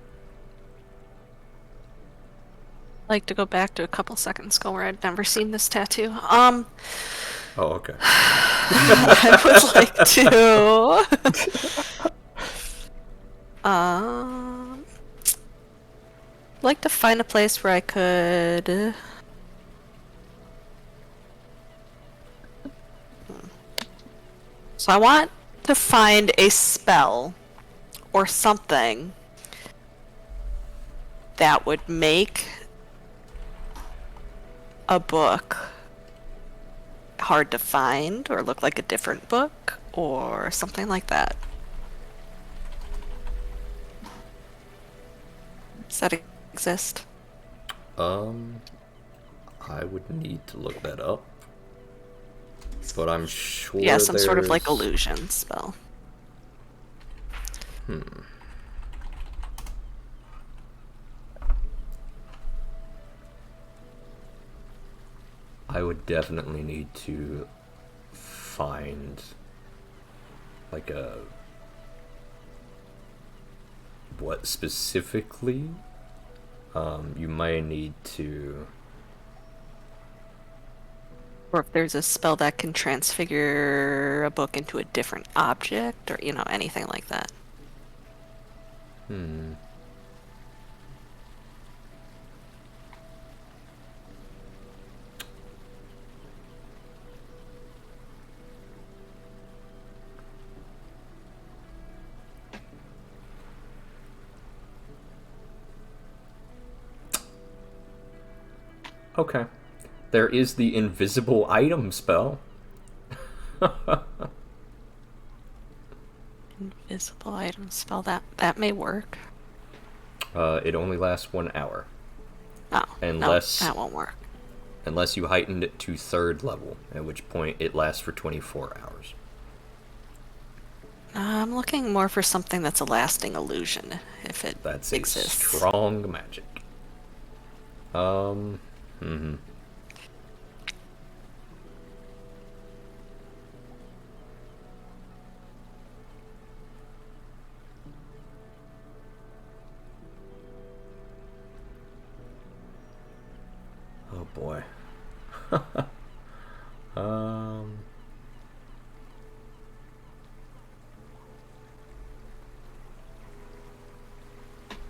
I'd like to go back to a couple seconds ago where I'd never seen this tattoo. Oh, okay. I would like to like to find a place where I could So I want to find a spell or something that would make a book hard to find or look like a different book or something like that. Does that exist? I would need to look that up. But I'm sure Yeah, some sort of like there's- illusion spell. I would definitely need to find like a... What specifically? You may need to... Or if there's a spell that can transfigure a book into a different object or, you know, anything like that. Okay. There is the invisible item spell. Invisible item spell, that may work. It only lasts 1 hour. Oh, Unless- no, that won't work. Unless you heightened it to 3rd level, at which point it lasts for 24 hours. I'm looking more for something that's a lasting illusion, if it That's exists. a strong magic. Oh boy.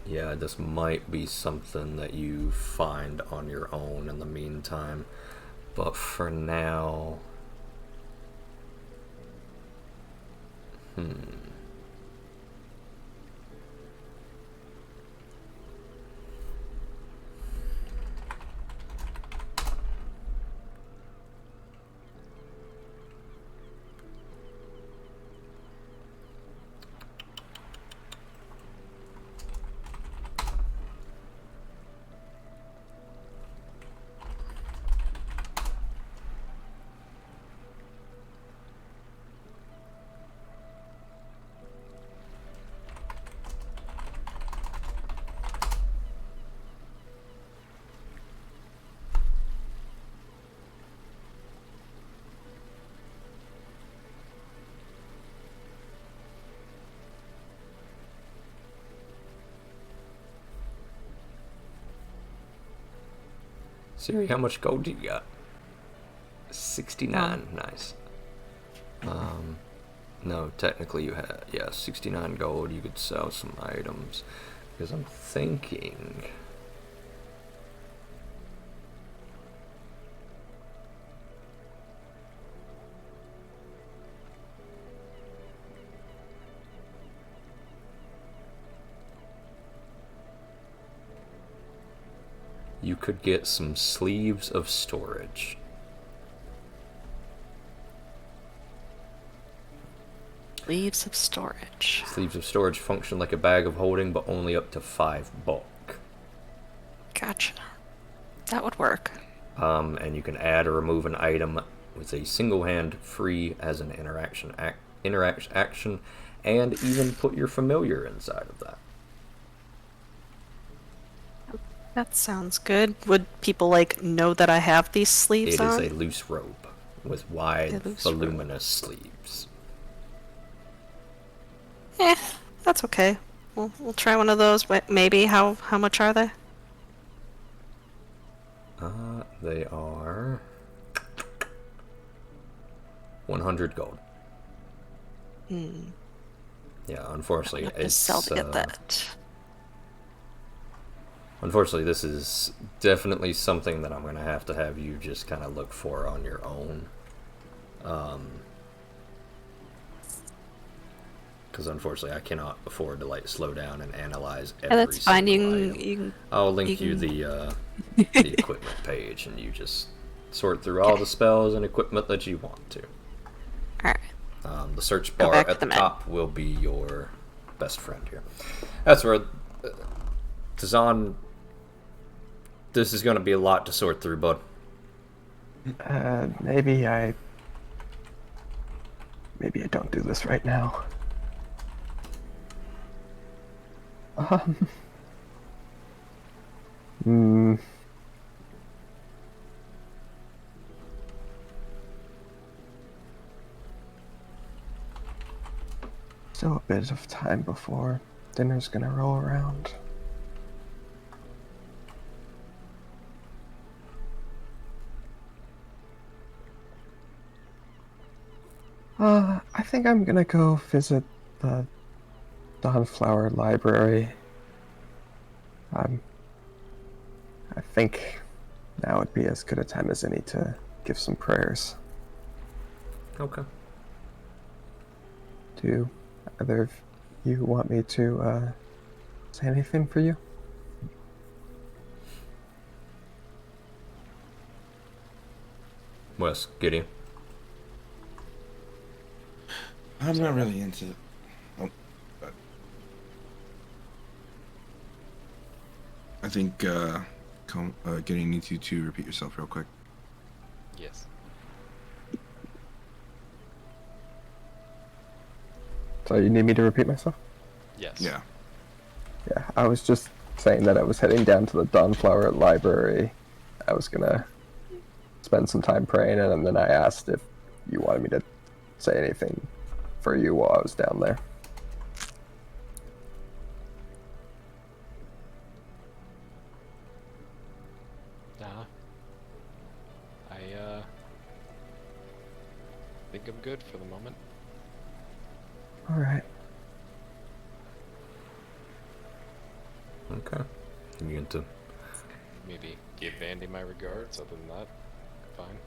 Yeah, this might be something that you find on your own in the meantime. But for now... Siri, how much gold do you got? 69. Nice. No, technically you had, 69 gold. You could sell some items. Because I'm thinking... you could get some sleeves of storage. Leaves of storage. Sleeves of storage function like a bag of holding, but only up to 5 bulk. Gotcha. That would work. And you can add or remove an item with a single hand free as an interaction action, and even put your familiar inside of that. That sounds good. Would people like know that I have these sleeves It is on? a loose robe with wide, A loose voluminous sleeves. That's okay. We'll try one of those. Maybe. How much are they? They are 100 gold. Yeah, unfortunately, I have to it's sell to get that. unfortunately, this is definitely something that I'm going to have you just kind of look for on your own. Because unfortunately, I cannot afford to like slow down and analyze every Yeah, that's fine. single item. You can. I'll link you the equipment page, and you just sort through all the spells and equipment that you want to. All right. The search Go bar back at to the the menu. top will be your best friend here. That's where Tazan. This is going to be a lot to sort through, bud. Maybe I don't do this right now. Hmm. Still a bit of time before dinner's gonna roll around. I think I'm gonna go visit the Dawnflower Library. I think now would be as good a time as any to give some prayers. Okay. Do either of you want me to say anything for you? Wes, Gideon. I'm not really into it. But I think getting you to repeat yourself real quick. Yes. So you need me to repeat myself? Yes. Yeah. Yeah, I was just saying that I was heading down to the Dawnflower Library. I was gonna spend some time praying, and then I asked if you wanted me to say anything for you while I was down there. I think I'm good for the moment. Alright. Okay. You get to. Maybe give Vandy my regards. Other than that, fine.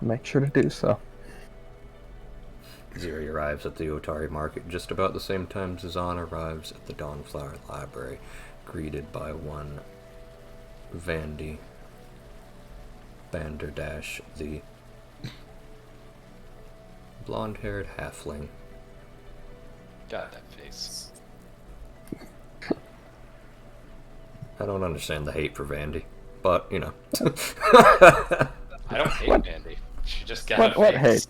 Make sure to do so. Ziri arrives at the Otari Market just about the same time Zazan arrives at the Dawnflower Library, greeted by one Vandy Banderdash, the blonde-haired halfling. God, that face. I don't understand the hate for Vandy, but, you know. I don't hate Vandy. She just got What a hate? face.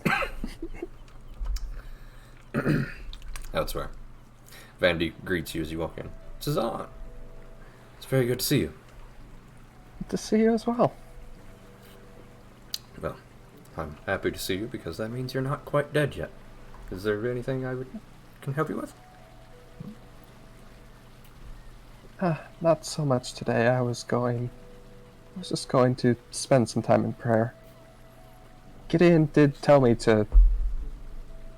Elsewhere. Vandy greets you as you walk in. Zazan! It's very good to see you. Good to see you as well. Well, I'm happy to see you because that means you're not quite dead yet. Is there anything can help you with? Not so much today. I was just going to spend some time in prayer. Gideon did tell me to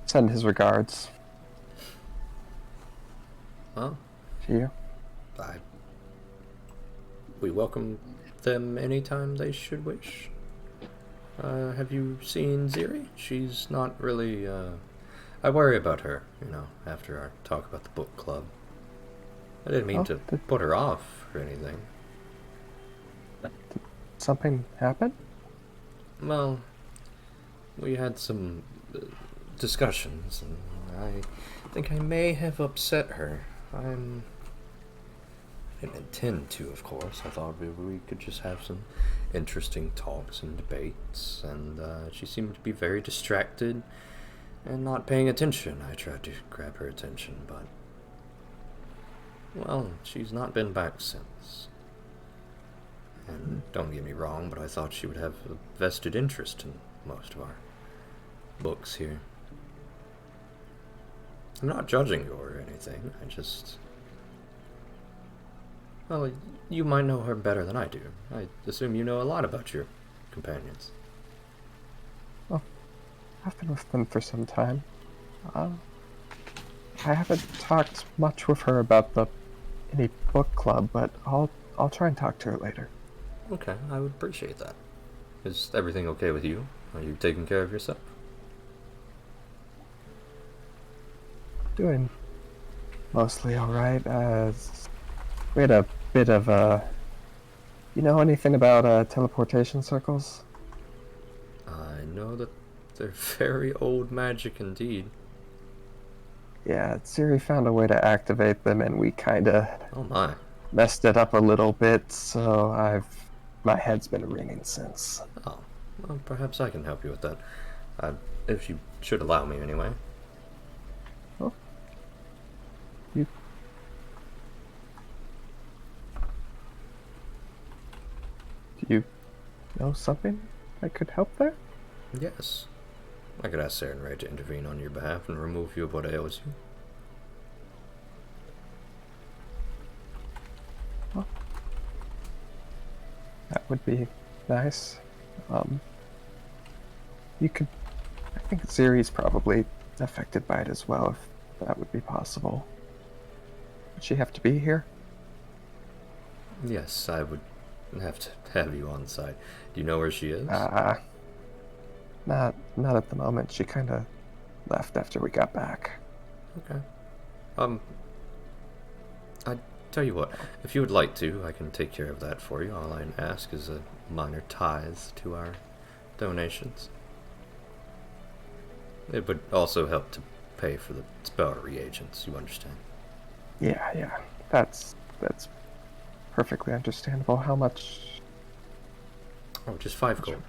send his regards Well, to you. I we welcome them anytime they should wish. Have you seen Ziri? She's not really, I worry about her, after our talk about the book club. I didn't mean Oh, to did put her off or anything. something happen? Well, we had some discussions, and I think I may have upset her. I didn't intend to, of course. I thought we could just have some interesting talks and debates, and she seemed to be very distracted and not paying attention. I tried to grab her attention, but, well, she's not been back since. And don't get me wrong, but I thought she would have a vested interest in most of our books here. I'm not judging you or anything. I just... Well, you might know her better than I do. I assume you know a lot about your companions. I've been with them for some time. I haven't talked much with her about any book club, but I'll try and talk to her later. Okay, I would appreciate that. Is everything okay with you? Are you taking care of yourself? Doing mostly all right. We had a bit of you know anything about teleportation circles? I know that they're very old magic indeed. Yeah, Siri found a way to activate them, and we kinda Oh my. messed it up a little bit. So my head's been ringing since. Oh, well, perhaps I can help you with that. If you should allow me anyway. Oh, you. Do you know something that could help there? Yes. I could ask Sarah and Ray to intervene on your behalf and remove you of what ails you. Well, that would be nice. You could. I think Ziri's probably affected by it as well, if that would be possible. Would she have to be here? Yes, I would have to have you on site. Do you know where she is? Not at the moment. She kind of left after we got back. Okay. I tell you what, if you would like to, I can take care of that for you. All I ask is a minor tithe to our donations. It would also help to pay for the spell reagents, you understand? Yeah. That's perfectly understandable. How much? Oh, just 5 gold.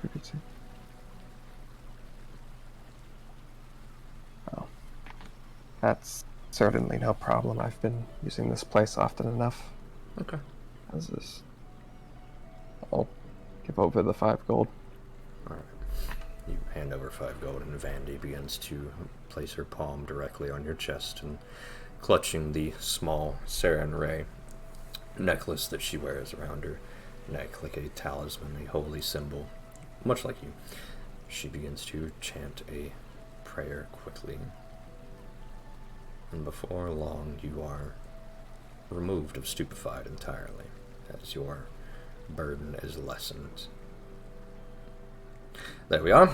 Oh, that's certainly no problem. I've been using this place often enough. Okay. How's this? I'll give over the 5 gold. Alright. You hand over 5 gold, and Vandy begins to place her palm directly on your chest and clutching the small Saren Ray necklace that she wears around her neck like a talisman, a holy symbol, much like you. She begins to chant a prayer quickly, and before long you are removed of stupefied entirely, as your burden is lessened. There we are.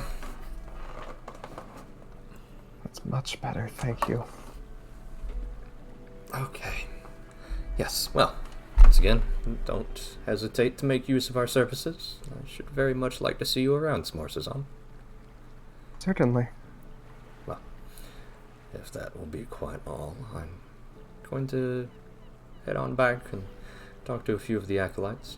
That's much better, thank you. Okay. Yes, well, once again, don't hesitate to make use of our services. I should very much like to see you around some more, Sazan. Certainly. Well, if that will be quite all, I'm going to head on back and talk to a few of the acolytes.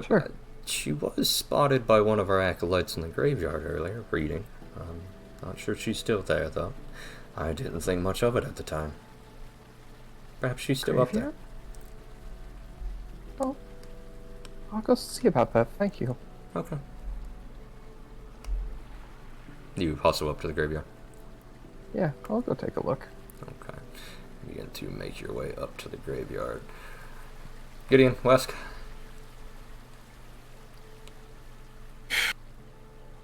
Sure. She was spotted by one of our acolytes in the graveyard earlier, reading. Not sure she's still there, though. I didn't think much of it at the time. Perhaps she's still up there. Oh, I'll go see about that, thank you. Okay. You hustle up to the graveyard. Yeah, I'll go take a look. Okay. begin to make your way up to the graveyard. Gideon, Wesk.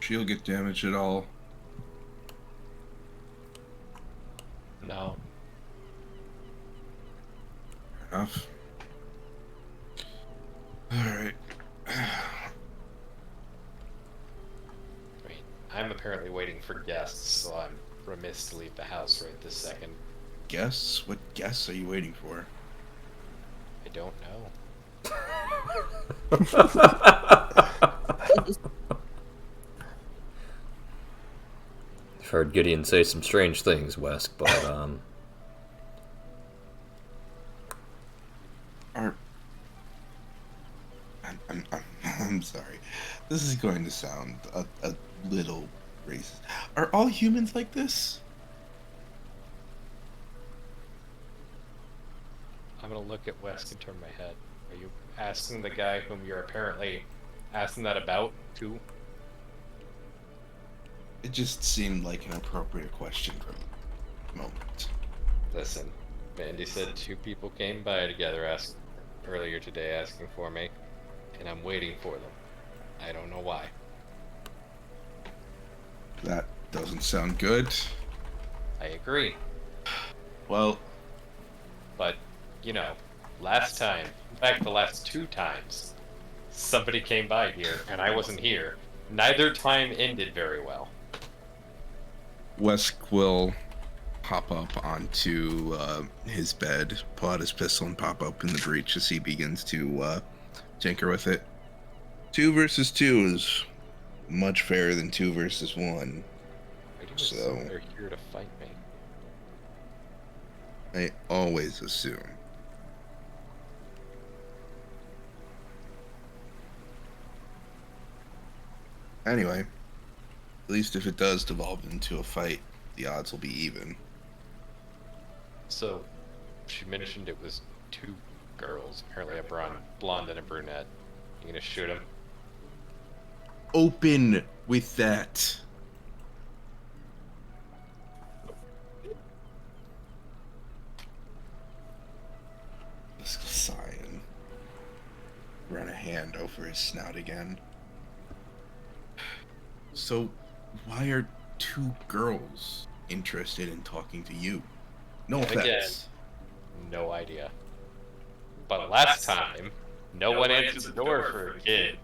She'll get damaged at all. No. Fair enough. Alright. Wait, I'm apparently waiting for guests, so I'm remiss to leave the house right this second. Guess? What guess are you waiting for? I don't know. I've heard Gideon say some strange things, Wesk, but I'm sorry. This is going to sound a little racist. Are all humans like this? I'm gonna look at West and turn my head. Are you asking the guy whom you're apparently asking that about, too? It just seemed like an appropriate question for the moment. Listen, Mandy said 2 people came by together earlier today asking for me, and I'm waiting for them. I don't know why. That doesn't sound good. I agree, Well, but, you know, last time, in fact the last 2 times, somebody came by here and I wasn't here. Neither time ended very well. Wesk will hop up onto his bed, pull out his pistol, and pop open the breach as he begins to tinker with it. 2 versus 2 is much fairer than 2 versus 1. I do So- assume they're here to fight me. I always assume. Anyway, at least if it does devolve into a fight, the odds will be even. So, she mentioned it was 2 girls, apparently a blonde and a brunette. You gonna shoot him? Open with that. Let's go sigh and run a hand over his snout again. So, why are 2 girls interested in talking to you? No Again. offense. No idea. But last time, no one answered the door for a kid.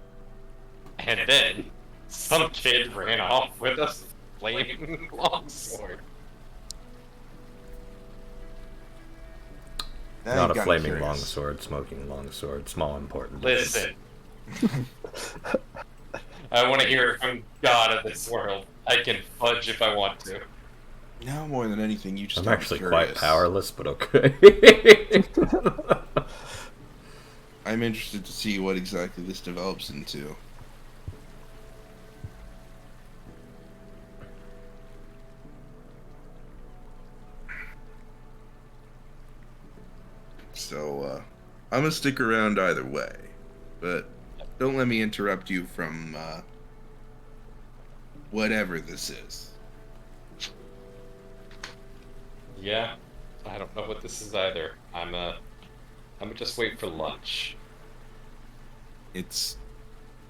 And then, some kid ran off with a flaming longsword. Now not you a got flaming curious. longsword, smoking longsword. Small important. Listen. I want to hear it from God of this world. I can fudge if I want to. Now more than anything, you just I'm got me actually curious. quite powerless, but okay. I'm interested to see what exactly this develops into. So, I'm gonna stick around either way, but don't let me interrupt you from, whatever this is. Yeah, I don't know what this is either. I'm gonna just wait for lunch. It's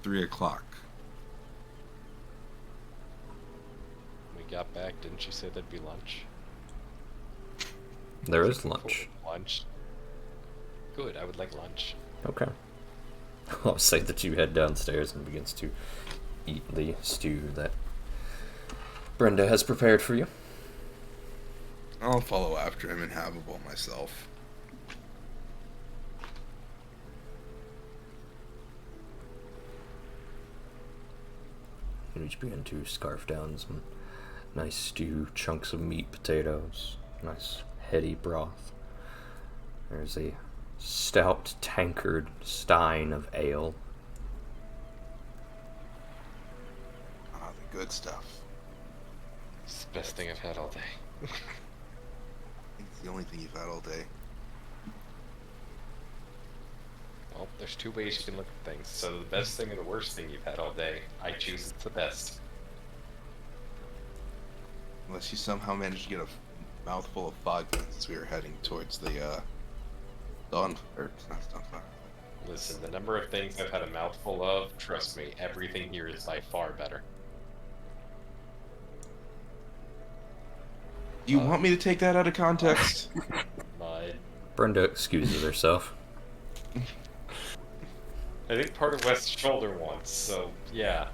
3 o'clock. When we got back, didn't you say there'd be lunch? There is lunch. Lunch? Good, I would like lunch. Okay. I'll say that you head downstairs and begins to eat the stew that Brenda has prepared for you. I'll follow after him and have a bowl myself. You each begin to scarf down some nice stew, chunks of meat, potatoes, nice heady broth. There's a stout tankard stein of ale. Ah, the good stuff. It's the best thing I've had all day. It's the only thing you've had all day. Well, there's 2 ways you can look at things. So the best thing and the worst thing you've had all day, I choose it's the best. Unless you somehow manage to get a mouthful of vodka as we were heading towards the dawn, or not Dawnfire. Listen, the number of things I've had a mouthful of, trust me, everything here is by far better. Do you want me to take that out of context? Mud. Brenda excuses herself. I think part of West's shoulder once, so yeah.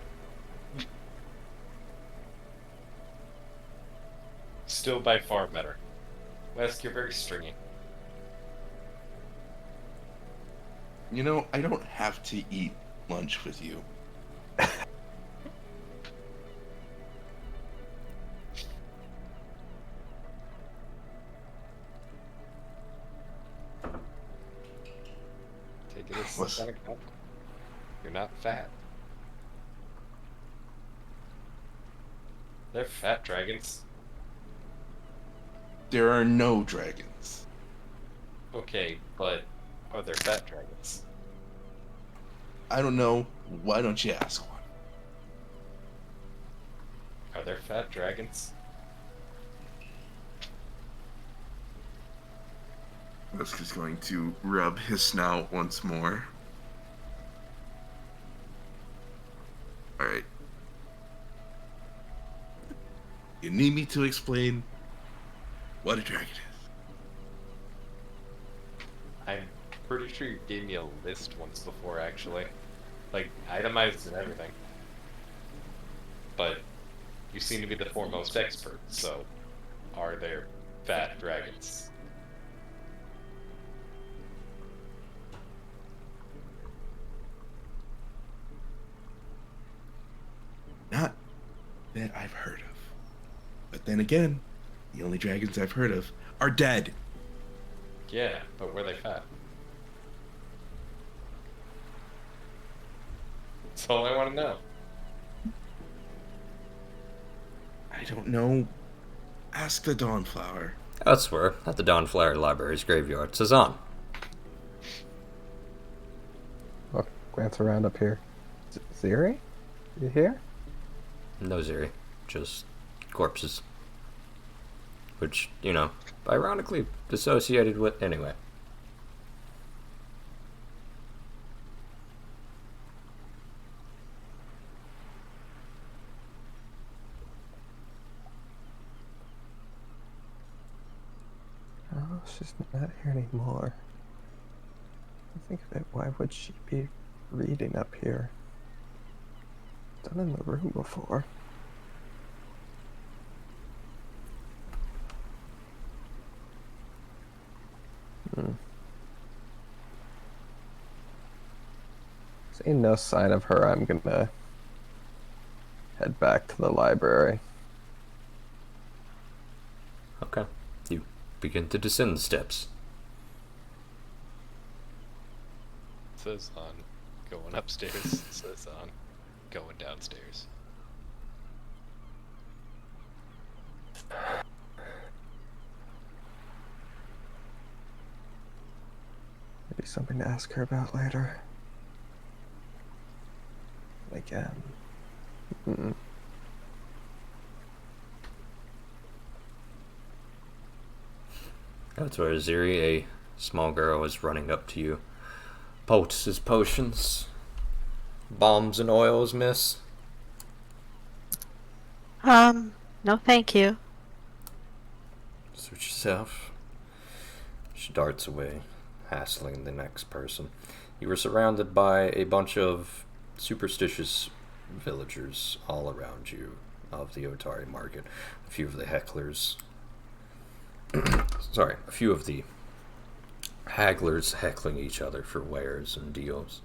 Still by far better. West, you're very stringy. You know, I don't have to eat lunch with you. Take it as What's- some kind of compliment. You're not fat. They're fat dragons. There are no dragons. Okay, but are there fat dragons? I don't know. Why don't you ask one? Are there fat dragons? Musk is going to rub his snout once more. Alright. You need me to explain what a dragon is? I'm pretty sure you gave me a list once before, actually. Like, itemized and everything. But you seem to be the foremost expert, so are there fat dragons? Not that I've heard of. But then again, the only dragons I've heard of are dead. Yeah, but were they fat? That's all I want to know. I don't know. Ask the Dawnflower. Elsewhere, at the Dawnflower Library's graveyard, Cezanne. I'll glance around up here. Ziri? You here? No Ziri, just corpses. Which, you know, ironically associated with anyway. Oh, she's not here anymore. I think of it, why would she be reading up here? Done in the room before. Seeing no sign of her, I'm gonna head back to the library. Okay. You begin to descend the steps. Says on going upstairs, says on going downstairs. Maybe something to ask her about later. Again. That's where Ziri, a small girl, is running up to you. Poultices, potions, bombs and oils, miss. No thank you. Suit yourself. She darts away, hassling the next person. You were surrounded by a bunch of superstitious villagers all around you of the Otari market. A few of the hecklers. Sorry, a few of the hagglers heckling each other for wares and deals.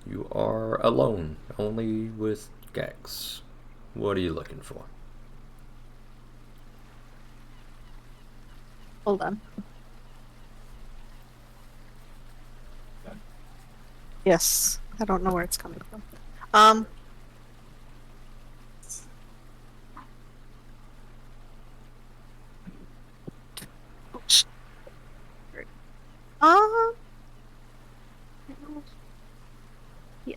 You are alone, only with Gex. What are you looking for? Hold on. Yes, I don't know where it's coming from. Um, yeah.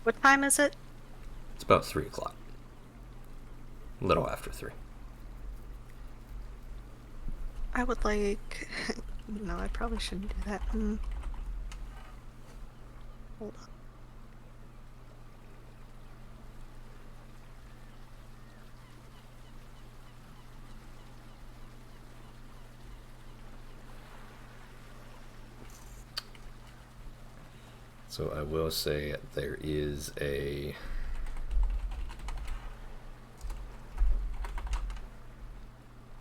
What time is it? about 3 o'clock. A little after 3. I would like. No, I probably shouldn't do that. Hold on. So I will say there is a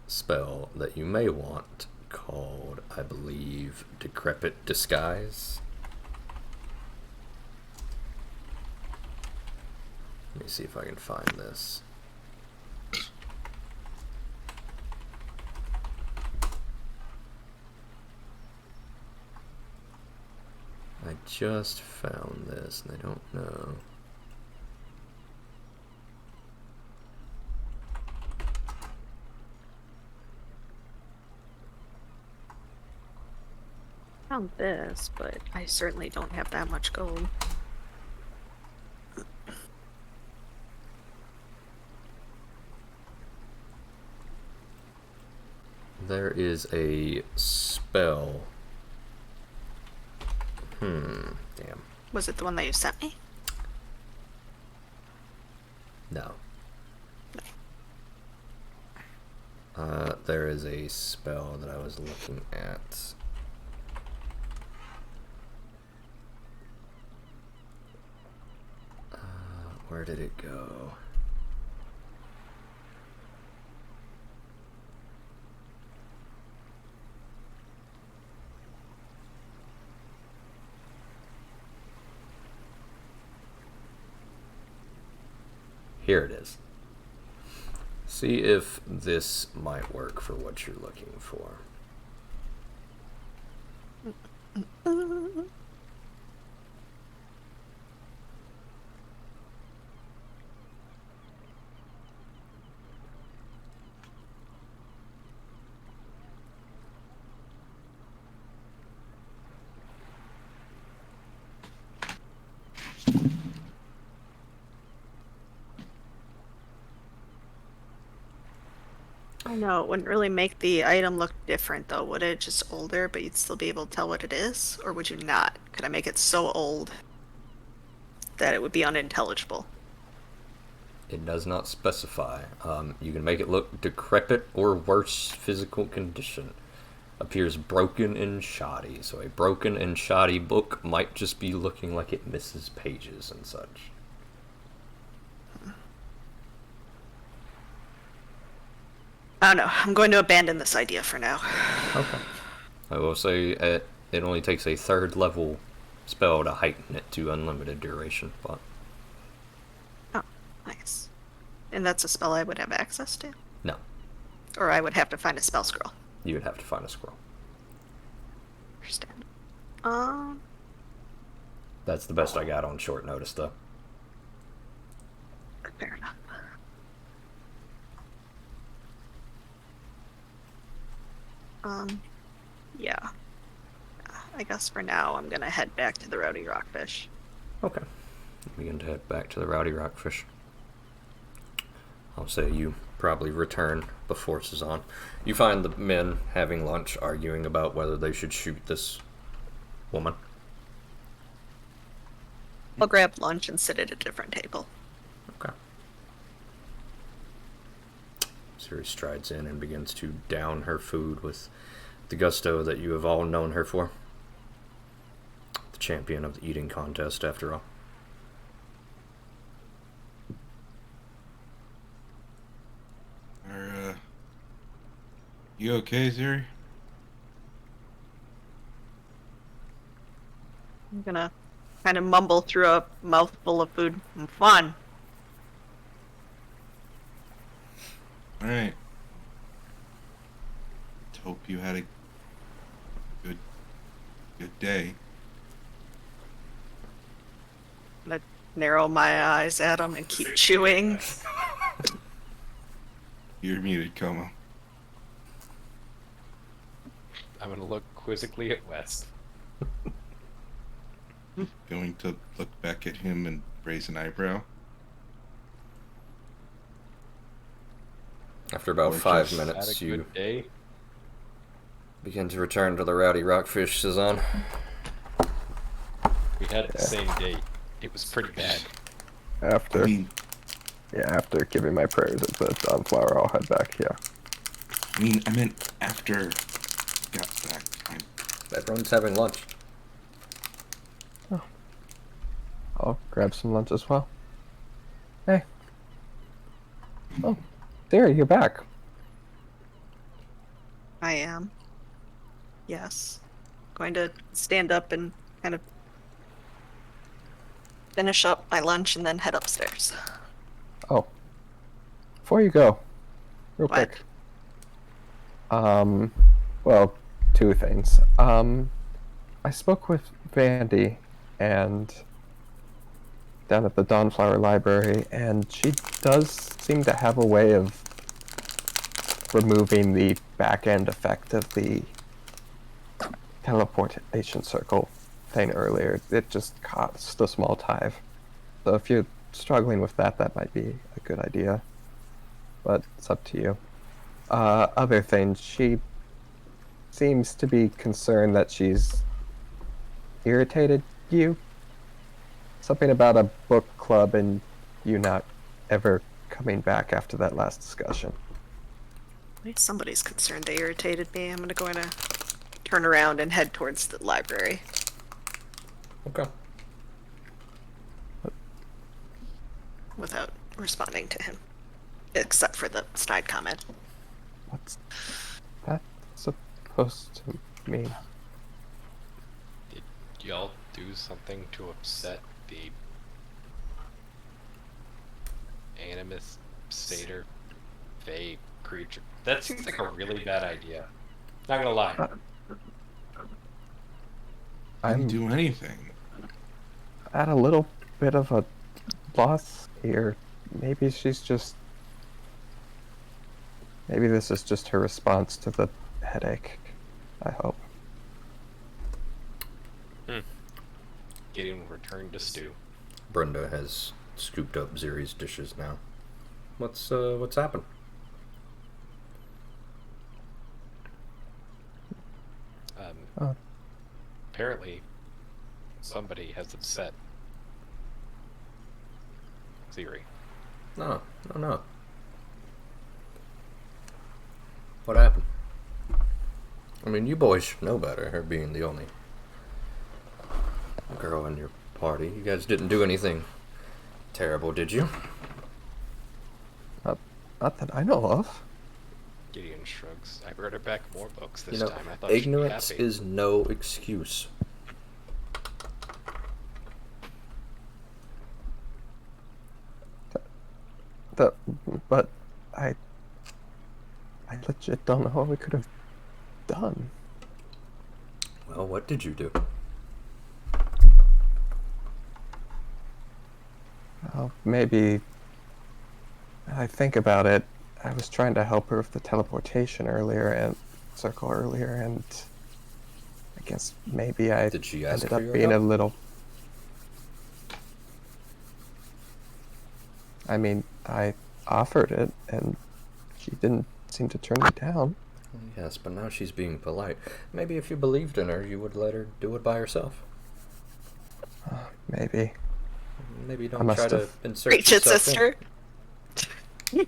spell that you may want called, I believe, Decrepit Disguise. Let me see if I can find this. I just found this and I don't know. Found this, but I certainly don't have that much gold. There is a spell. Damn. Was it the one that you sent me? No. There is a spell that I was looking at. Where did it go? Here it is. See if this might work for what you're looking for. I know, it wouldn't really make the item look different though, would it? Just older, but you'd still be able to tell what it is? Or would you not? Could I make it so old that it would be unintelligible? It does not specify. You can make it look decrepit or worse physical condition. Appears broken and shoddy. So a broken and shoddy book might just be looking like it misses pages and such. I don't know. I'm going to abandon this idea for now. Okay. I will say it only takes a 3rd level spell to heighten it to unlimited duration, but Oh, nice. And that's a spell I would have access to? no, Or I would have to find a spell scroll. you would have to find a scroll. Understand. That's the best I got on short notice, though. Fair enough. Yeah. I guess for now I'm gonna head back to the Rowdy Rockfish. Okay. Begin to head back to the Rowdy Rockfish. I'll say you probably return before Cezanne. You find the men having lunch, arguing about whether they should shoot this woman. I'll grab lunch and sit at a different table. Okay. Siri strides in and begins to down her food with the gusto that you have all known her for. The champion of the eating contest, after all. You okay, Ziri? I'm gonna kind of mumble through a mouthful of food. I'm fun. Alright. Hope you had a good day. I'm gonna narrow my eyes at him and keep chewing. You're muted, Como. I'm gonna look quizzically at West. Going to look back at him and raise an eyebrow. After about Or 5 just Had minutes, a you good day. begin to return to the Rowdy Rockfish, Cezanne. We had the same day. It was pretty bad. After, I mean, after giving my prayers at the Dawnflower, I'll head back. Yeah. I meant after I got back. Everyone's having lunch. I'll grab some lunch as well. Hey. Oh, there, you're back. I am. Yes. Going to stand up and kind of finish up my lunch and then head upstairs. Oh. Before you go, real What? quick. Well, two things. I spoke with Vandy and down at the Dawnflower Library, and she does seem to have a way of removing the back-end effect of the teleportation circle thing earlier. It just cost a small tithe. So if you're struggling with that, that might be a good idea. But it's up to you. Other thing, she seems to be concerned that she's irritated you. Something about a book club and you not ever coming back after that last discussion. At least somebody's concerned they irritated me. I'm gonna go in and turn around and head towards the library. Okay. Without responding to him. Except for the snide comment. What's that supposed to mean? Did y'all do something to upset the animus satyr fae creature? That seems like a really bad idea. Not gonna lie. I didn't I'm do anything. at a little bit of a loss here. Maybe she's just... Maybe this is just her response to the headache. I hope. Gideon will return to stew. Brenda has scooped up Ziri's dishes now. What's happened? Apparently, somebody has upset Ziri. No. What happened? I mean, you boys should know better, her being the only girl in your party. You guys didn't do anything terrible, did you? Not that I know of. Gideon shrugs. I brought her back more books this You know, time. I thought she'd be ignorance happy. is no excuse. But I legit don't know what we could have done. Well, what did you do? Well, maybe I think about it. I was trying to help her with the teleportation circle earlier, and I guess maybe I Did she ask ended for up your being a help? little. I mean, I offered it, and she didn't seem to turn me down. Yes, but now she's being polite. Maybe if you believed in her, you would let her do it by herself. Maybe. Maybe I don't must try to have- insert Preach it, yourself sister. Yeah,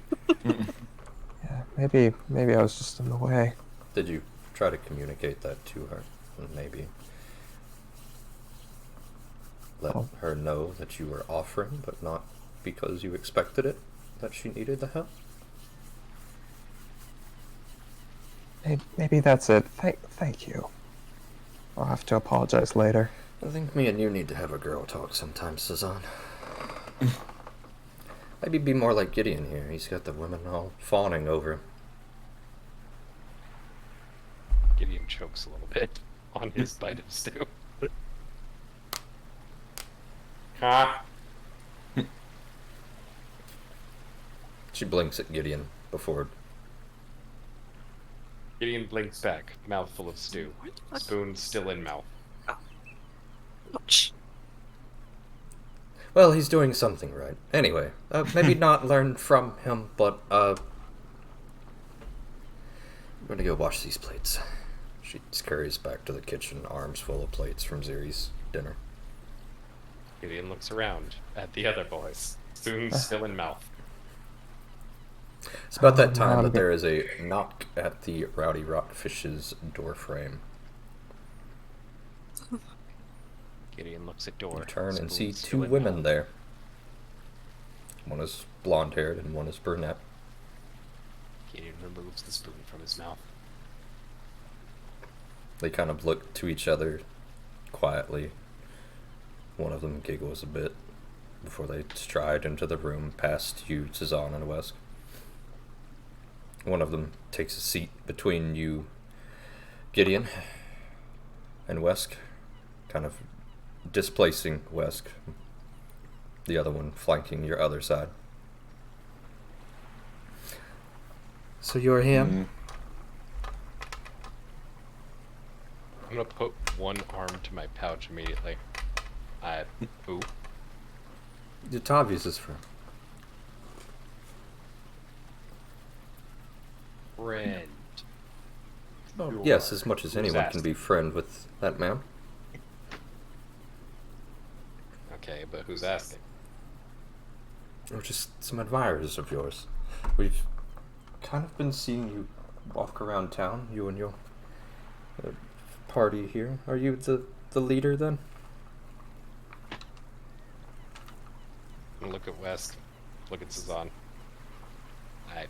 maybe I was just in the way. Did you try to communicate that to her? And maybe let Oh. her know that you were offering, but not because you expected it, that she needed the help? Maybe that's it. Thank you. I'll have to apologize later. I think me and you need to have a girl talk sometime, Cezanne. Maybe be more like Gideon here. He's got the women all fawning over him. Gideon chokes a little bit on his bite of stew. Huh? She blinks at Gideon before... Gideon blinks back, mouthful of stew. Spoon still in mouth. Ouch. Well, he's doing something right. Anyway, maybe not learn from him, but I'm gonna go wash these plates. She scurries back to the kitchen, arms full of plates from Ziri's dinner. Gideon looks around at the other boys, spoons still in mouth. It's about that Oh, time I'm that go- there is a knock at the Rowdy Rockfish's doorframe. Gideon looks at door. You turn and see spoons two still in women mouth. there. One is blonde-haired and one is brunette. Gideon removes the spoon from his mouth. They kind of look to each other quietly. One of them giggles a bit before they stride into the room past you, Cezanne and Wesk. One of them takes a seat between you, Gideon, and Wesk, kind of displacing Wesk. The other one flanking your other side. So you're him? I'm gonna put one arm to my pouch immediately. Who? You're Tavius' friend. Friend. Yes, as much as Who's anyone can asking? be friend with that man. Okay, but who's asking? Or just some admirers of yours. We've kind of been seeing you walk around town, you and your party here. Are you the leader then? I'm gonna look at West, look at Cezanne. I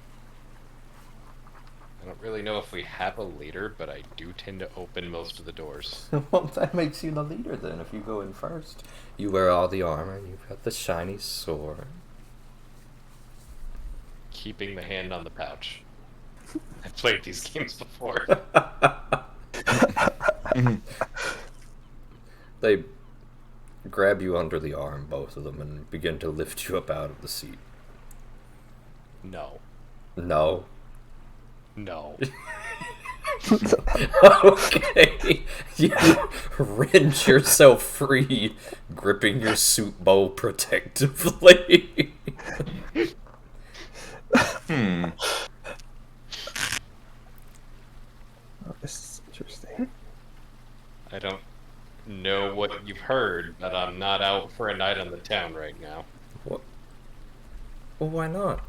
don't really know if we have a leader, but I do tend to open most of the doors. Well, that makes you the leader then, if you go in first. You wear all the armor, you've got the shiny sword. Keeping the hand on the pouch. I've played these games before. They grab you under the arm, both of them, and begin to lift you up out of the seat. No. No. No. Okay. You wrench yourself free, gripping your suit bow protectively. Hmm. Oh, this is interesting. I don't know what you've heard, but I'm not out for a night on the town right now. What? Well, why not?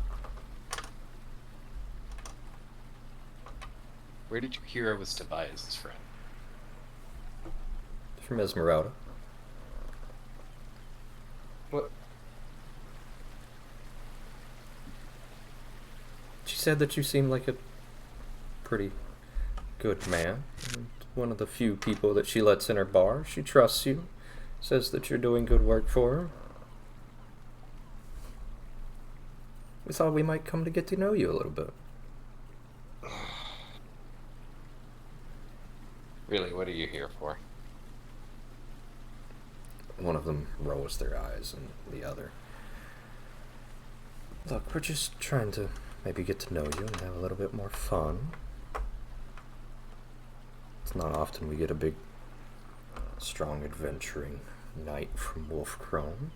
Where did you hear I was Tobias' friend? From Esmeralda. What? She said that you seem like a pretty good man. And one of the few people that she lets in her bar. She trusts you. Says that you're doing good work for her. We thought we might come to get to know you a little bit. Really, what are you here for? One of them rolls their eyes, and the other. Look, we're just trying to maybe get to know you and have a little bit more fun. It's not often we get a big, strong, adventuring knight from Wolf Crone.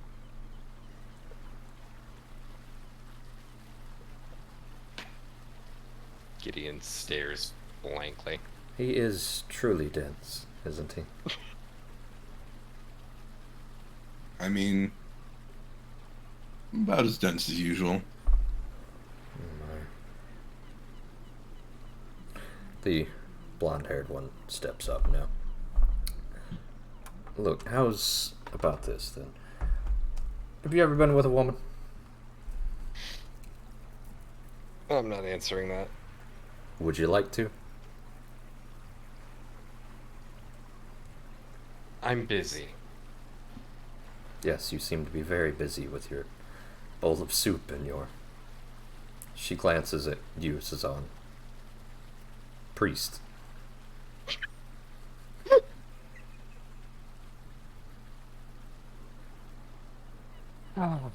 Gideon stares blankly. He is truly dense, isn't he? I mean, about as dense as usual. Oh my. The blonde-haired one steps up now. Look, how's about this then? Have you ever been with a woman? I'm not answering that. Would you like to? I'm busy. Yes, you seem to be very busy with your bowl of soup and your... She glances at you, Cezanne. Priest. Oh,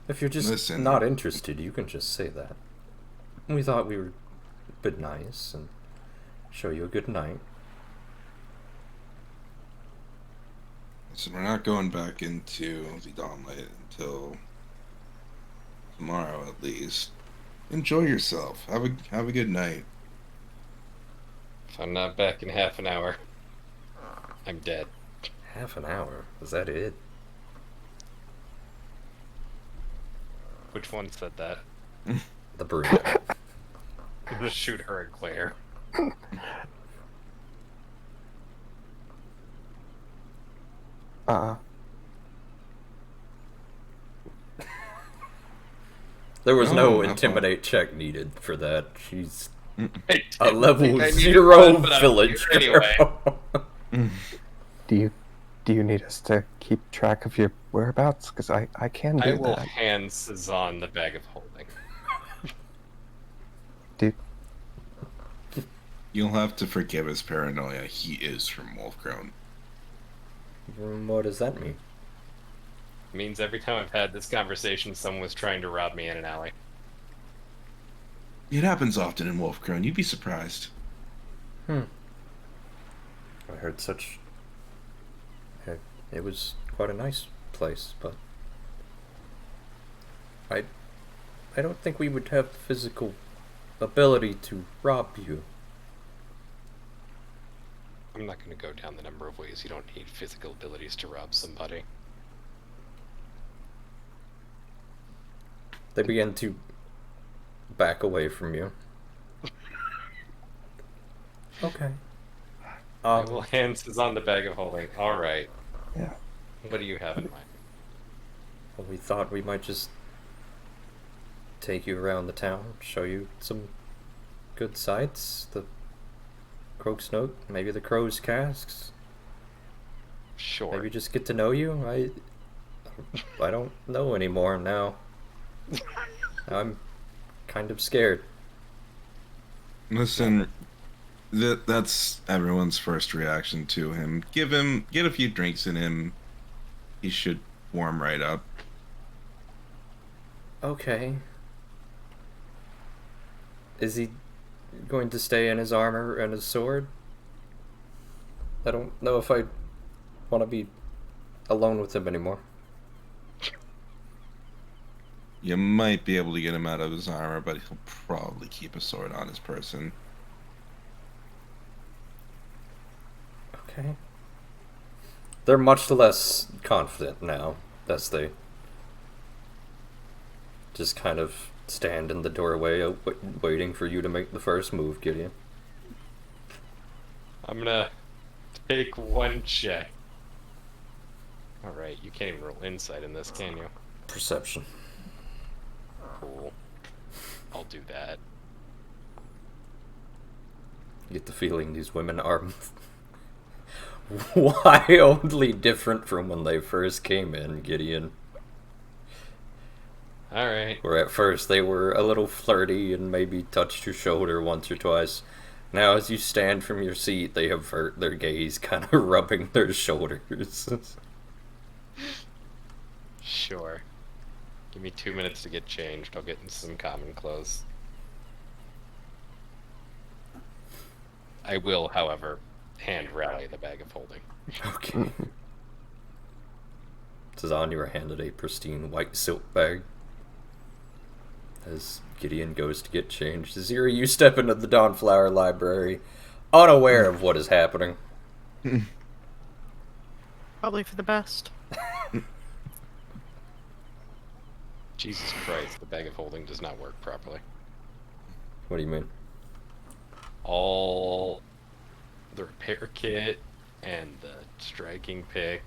If you're just Listen. not interested, you can just say that. We thought we were a bit nice and show you a good night. So we're not going back into the Dawnlight until tomorrow, at least. Enjoy yourself. Have a good night. If I'm not back in half an hour, I'm dead. Half an hour? Was that it? Which one said that? The brunette. Just shoot her and Claire. There was No, no not intimidate check needed for that. She's I a didn't level think I needed 0 one, but I'm village here anyway. girl. Do you need us to keep track of your whereabouts? Because I can do I will that. hand Cezanne the bag of holding. Do You'll have to forgive his paranoia. He is from Wolfcrown. What does that mean? It means every time I've had this conversation, someone was trying to rob me in an alley. It happens often in Wolfcrown. You'd be surprised. I heard such. It was quite a nice place, but I don't think we would have the physical ability to rob you. I'm not going to go down the number of ways you don't need physical abilities to rob somebody. They began to back away from you. Okay. I will hand Cezanne the bag of holding. Alright. Yeah. What do you have in mind? Well, we thought we might just take you around the town, show you some good sights, the Croak's Note, maybe the Crow's Casks. Sure. Maybe just get to know you. I don't know anymore now. I'm kind of scared. Listen, that's everyone's first reaction to him. Get a few drinks in him. He should warm right up. Okay. Is he going to stay in his armor and his sword? I don't know if I want to be alone with him anymore. You might be able to get him out of his armor, but he'll probably keep a sword on his person. Okay. They're much less confident now, as they just kind of stand in the doorway waiting for you to make the first move, Gideon. I'm gonna take one check. Alright, you can't even roll insight in this, can you? Perception. Cool. I'll do that. You get the feeling these women are wildly different from when they first came in, Gideon. Alright. Where at first they were a little flirty and maybe touched your shoulder once or twice. Now as you stand from your seat, they avert their gaze, kind of rubbing their shoulders. Sure. Give me 2 minutes to get changed. I'll get in some common clothes. I will, however, hand Rally the bag of holding. Okay. Cezanne, you are handed a pristine white silk bag. As Gideon goes to get changed, Zira, you step into the Dawnflower Library, unaware of what is happening. Probably for the best. Jesus Christ, the bag of holding does not work properly. What do you mean? All the repair kit and the striking pick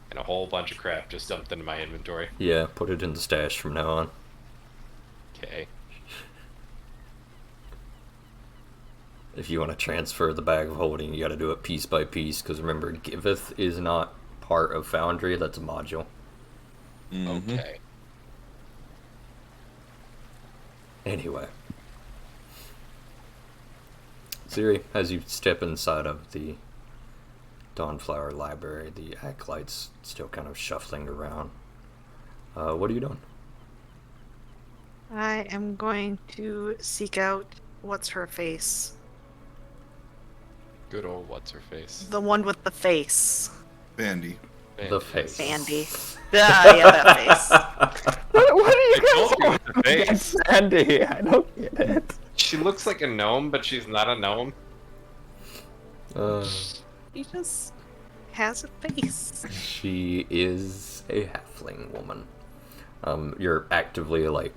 and a whole bunch of crap just dumped into my inventory. Yeah, put it in the stash from now on. Okay. If you want to transfer the bag of holding, you gotta do it piece by piece, because remember, Giveth is not part of Foundry, that's a module. Okay. Anyway. Ziri, as you step inside of the Dawnflower Library, the acolyte's still kind of shuffling around. What are you doing? I am going to seek out what's her face. Good old what's her face. The one with the face. Bandy. The face. Sandy. Ah, yeah, that face. What are you I told you guys it's the doing? face. Sandy, I don't get it. She looks like a gnome, but she's not a gnome. He just has a face. She is a halfling woman. You're actively, like,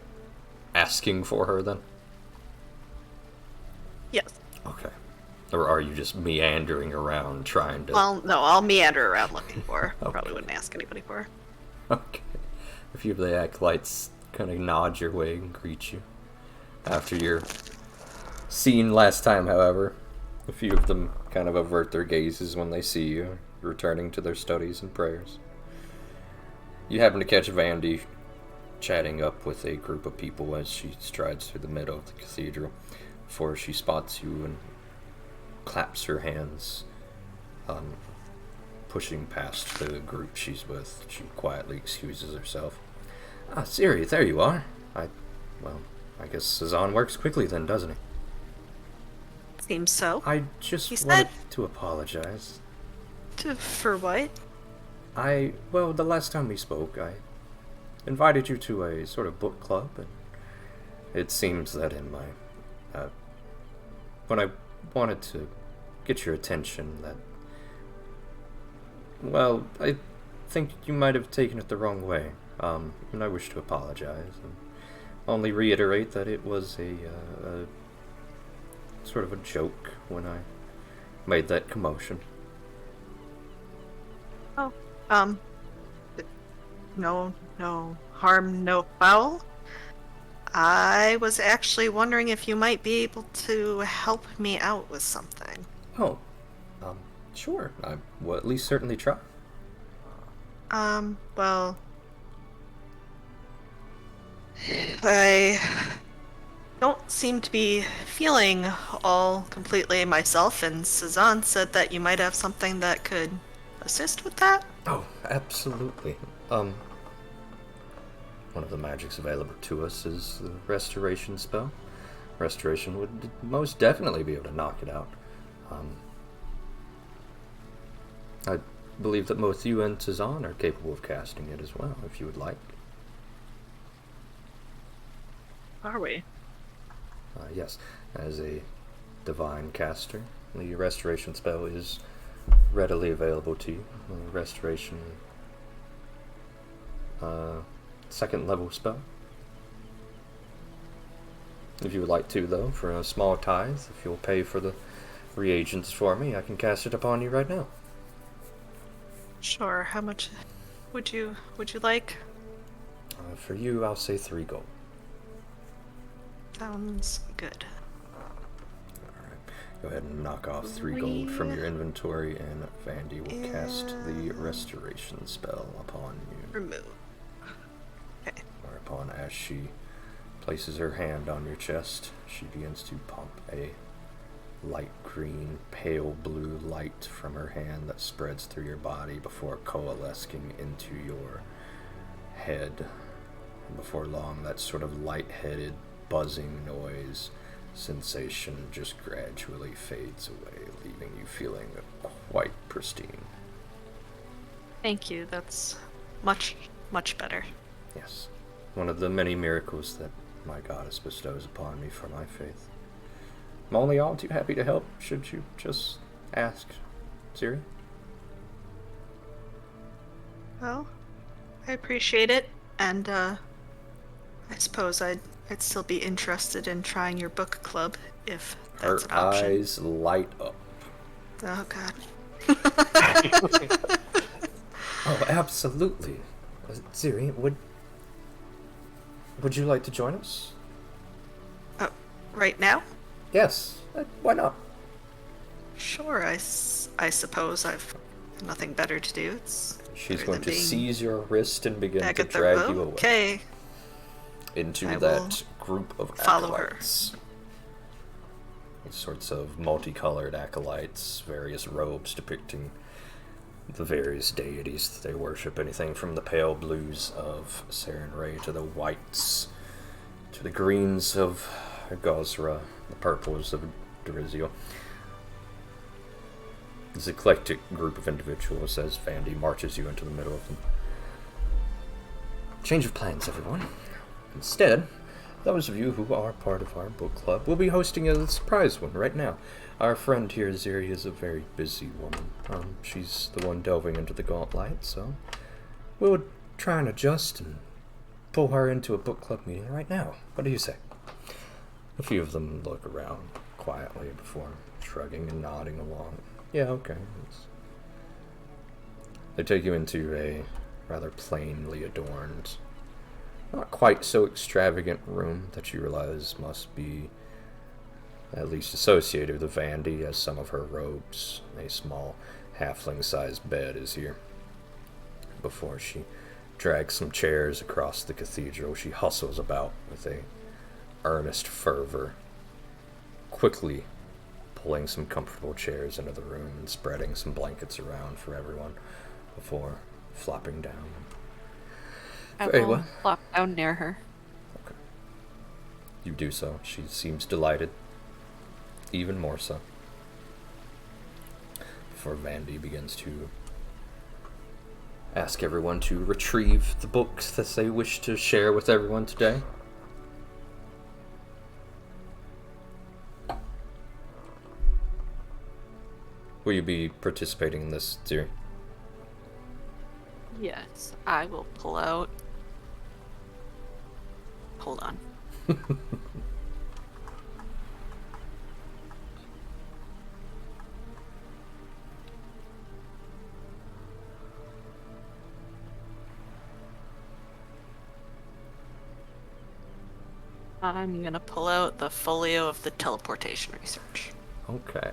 asking for her, then? Yes. Okay. Or are you just meandering around trying to... Well, no, I'll meander around looking for her. Okay. Probably wouldn't ask anybody for her. Okay. A few of the acolytes kind of nod your way and greet you. After your scene last time, however, a few of them kind of avert their gazes when they see you, returning to their studies and prayers. You happen to catch Vandy chatting up with a group of people as she strides through the middle of the cathedral before she spots you and claps her hands, pushing past the group she's with. She quietly excuses herself. Ah, Siri, there you are. I guess Cezanne works quickly then, doesn't he? Seems so. I just He wanted said- to apologize. For what? Well, the last time we spoke, I invited you to a sort of book club, and it seems that in my, when I wanted to get your attention, that, well, I think you might have taken it the wrong way, and I wish to apologize, and only reiterate that it was a sort of a joke when I made that commotion. Oh, no harm, no foul. I was actually wondering if you might be able to help me out with something. Oh, sure. I will at least certainly try. Well, I don't seem to be feeling all completely myself, and Cezanne said that you might have something that could assist with that. Oh, absolutely. One of the magics available to us is the restoration spell. Restoration would most definitely be able to knock it out. I believe that both you and Cezanne are capable of casting it as well, if you would like. Are we? Yes, as a divine caster, the restoration spell is readily available to you. Restoration, second level spell. If you would like to, though, for a small tithe, if you'll pay for the reagents for me, I can cast it upon you right now. Sure. How much would you like? For you, I'll say 3 gold. Sounds good. Alright, go ahead and knock off 3 gold from your inventory, and Vandy will cast the restoration spell upon you. Remove. Okay. Whereupon, as she places her hand on your chest, she begins to pump a light green, pale blue light from her hand that spreads through your body before coalescing into your head. And before long, that sort of light-headed, buzzing noise sensation just gradually fades away, leaving you feeling quite pristine. Thank you. That's much better. Yes, one of the many miracles that my goddess bestows upon me for my faith. I'm only all too happy to help, should you just ask. Siri? Well, I appreciate it, and I suppose I'd still be interested in trying your book club if Her that's an option. eyes light up. Oh God. Oh, absolutely. Siri, would you like to join us? Right now? Yes. Why not? Sure. I suppose I've nothing better to do. It's She's better going than to being seize your wrist and begin back to at the drag road. you away Okay. into I that group of follow her. acolytes. These sorts of multicolored acolytes, various robes depicting the various deities that they worship, anything from the pale blues of Saren Ray to the whites, to the greens of Gosra, the purples of Drizio. this eclectic group of individuals as Vandy marches you into the middle of them. Change of plans, everyone. Instead, those of you who are part of our book club will be hosting a surprise one right now. Our friend here, Ziri, is a very busy woman. She's the one delving into the gauntlet, so we'll try and adjust and pull her into a book club meeting right now. What do you say? A few of them look around quietly before shrugging and nodding along. Yeah, okay. They take you into a rather plainly adorned, not quite so extravagant room that you realize must be at least associated with Vandy, as some of her robes. A small halfling-sized bed is here. Before she drags some chairs across the cathedral, she hustles about with a earnest fervor, quickly pulling some comfortable chairs into the room and spreading some blankets around for everyone before flopping down. I Very will well. flop down near her. Okay. You do so. She seems delighted. Even more so. Before Vandy begins to ask everyone to retrieve the books that they wish to share with everyone today. Will you be participating in this, Ziri? Yes, I will pull out. Hold on. I'm gonna pull out the folio of the teleportation research. Okay.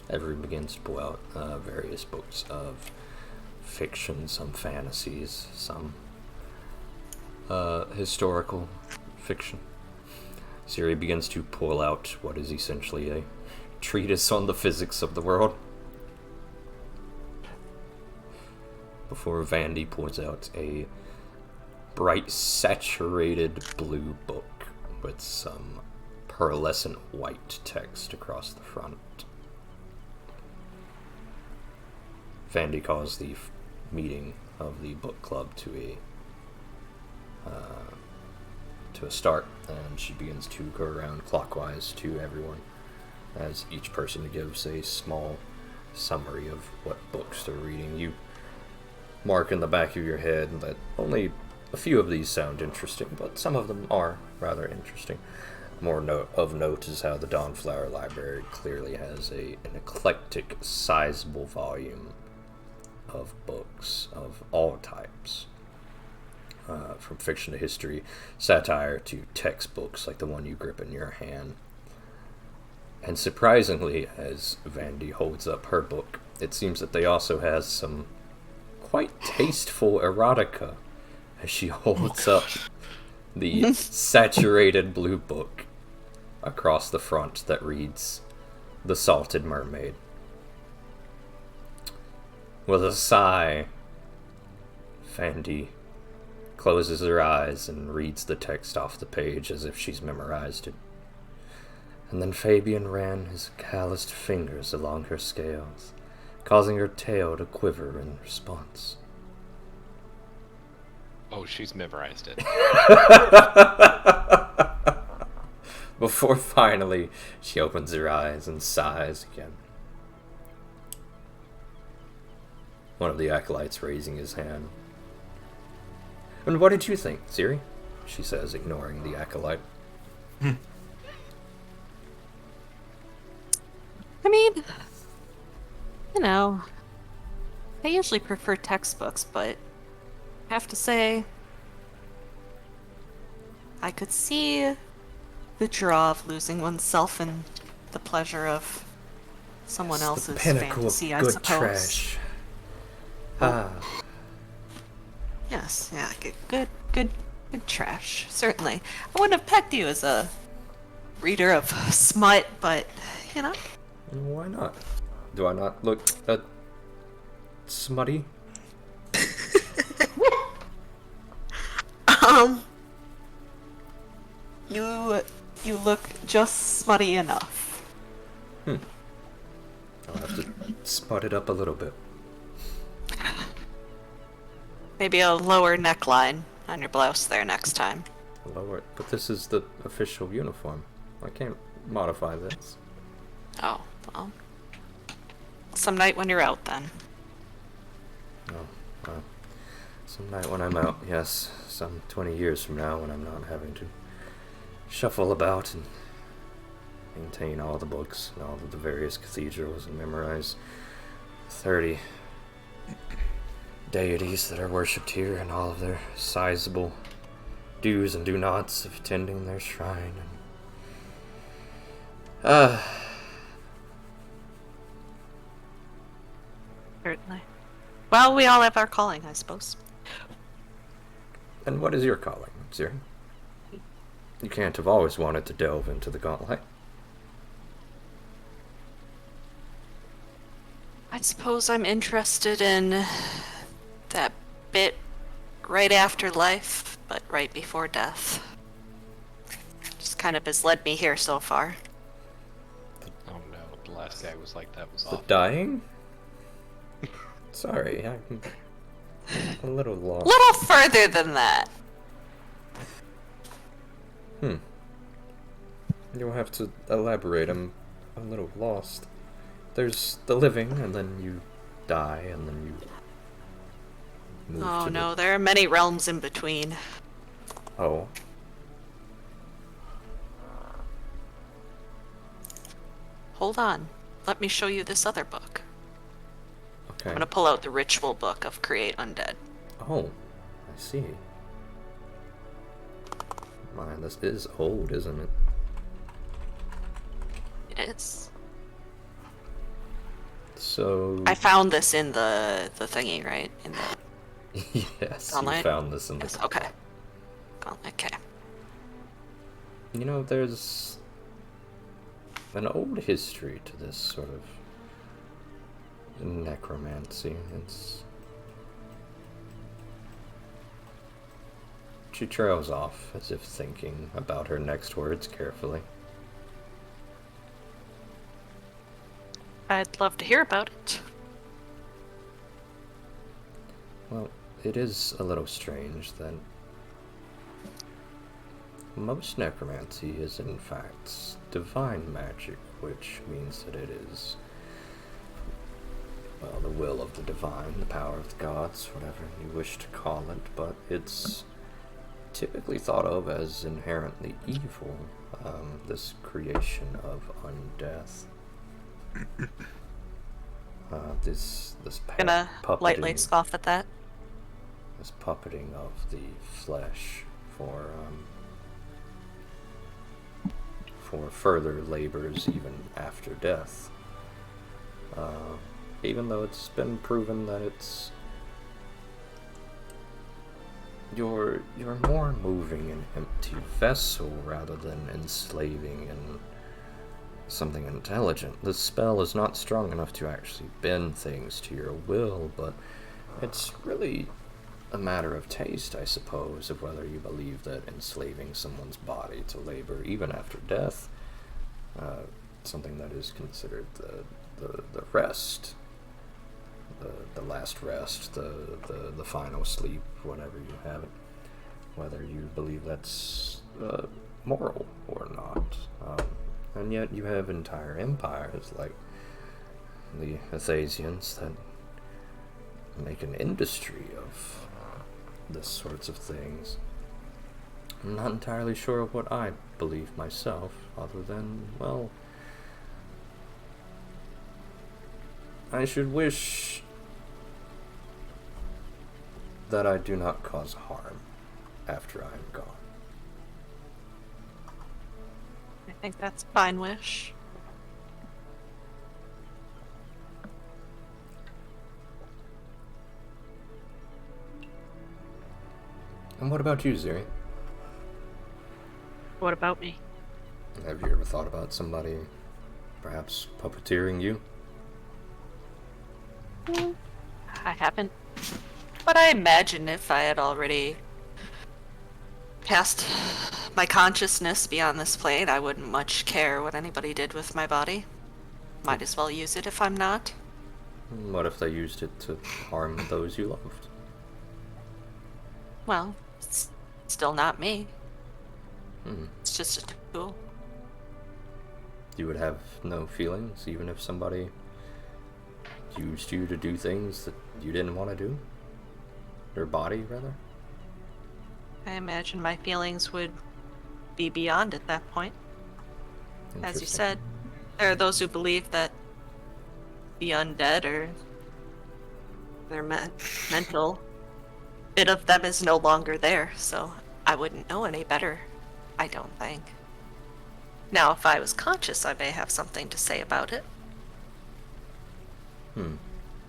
Everyone begins to pull out various books of fiction, some fantasies, some historical fiction. Ziri begins to pull out what is essentially a treatise on the physics of the world. Before Vandy pulls out a bright saturated blue book with some pearlescent white text across the front. Vandy calls the meeting of the book club to a start, and she begins to go around clockwise to everyone as each person gives a small summary of what books they're reading. You mark in the back of your head that only a few of these sound interesting, but some of them are rather interesting. More of note is how the Dawnflower Library clearly has an eclectic, sizable volume of books of all types. From fiction to history, satire to textbooks like the one you grip in your hand. And surprisingly, as Vandy holds up her book, it seems that they also has some quite tasteful erotica as she holds up the saturated blue book across the front that reads The Salted Mermaid. With a sigh, Vandy closes her eyes and reads the text off the page as if she's memorized it. And then Fabian ran his calloused fingers along her scales, causing her tail to quiver in response. Oh, she's memorized it. Before finally she opens her eyes and sighs again. One of the acolytes raising his hand. And what did you think, Ziri? She says, ignoring the acolyte. I mean, you know, I usually prefer textbooks, but I have to say, I could see the draw of losing oneself and the pleasure of someone else's the pinnacle fantasy, of I good suppose. trash. Ah. Yes, yeah, good trash. Certainly, I wouldn't have pegged you as a reader of smut, but you know. Why not? Do I not look smutty? You look just smutty enough. I'll have to Spot it up a little bit. Maybe a lower neckline on your blouse there next time. Lower it. But this is the official uniform. I can't modify this. Oh, well. Some night when you're out, then. Oh, well. Some night when I'm out, yes. Some 20 years from now when I'm not having to shuffle about and maintain all the books and all of the various cathedrals and memorize 30 deities that are worshipped here and all of their sizable do's and do nots of attending their shrine. And, Certainly. Well, we all have our calling, I suppose. and what is your calling, Ziri? You can't have always wanted to delve into the gauntlet. I suppose I'm interested in that bit right after life, but right before death. Just kind of has led me here so far. Oh no, the last guy was like, that was The awful. dying? Sorry, I'm a little lost. Little further than that. You'll have to elaborate. I'm a little lost. There's the living, and then you die, and then you move Oh to no, there are many realms in between. Oh. Hold on. Let me show you this other book. Okay. I'm gonna pull out the ritual book of Create Undead. Oh, I see. Man, this is old, isn't it? It is. So... I found this in the thingy, right? In the yes, Online? you found this in the... yes, okay. Okay. You know, there's an old history to this sort of necromancy. She trails off as if thinking about her next words carefully. I'd love to hear about it. Well, it is a little strange that most necromancy is in fact divine magic, which means that it is, well, the will of the divine, the power of the gods, whatever you wish to call it, but it's typically thought of as inherently evil, this creation of undeath. This Gonna lightly puppeting, scoff at that. this puppeting of the flesh for further labors even after death. Even though it's been proven that it's you're more moving an empty vessel rather than enslaving and something intelligent. The spell is not strong enough to actually bend things to your will, but it's really a matter of taste, I suppose, of whether you believe that enslaving someone's body to labor even after death, something that is considered the rest, the last rest, the final sleep, whatever you have it, whether you believe that's moral or not. And yet you have entire empires like the Athasians that make an industry of this sorts of things. I'm not entirely sure of what I believe myself, other than, well, I should wish that I do not cause harm after I am gone. I think that's a fine wish. And what about you, Ziri? What about me? Have you ever thought about somebody perhaps puppeteering you? I haven't. But I imagine if I had already passed my consciousness beyond this plane, I wouldn't much care what anybody did with my body. Might as well use it if I'm not. What if they used it to harm those you loved? Well, it's still not me. Hmm. It's just a tool. You would have no feelings, even if somebody used you to do things that you didn't want to do? Your body, rather? I imagine my feelings would be beyond at that point. As you Interesting. said, there are those who believe that the undead or their mental bit of them is no longer there, so I wouldn't know any better, I don't think. Now, if I was conscious, I may have something to say about it.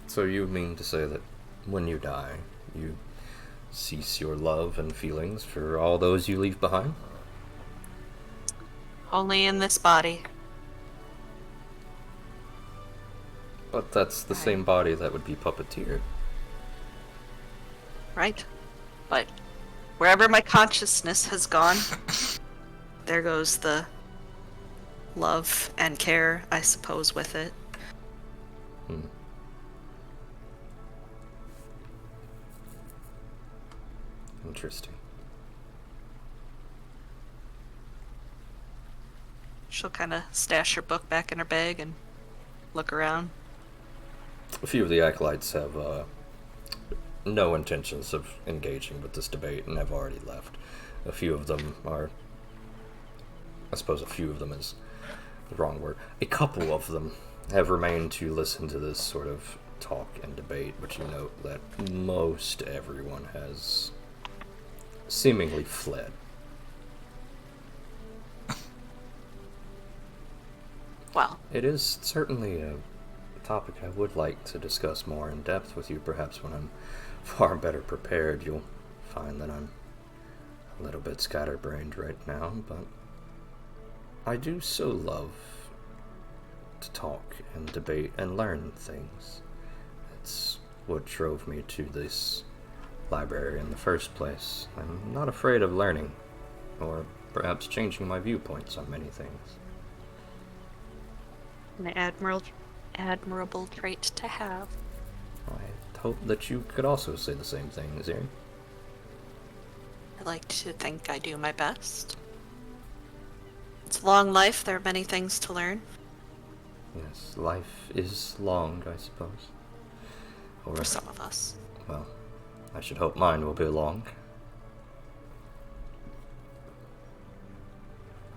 So you mean to say that when you die, you cease your love and feelings for all those you leave behind? Only in this body. But that's the same body that would be puppeteered. Right? But wherever my consciousness has gone, there goes the love and care, I suppose, with it. Interesting. She'll kind of stash her book back in her bag and look around. A few of the acolytes have no intentions of engaging with this debate and have already left. A few of them are... I suppose a few of them is the wrong word. A couple of them have remained to listen to this sort of talk and debate, but you note that most everyone has seemingly fled. Well, It is certainly a topic I would like to discuss more in depth with you. Perhaps when I'm far better prepared, you'll find that I'm a little bit scatterbrained right now, but I do so love to talk and debate and learn things. It's what drove me to this library in the first place. I'm not afraid of learning, or perhaps changing my viewpoints on many things. an admirable trait to have. I hope that you could also say the same thing, Ziri. I like to think I do my best. It's a long life, there are many things to learn. Yes, life is long, I suppose. Or, For some of us. well, I should hope mine will be long.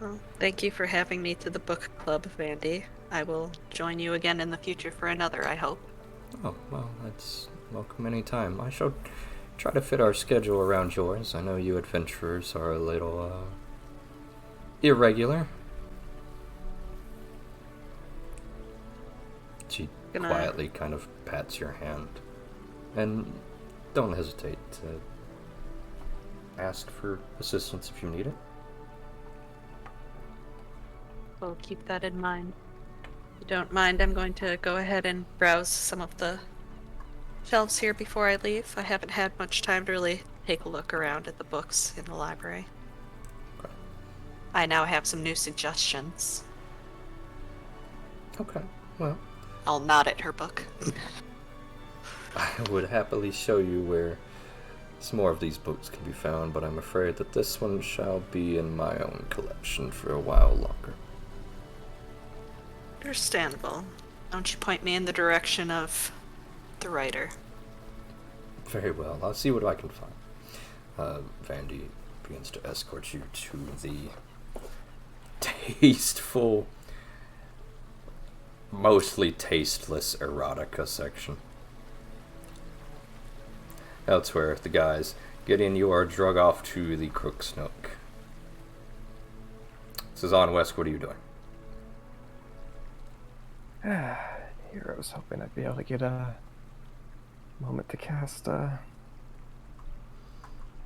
Well, thank you for having me to the book club, Vandy. I will join you again in the future for another, I hope. Oh, well, that's welcome any time. I shall try to fit our schedule around yours. I know you adventurers are a little, irregular. She Gonna- quietly kind of pats your hand. And don't hesitate to ask for assistance if you need it. We'll keep that in mind. If you don't mind, I'm going to go ahead and browse some of the shelves here before I leave. I haven't had much time to really take a look around at the books in the library. Okay. I now have some new suggestions. Okay, well, I'll nod at her book. I would happily show you where some more of these books can be found, but I'm afraid that this one shall be in my own collection for a while longer. Understandable. Don't you point me in the direction of the writer. Very well, I'll see what I can find. Vandy begins to escort you to the tasteful, mostly tasteless erotica section. Elsewhere, the guys, Gideon, you are drug off to the Crook's Nook. Cezanne West, what are you doing? Here, I was hoping I'd be able to get a moment to cast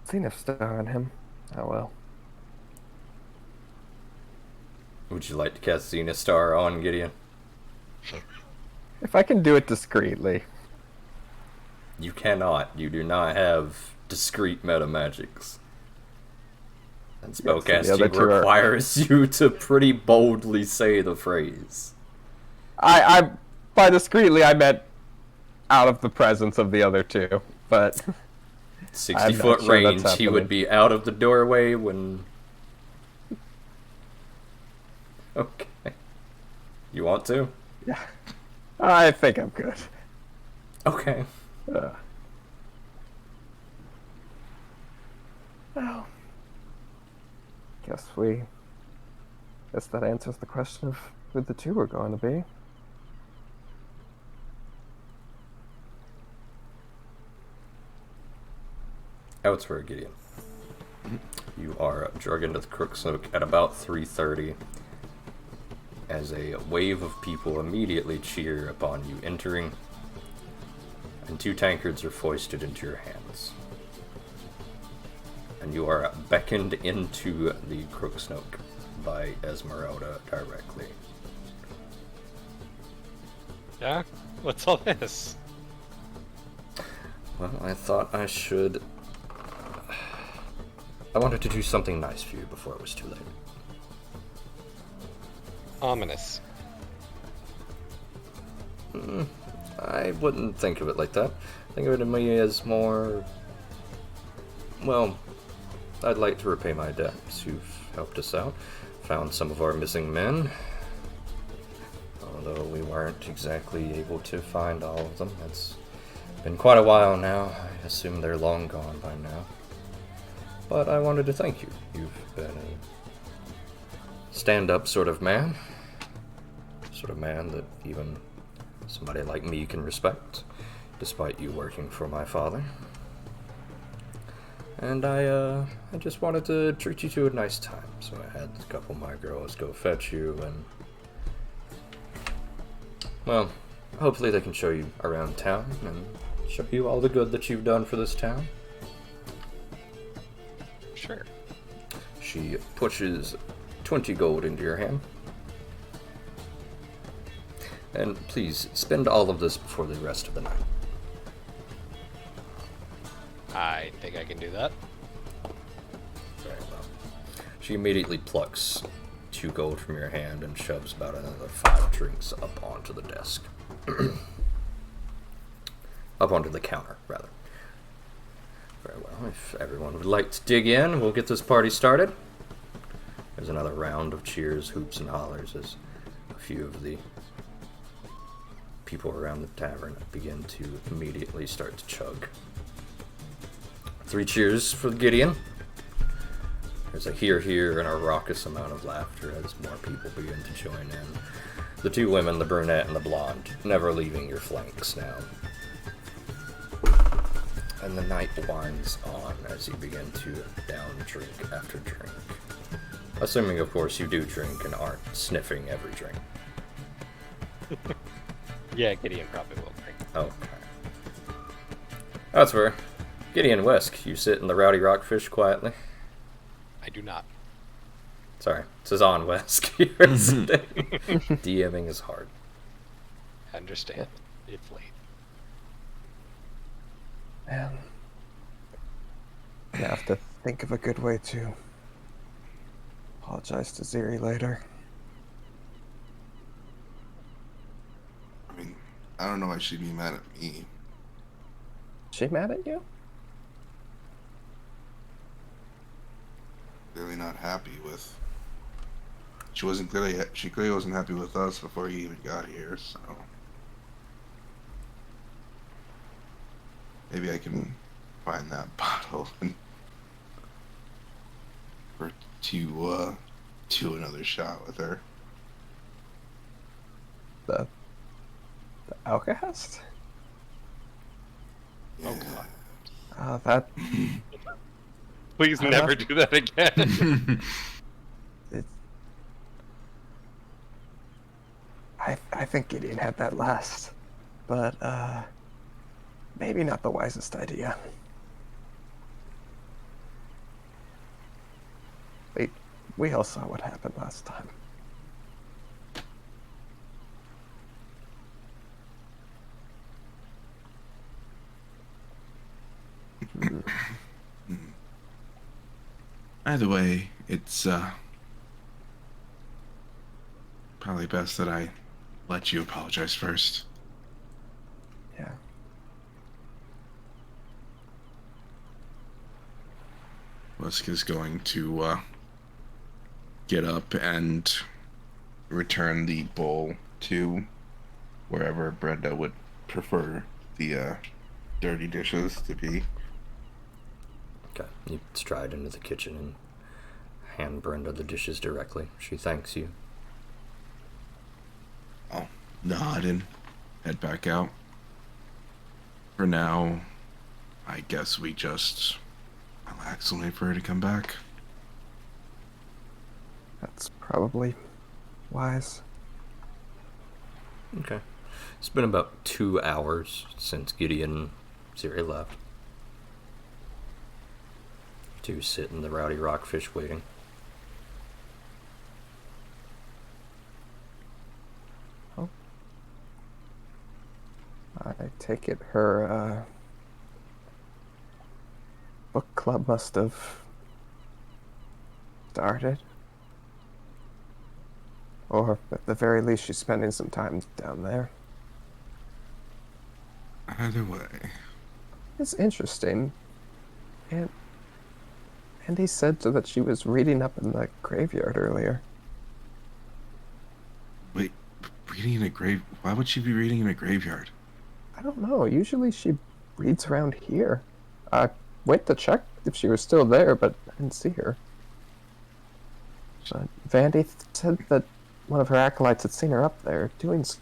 Zenith Star on him. Oh well. Would you like to cast Zenith Star on Gideon? If I can do it discreetly. You cannot. You do not have discrete meta magics. And the other spellcasting two are- requires you to pretty boldly say the phrase. I by discreetly I meant out of the presence of the other two, but 60-foot sure range, that's he would happening. be out of the doorway when... Okay. You want to? yeah, I think I'm good. Okay. Well, guess that answers the question of who the two are going to be. Elsewhere, Gideon. You are drug into the Crooksnook at about 3:30 as a wave of people immediately cheer upon you entering, and 2 tankards are foisted into your hands. And you are beckoned into the Crooksnook by Esmeralda directly. Yeah? What's all this? Well, I thought I should... I wanted to do something nice for you before it was too late. Ominous. I wouldn't think of it like that. Think of it to me as more... Well, I'd like to repay my debts. You've helped us out. Found some of our missing men. Although we weren't exactly able to find all of them. It's been quite a while now. I assume they're long gone by now. But I wanted to thank you. You've been a stand-up sort of man. Sort of man that even somebody like me can respect, despite you working for my father. And I just wanted to treat you to a nice time, so I had a couple of my girls go fetch you, and... Well, hopefully they can show you around town, and show you all the good that you've done for this town. Sure. She pushes 20 gold into your hand. And please, spend all of this before the rest of the night. I think I can do that. Very well. She immediately plucks 2 gold from your hand and shoves about another 5 drinks up onto the desk. Up onto the counter, rather. Very well. If everyone would like to dig in, we'll get this party started. There's another round of cheers, hoops, and hollers as a few of the people around the tavern begin to immediately start to chug. 3 cheers for Gideon. There's a hear and a raucous amount of laughter as more people begin to join in. The 2 women, the brunette and the blonde, never leaving your flanks now. And the night winds on as you begin to down drink after drink. Assuming, of course, you do drink and aren't sniffing every drink. Yeah, Gideon probably will drink. Okay. That's fair. Gideon Wesk, you sit in the Rowdy Rockfish quietly. I do not. Sorry, Cezanne Wesk. You're sitting. DMing is hard. I understand. It's late. Man, I have to think of a good way to apologize to Ziri later. I mean, I don't know why she'd be mad at me. She mad at you? Clearly not happy with. She clearly wasn't happy with us before he even got here. So maybe I can find that bottle and for to another shot with her. The Alcahest? Oh god. That Please I never love- do that again. it. I think Gideon had that last, but maybe not the wisest idea. We all saw what happened last time. Either way, it's probably best that I let you apologize first. Yeah. Wesk is going to get up and return the bowl to wherever Brenda would prefer the dirty dishes to be. Okay, you stride into the kitchen and hand Brenda the dishes directly. She thanks you. I'll nod and head back out. For now, I guess we just relax and wait for her to come back. That's probably wise. Okay. It's been about 2 hours since Gideon and Siri left. Two sit in the Rowdy Rockfish waiting. Oh. I take it her book club must have started. Or at the very least she's spending some time down there. Either way. It's interesting. And he said that she was reading up in the graveyard earlier. Wait, reading in a grave? Why would she be reading in a graveyard? I don't know. Usually she reads around here. I went to check if she was still there, but I didn't see her. But Vandy said that one of her acolytes had seen her up there doing so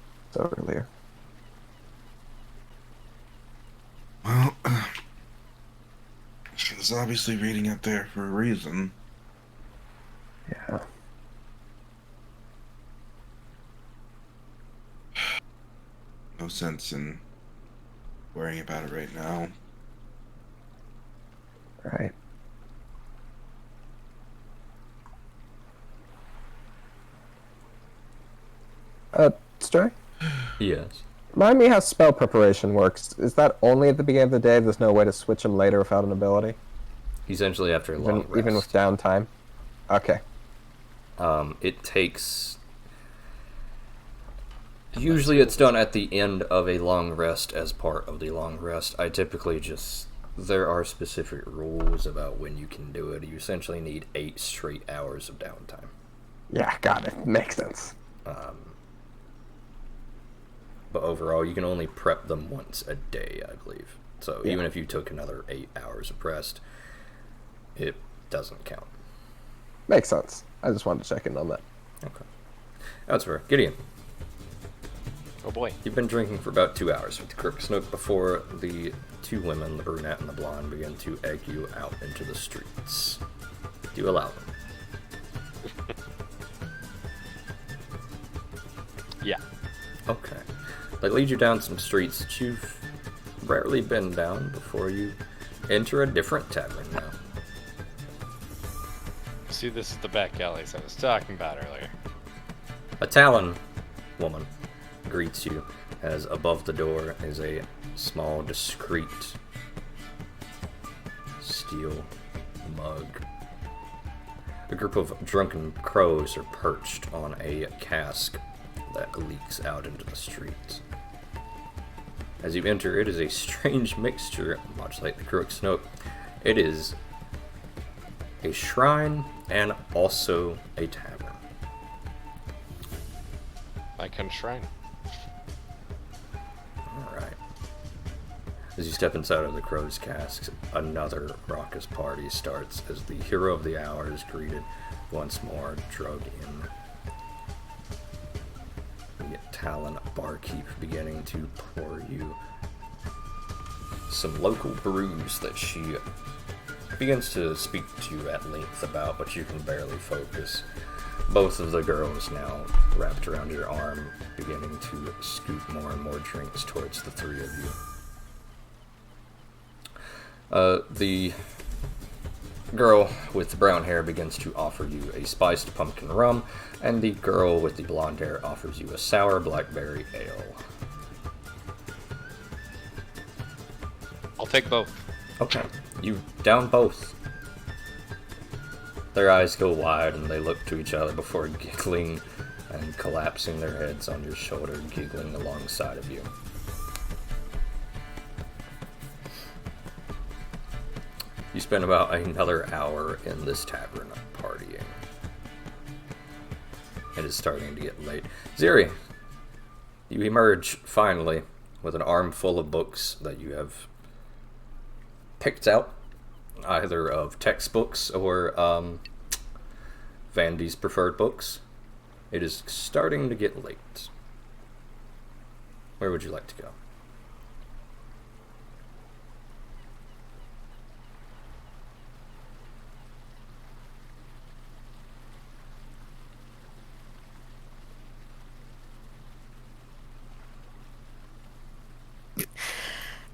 earlier. Well, she was obviously reading up there for a reason. Yeah. No sense in worrying about it right now. Right. Stray? Yes. Remind me how spell preparation works. Is that only at the beginning of the day? There's no way to switch them later without an ability? Essentially after a long rest. Even with downtime? Okay. It takes... Usually it's done at the end of a long rest as part of the long rest. I typically just... There are specific rules about when you can do it. You essentially need 8 straight hours of downtime. Yeah, got it. Makes sense. But overall, you can only prep them once a day, I believe. So Yeah. even if you took another 8 hours of rest, it doesn't count. Makes sense. I just wanted to check in on that. Okay. That's fair. Gideon, Oh boy. you've been drinking for about 2 hours with the Crook Snook before the two women, the brunette and the blonde, begin to egg you out into the streets. Do you allow them? Yeah. Okay. They lead you down some streets that you've rarely been down before you enter a different tavern now. See, this is the back alleys I was talking about earlier. A Talon woman greets you as above the door is a small, discreet steel mug. A group of drunken crows are perched on a cask that leaks out into the street. As you enter, it is a strange mixture, much like the Crook Snook. It is a shrine and also a tavern. My kind of shrine. Alright. As you step inside of the crow's casks, another raucous party starts as the hero of the hour is greeted once more, drugged in. The Talon barkeep beginning to pour you some local brews that she begins to speak to you at length about, but you can barely focus. Both of the girls now wrapped around your arm, beginning to scoop more and more drinks towards the three of you. The girl with the brown hair begins to offer you a spiced pumpkin rum, and the girl with the blonde hair offers you a sour blackberry ale. I'll take both. Okay, you down both. Their eyes go wide and they look to each other before giggling and collapsing their heads on your shoulder, giggling alongside of you. You spend about another hour in this tavern partying. It is starting to get late. Ziri, you emerge finally with an armful of books that you have picked out, either of textbooks or Vandy's preferred books. It is starting to get late. Where would you like to go?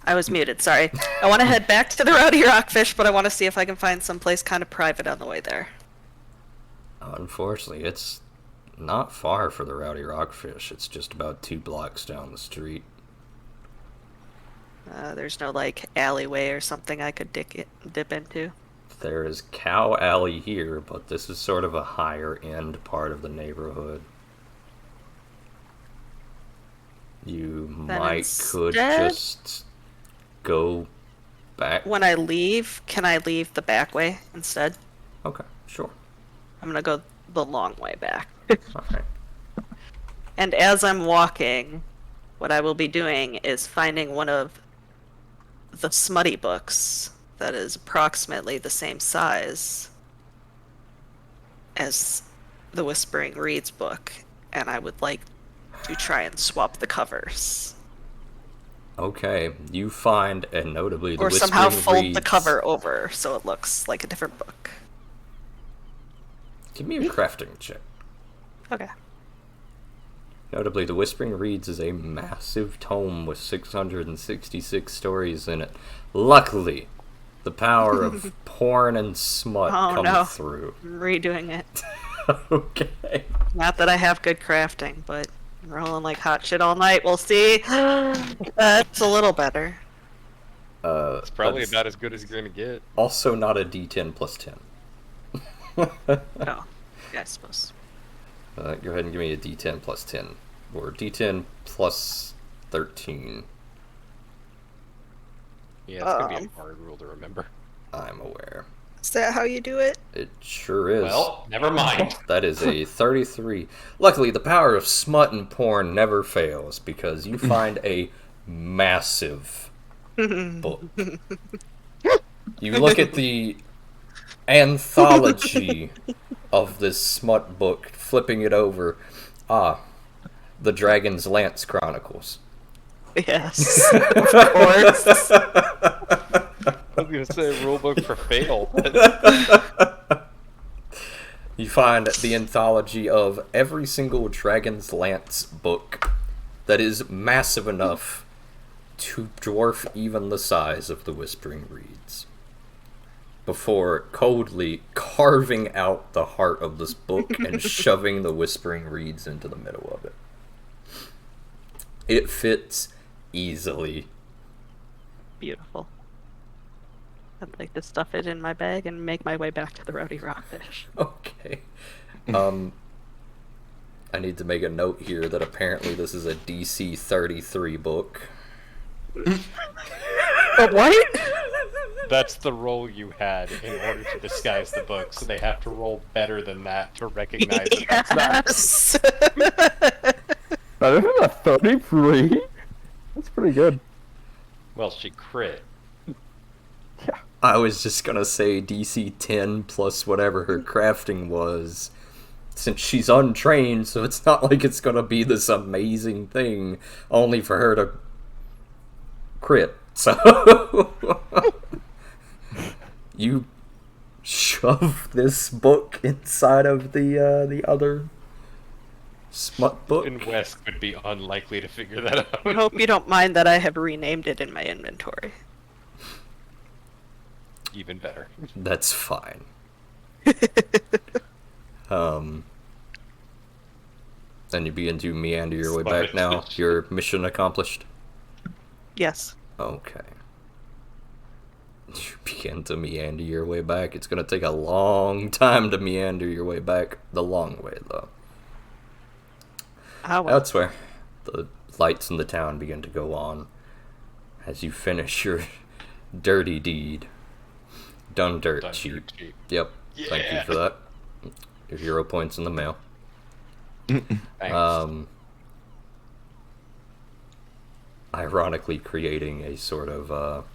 I was muted, sorry. I want to head back to the Rowdy Rockfish, but I want to see if I can find someplace kind of private on the way there. Unfortunately, it's not far for the Rowdy Rockfish. It's just about 2 blocks down the street. There's no, like, alleyway or something I could dip into. There is Cow Alley here, but this is sort of a higher end part of the neighborhood. You could just go back. When I leave, can I leave the back way instead? Okay, sure. I'm gonna go the long way back. Okay. And as I'm walking, what I will be doing is finding one of the smutty books that is approximately the same size as the Whispering Reeds book, and I would like to try and swap the covers. Okay, you find, and notably, the Or Whispering somehow fold Reeds. the cover over so it looks like a different book. Give me a crafting check. Okay. Notably, the Whispering Reeds is a massive tome with 666 stories in it. Luckily, the power of porn and smut comes through. I'm redoing it. Okay. Not that I have good crafting, but I'm rolling like hot shit all night. We'll see. That's a little better. It's probably about as good as you're gonna get. Also not a D10 plus 10. Oh, yeah, I suppose. Go ahead and give me a D10 plus 10. Or D10 plus 13. Yeah, it's gonna be a hard rule to remember. I'm aware. Is that how you do it? It sure is. Well, never mind. That is a 33. Luckily, the power of smut and porn never fails, because you find a massive book. You look at the anthology of this smut book, flipping it over. The Dragon's Lance Chronicles. Yes, of course. I was gonna say a rulebook for fail. But... You find the anthology of every single Dragon's Lance book that is massive enough to dwarf even the size of the Whispering Reeds, before coldly carving out the heart of this book and shoving the Whispering Reeds into the middle of it. It fits easily. Beautiful. I'd like to stuff it in my bag and make my way back to the Rowdy Rockfish. Okay. I need to make a note here that apparently this is a DC 33 book. What? That's the roll you had in order to disguise the book, so they have to roll better than that to recognize it. Yes. That isn't a 33? That's pretty good. Well, she crit. Yeah. I was just gonna say DC 10 plus whatever her crafting was, since she's untrained, so it's not like it's gonna be this amazing thing, only for her to crit. So you shove this book inside of the other smut book. And West would be unlikely to figure that I out. hope you don't mind that I have renamed it in my inventory. Even better. That's fine. Then you begin to meander your way back now. Your mission accomplished? Yes. Okay. You begin to meander your way back. It's gonna take a long time to meander your way back. The long way, though. Ah, well. Elsewhere, the lights in the town begin to go on as you finish your dirty deed. Done dirt Done cheap. dirt cheap. Yep. Thank you Yeah. for that. Your hero points in the mail. Thanks. Ironically creating a sort of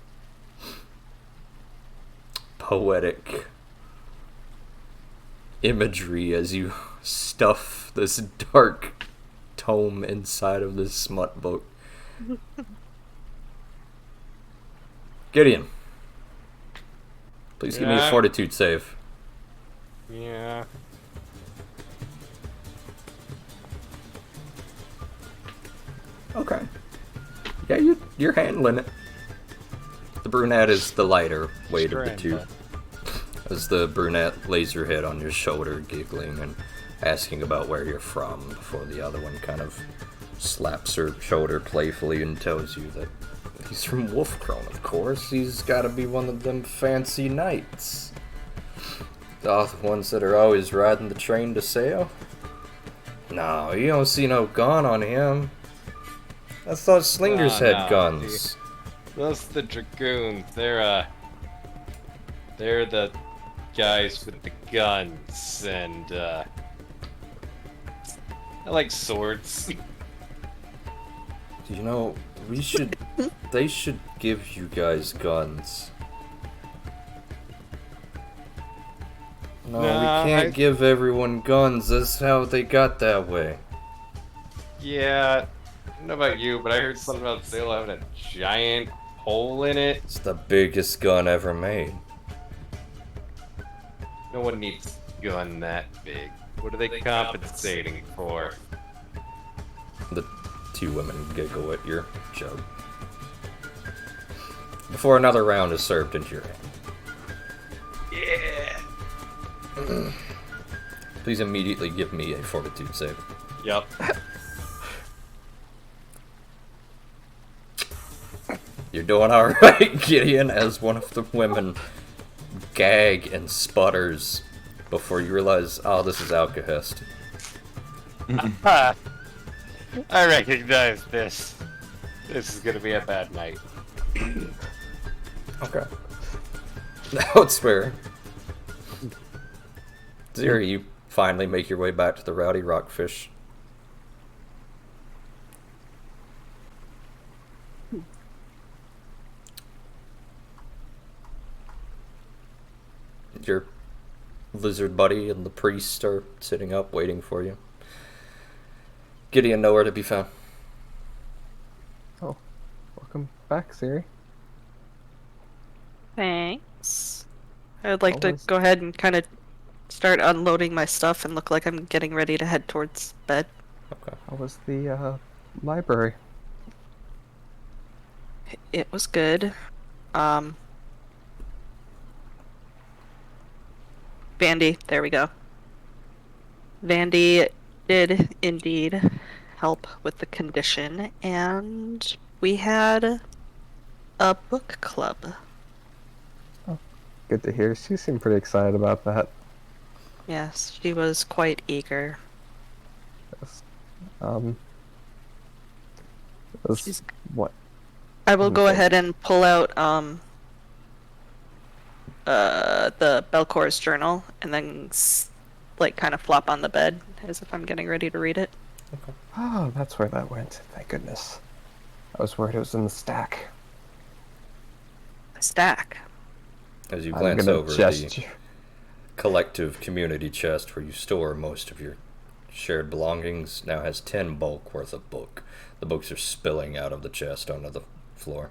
poetic imagery as you stuff this dark tome inside of this smut book. Gideon, please give me a Yeah. fortitude save. Yeah. Okay. Yeah, you're handling it. The brunette is the lighter weight of the two. Strand, As the brunette lays her head on your shoulder, giggling and asking about where you're from, before the other one kind of slaps her shoulder playfully and tells you that he's from Wolfcrone, of course. He's gotta be one of them fancy knights. The ones that are always riding the train to sail? No, you don't see no gun on him. I thought slingers No, had no, guns. Those are the dragoons. They're the guys with the guns, and I like swords. You know, they should give you guys guns. No, Nah, we can't I- give everyone guns. That's how they got that way. Yeah, I don't know about you, but I heard something about Zale having a giant hole in it. It's the biggest gun ever made. No one needs a gun that big. What are they compensating for? The two women giggle at your joke. Before another round is served into your hand. Yeah. Please immediately give me a fortitude save. Yup. You're doing alright, Gideon, as one of the women gag and sputters before you realize, oh, this is Alcahest. I recognize this. This is gonna be a bad night. Okay. Now it's fair. Zero, you finally make your way back to the Rowdy Rockfish. Your lizard buddy and the priest are sitting up waiting for you. Gideon nowhere to be found. Oh, welcome back, Siri. Thanks. I would like to Always. go ahead and kind of start unloading my stuff and look like I'm getting ready to head towards bed. Okay. How was the library? It was good. Vandy, there we go. Vandy did indeed help with the condition, and we had a book club. Good to hear. She seemed pretty excited about that. Yes, she was quite eager. Yes. It was She's- what? I will go Okay. ahead and pull out the Belcor's journal and then like kind of flop on the bed as if I'm getting ready to read it. Oh, that's where that went. Thank goodness. I was worried it was in the stack. A stack. As you I'm glance gonna over the gesture. collective community chest where you store most of your shared belongings now has 10 bulk worth of book. The books are spilling out of the chest onto the floor.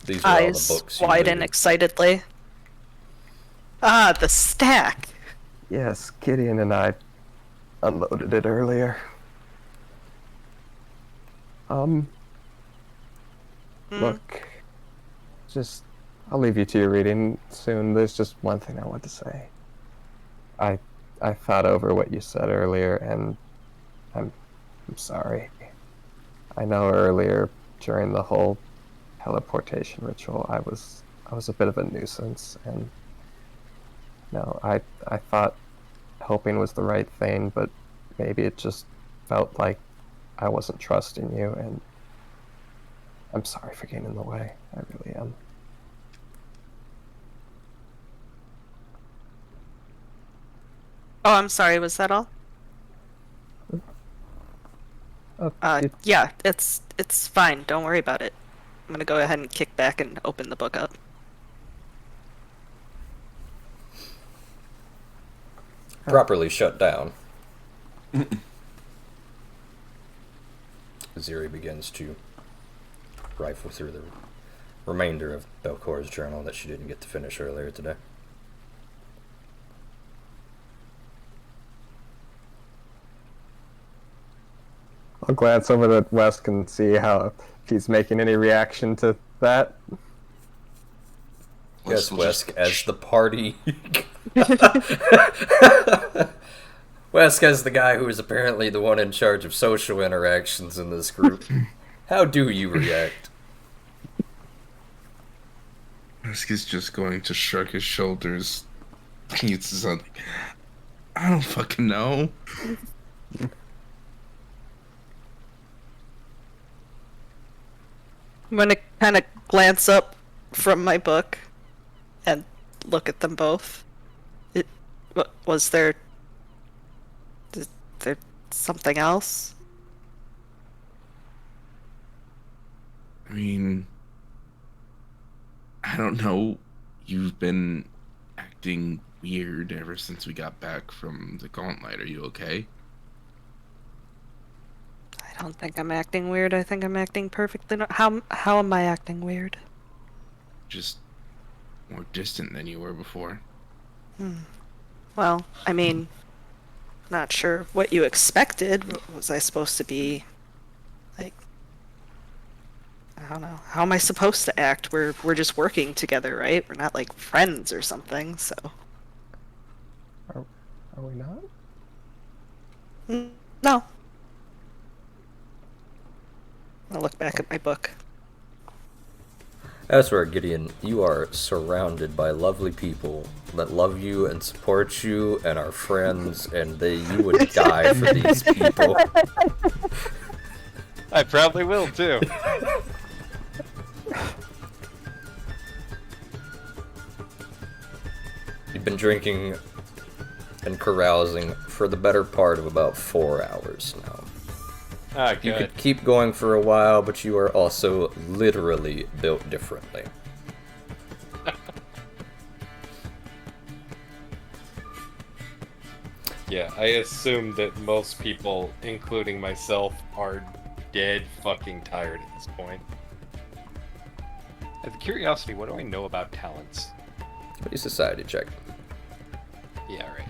These are all the Eyes books you widen looted. excitedly. Ah, the stack. Yes, Gideon and I unloaded it earlier. Look, just I'll leave you to your reading soon. There's just one thing I want to say. I thought over what you said earlier, and I'm sorry. I know earlier during the whole teleportation ritual, I was a bit of a nuisance, and no, I thought helping was the right thing, but maybe it just felt like I wasn't trusting you, and I'm sorry for getting in the way. I really am. Oh, I'm sorry. Was that all? Yeah, it's fine. Don't worry about it. I'm gonna go ahead and kick back and open the book up. Properly shut down. Ziri begins to rifle through the remainder of Belcor's journal that she didn't get to finish earlier today. I'll glance over at Wesk and see if he's making any reaction to that. Yes, Wesk, as the party... Wesk, as the guy who is apparently the one in charge of social interactions in this group, how do you react? He's just going to shrug his shoulders. He's something. I don't fucking know. I'm gonna kind of glance up from my book and look at them both. Was there something else? I mean, I don't know. You've been acting weird ever since we got back from the gauntlet. Are you okay? I don't think I'm acting weird. I think I'm acting perfectly. How am I acting weird? Just more distant than you were before. Well, I mean, not sure what you expected. Was I supposed to be like? I don't know. How am I supposed to act? We're just working together, right? We're not like friends or something. So. Are we not? No. I'll look back at my book. That's where, Gideon, you are surrounded by lovely people that love you and support you and are friends, and you would die for these people. I probably will too. You've been drinking and carousing for the better part of about 4 hours now. Ah, You good. could keep going for a while, but you are also literally built differently. Yeah, I assume that most people, including myself, are dead fucking tired at this point. Out of curiosity, what do I know about talents? Give me a society check. Yeah, right.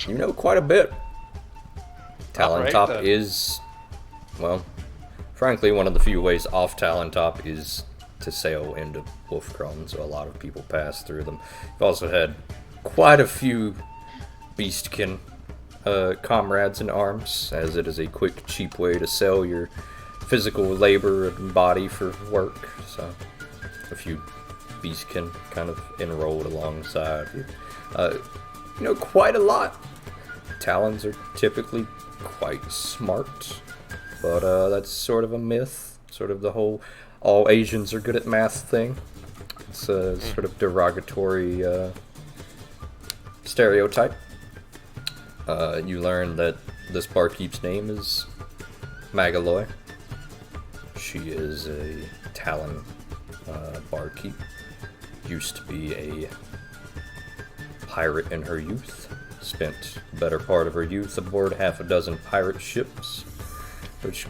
You know quite a bit. Talon Alright, Top then. is, well, frankly, one of the few ways off Talon Top is to sail into Wolfcrone, so a lot of people pass through them. You've also had quite a few Beastkin comrades in arms, as it is a quick, cheap way to sell your physical labor and body for work. So, a few Beastkin kind of enrolled alongside you. You know quite a lot. Talons are typically quite smart, but that's sort of a myth. Sort of the whole all Asians are good at math thing. It's a sort of derogatory stereotype. You learn that this barkeep's name is Magaloy. She is a Talon barkeep. Used to be a pirate in her youth. Spent the better part of her youth aboard half a dozen pirate ships, which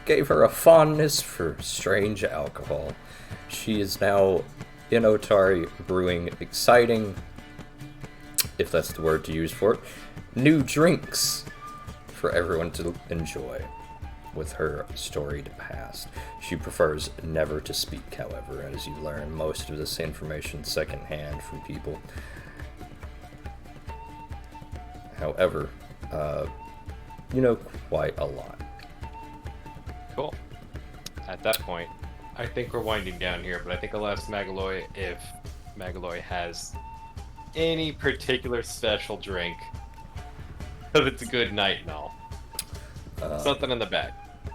gave her a fondness for strange alcohol. She is now in Otari brewing exciting, if that's the word to use for it, new drinks for everyone to enjoy with her storied past. She prefers never to speak, however, as you learn most of this information secondhand from people. However, you know quite a lot. Cool. At that point, I think we're winding down here, but I think I'll ask Magaloy if Magaloy has any particular special drink. Because it's a good night and all. Something in the bag.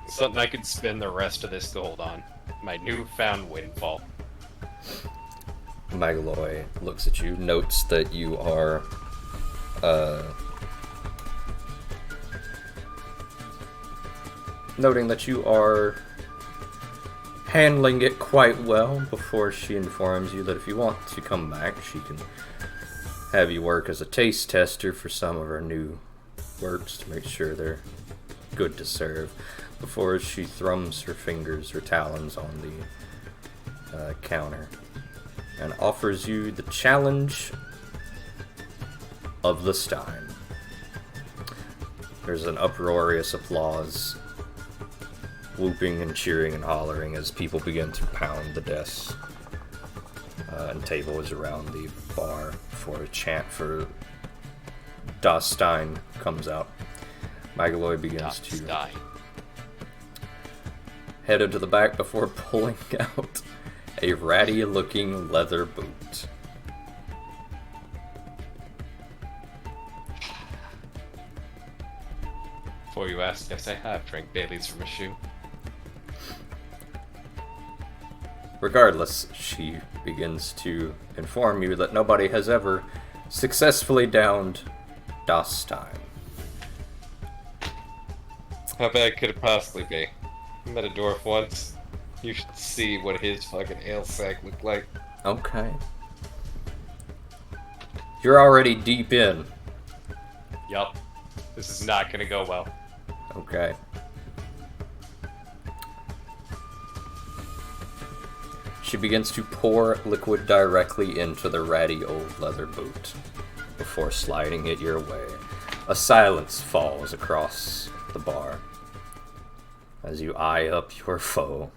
Something I could spend the rest of this to hold on. my newfound windfall. Magaloy looks at you, notes that you are, noting that you are handling it quite well before she informs you that if you want to come back, she can have you work as a taste tester for some of her new works to make sure they're good to serve before she thrums her fingers, her talons on the counter and offers you the challenge of the Stein. There's an uproarious applause, whooping and cheering and hollering as people begin to pound the desks and tables around the bar before a chant for Das Stein comes out. Magaloy begins to Die. head into the back before pulling out a ratty-looking leather boot. Before you ask, yes, I have drank Bailey's from a shoe. Regardless, she begins to inform you that nobody has ever successfully downed Das Stein. How bad could it possibly be? I met a dwarf once. You should see what his fucking ale sack looked like. Okay. You're already deep in. Yup. This is not gonna go well. Okay. She begins to pour liquid directly into the ratty old leather boot before sliding it your way. A silence falls across the bar as you eye up your foe.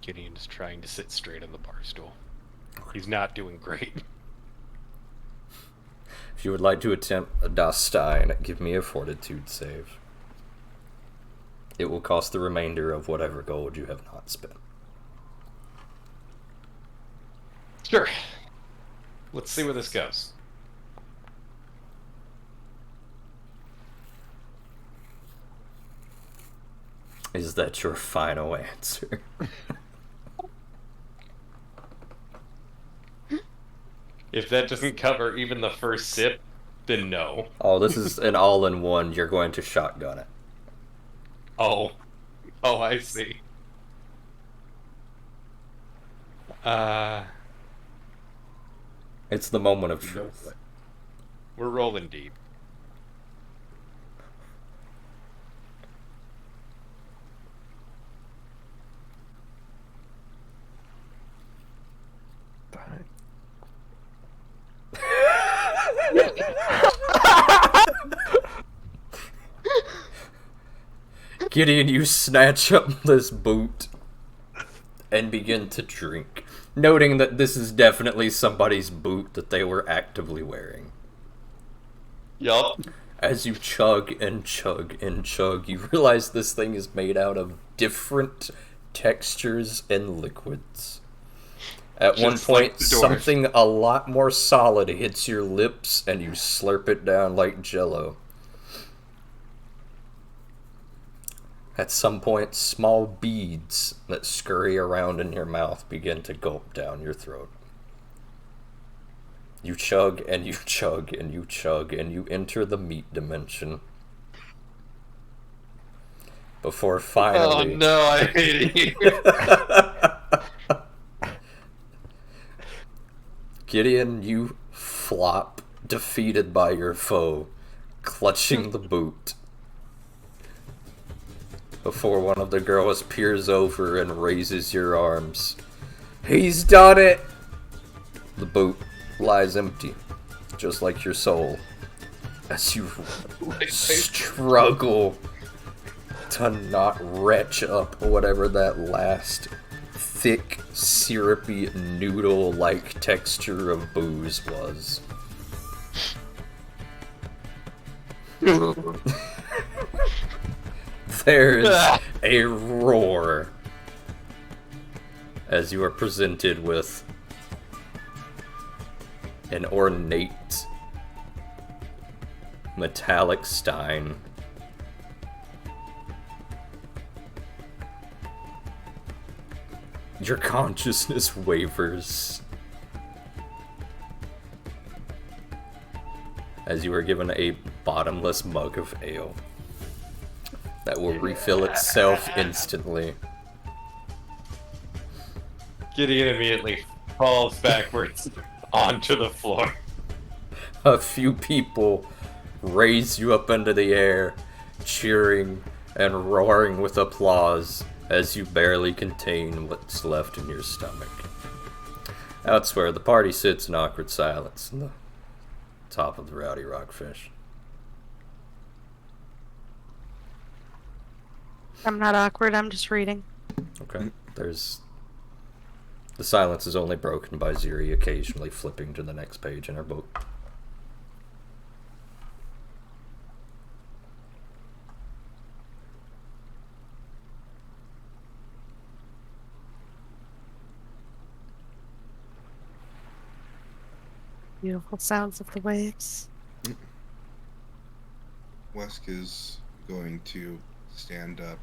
Gideon's trying to sit straight on the bar stool. He's not doing great. If you would like to attempt a Das Stein, give me a fortitude save. It will cost the remainder of whatever gold you have not spent. Sure. Let's see where this goes. Is that your final answer? If that doesn't cover even the first sip, then no. Oh, this is an all-in-one. You're going to shotgun it. Oh. Oh, I see. It's the moment of truth. We're rolling deep. Gideon, you snatch up this boot and begin to drink, noting that this is definitely somebody's boot that they were actively wearing. Yup. As you chug and chug and chug, you realize this thing is made out of different textures and liquids. At one Just like point, the dwarf. something a lot more solid hits your lips and you slurp it down like Jell-O. At some point, small beads that scurry around in your mouth begin to gulp down your throat. You chug and you chug and you chug and you enter the meat dimension. Before finally... Oh no, I hate you. Gideon, you flop, defeated by your foe, clutching the boot. Before one of the girls peers over and raises your arms. He's done it! The boot lies empty, just like your soul, as you struggle to not retch up whatever that last thick, syrupy, noodle-like texture of booze was. There's a roar as you are presented with an ornate metallic stein. Your consciousness wavers as you are given a bottomless mug of ale that will refill itself instantly. Gideon immediately falls backwards onto the floor. A few people raise you up into the air, cheering and roaring with applause as you barely contain what's left in your stomach. Elsewhere, the party sits in awkward silence on the top of the Rowdy Rockfish. I'm not awkward, I'm just reading. Okay, the silence is only broken by Ziri occasionally flipping to the next page in her book. Beautiful sounds of the waves. Wesk is going to stand up,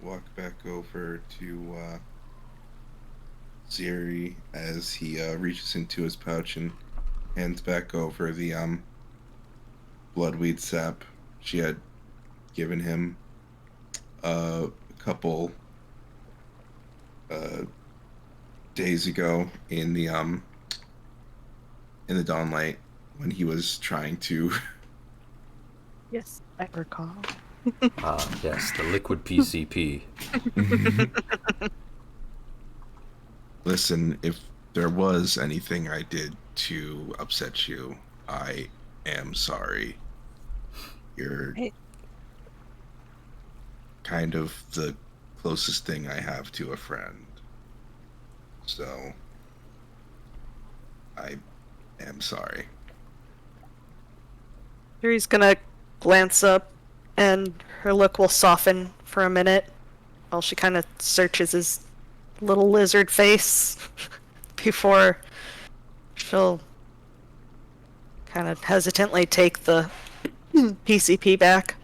walk back over to Ziri as he reaches into his pouch and hands back over the bloodweed sap she had given him a couple days ago in the dawnlight when he was trying to Yes, I recall. Ah, yes, the liquid PCP. Listen, if there was anything I did to upset you, I am sorry. You're Hey. kind of the closest thing I have to a friend. So, I am sorry. Yuri's gonna glance up, and her look will soften for a minute while she kind of searches his little lizard face before she'll kind of hesitantly take the PCP back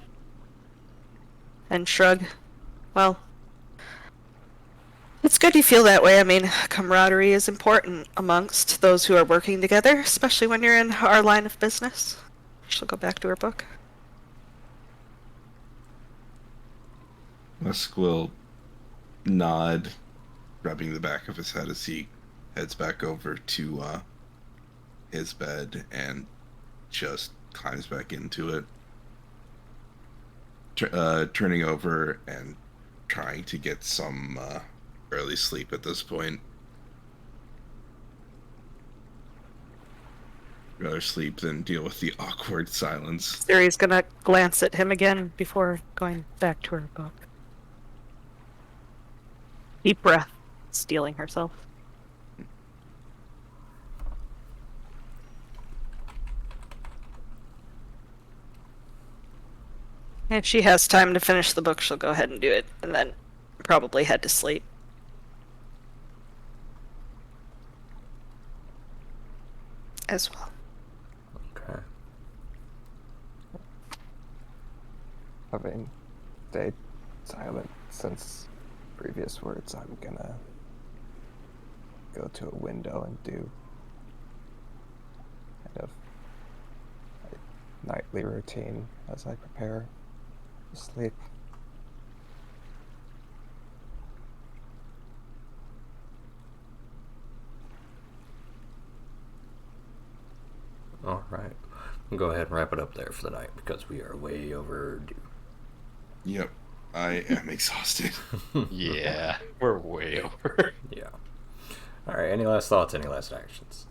and shrug. Well, it's good you feel that way. I mean, camaraderie is important amongst those who are working together, especially when you're in our line of business. She'll go back to her book. Musk will nod, rubbing the back of his head as he heads back over to his bed and just climbs back into it, turning over and trying to get some early sleep at this point. Rather sleep than deal with the awkward silence. Siri's gonna glance at him again before going back to her book. Deep breath, steeling herself. If she has time to finish the book, she'll go ahead and do it, and then probably head to sleep. As well. Okay. Having stayed silent since previous words, I'm gonna go to a window and do kind of a nightly routine as I prepare to sleep. All right. We'll go ahead and wrap it up there for the night because we are way overdue. Yep, I am exhausted. Yeah, we're way over. Yeah. All right. Any last thoughts? Any last actions?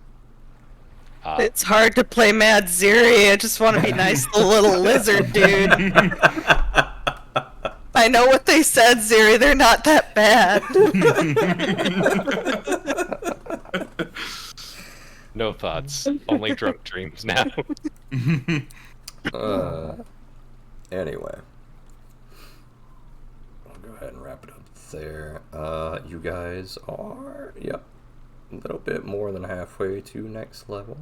It's hard to play Mad Ziri. I just want to be nice to the little lizard dude. I know what they said, Ziri. They're not that bad. No thoughts, only drunk dreams now. Anyway. I'll go ahead and wrap it up there. You guys are, yep, a little bit more than halfway to next level.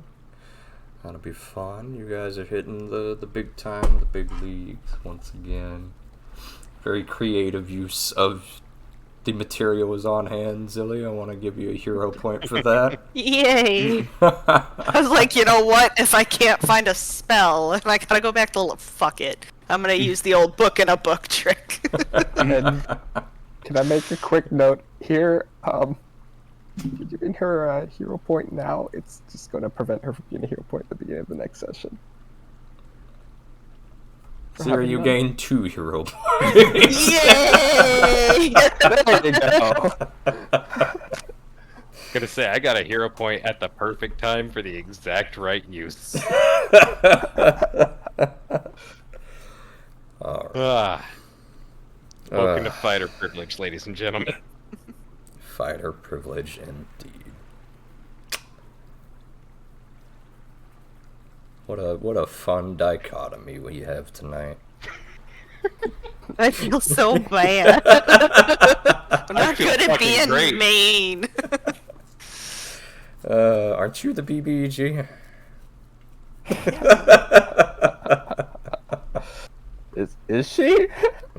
That'll be fun. You guys are hitting the big time, the big leagues once again. Very creative use of the materials on hand, Zilly. I want to give you a hero point for that. Yay! I was like, you know what? If I can't find a spell, if I gotta go back to fuck it, I'm gonna use the old book in a book trick. And can I make a quick note here? Giving her a hero point now, it's just going to prevent her from getting a hero point at the beginning of the next session. Zero, you gain 2 hero points. Yay! There you go. Gonna say I got a hero point at the perfect time for the exact right use. Alright. Welcome to fighter privilege, ladies and gentlemen. Fighter privilege indeed. What a fun dichotomy we have tonight. I feel so bad. I'm not feel good at fucking being great. mean. Aren't you the BBG? Is she?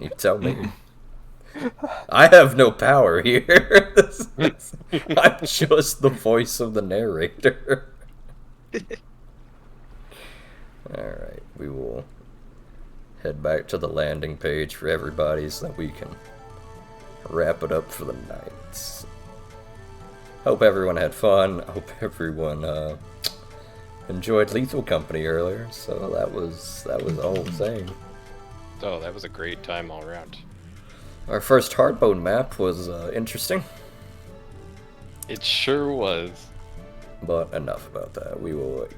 You tell me. I have no power here. I'm just the voice of the narrator. Alright, we will head back to the landing page for everybody so that we can wrap it up for the night. Hope everyone had fun. Hope everyone enjoyed Lethal Company earlier. So that was the whole thing. Oh, that was a great time all around. Our first Hardbone map was interesting, It sure was. but enough about that. We will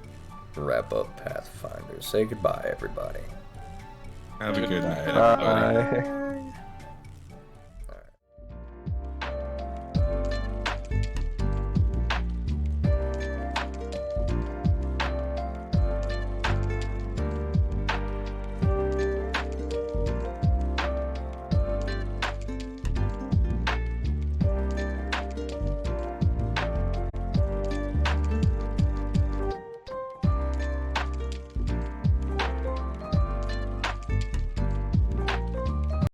wrap up Pathfinder. Say goodbye, everybody. Have a good night, everybody. Bye.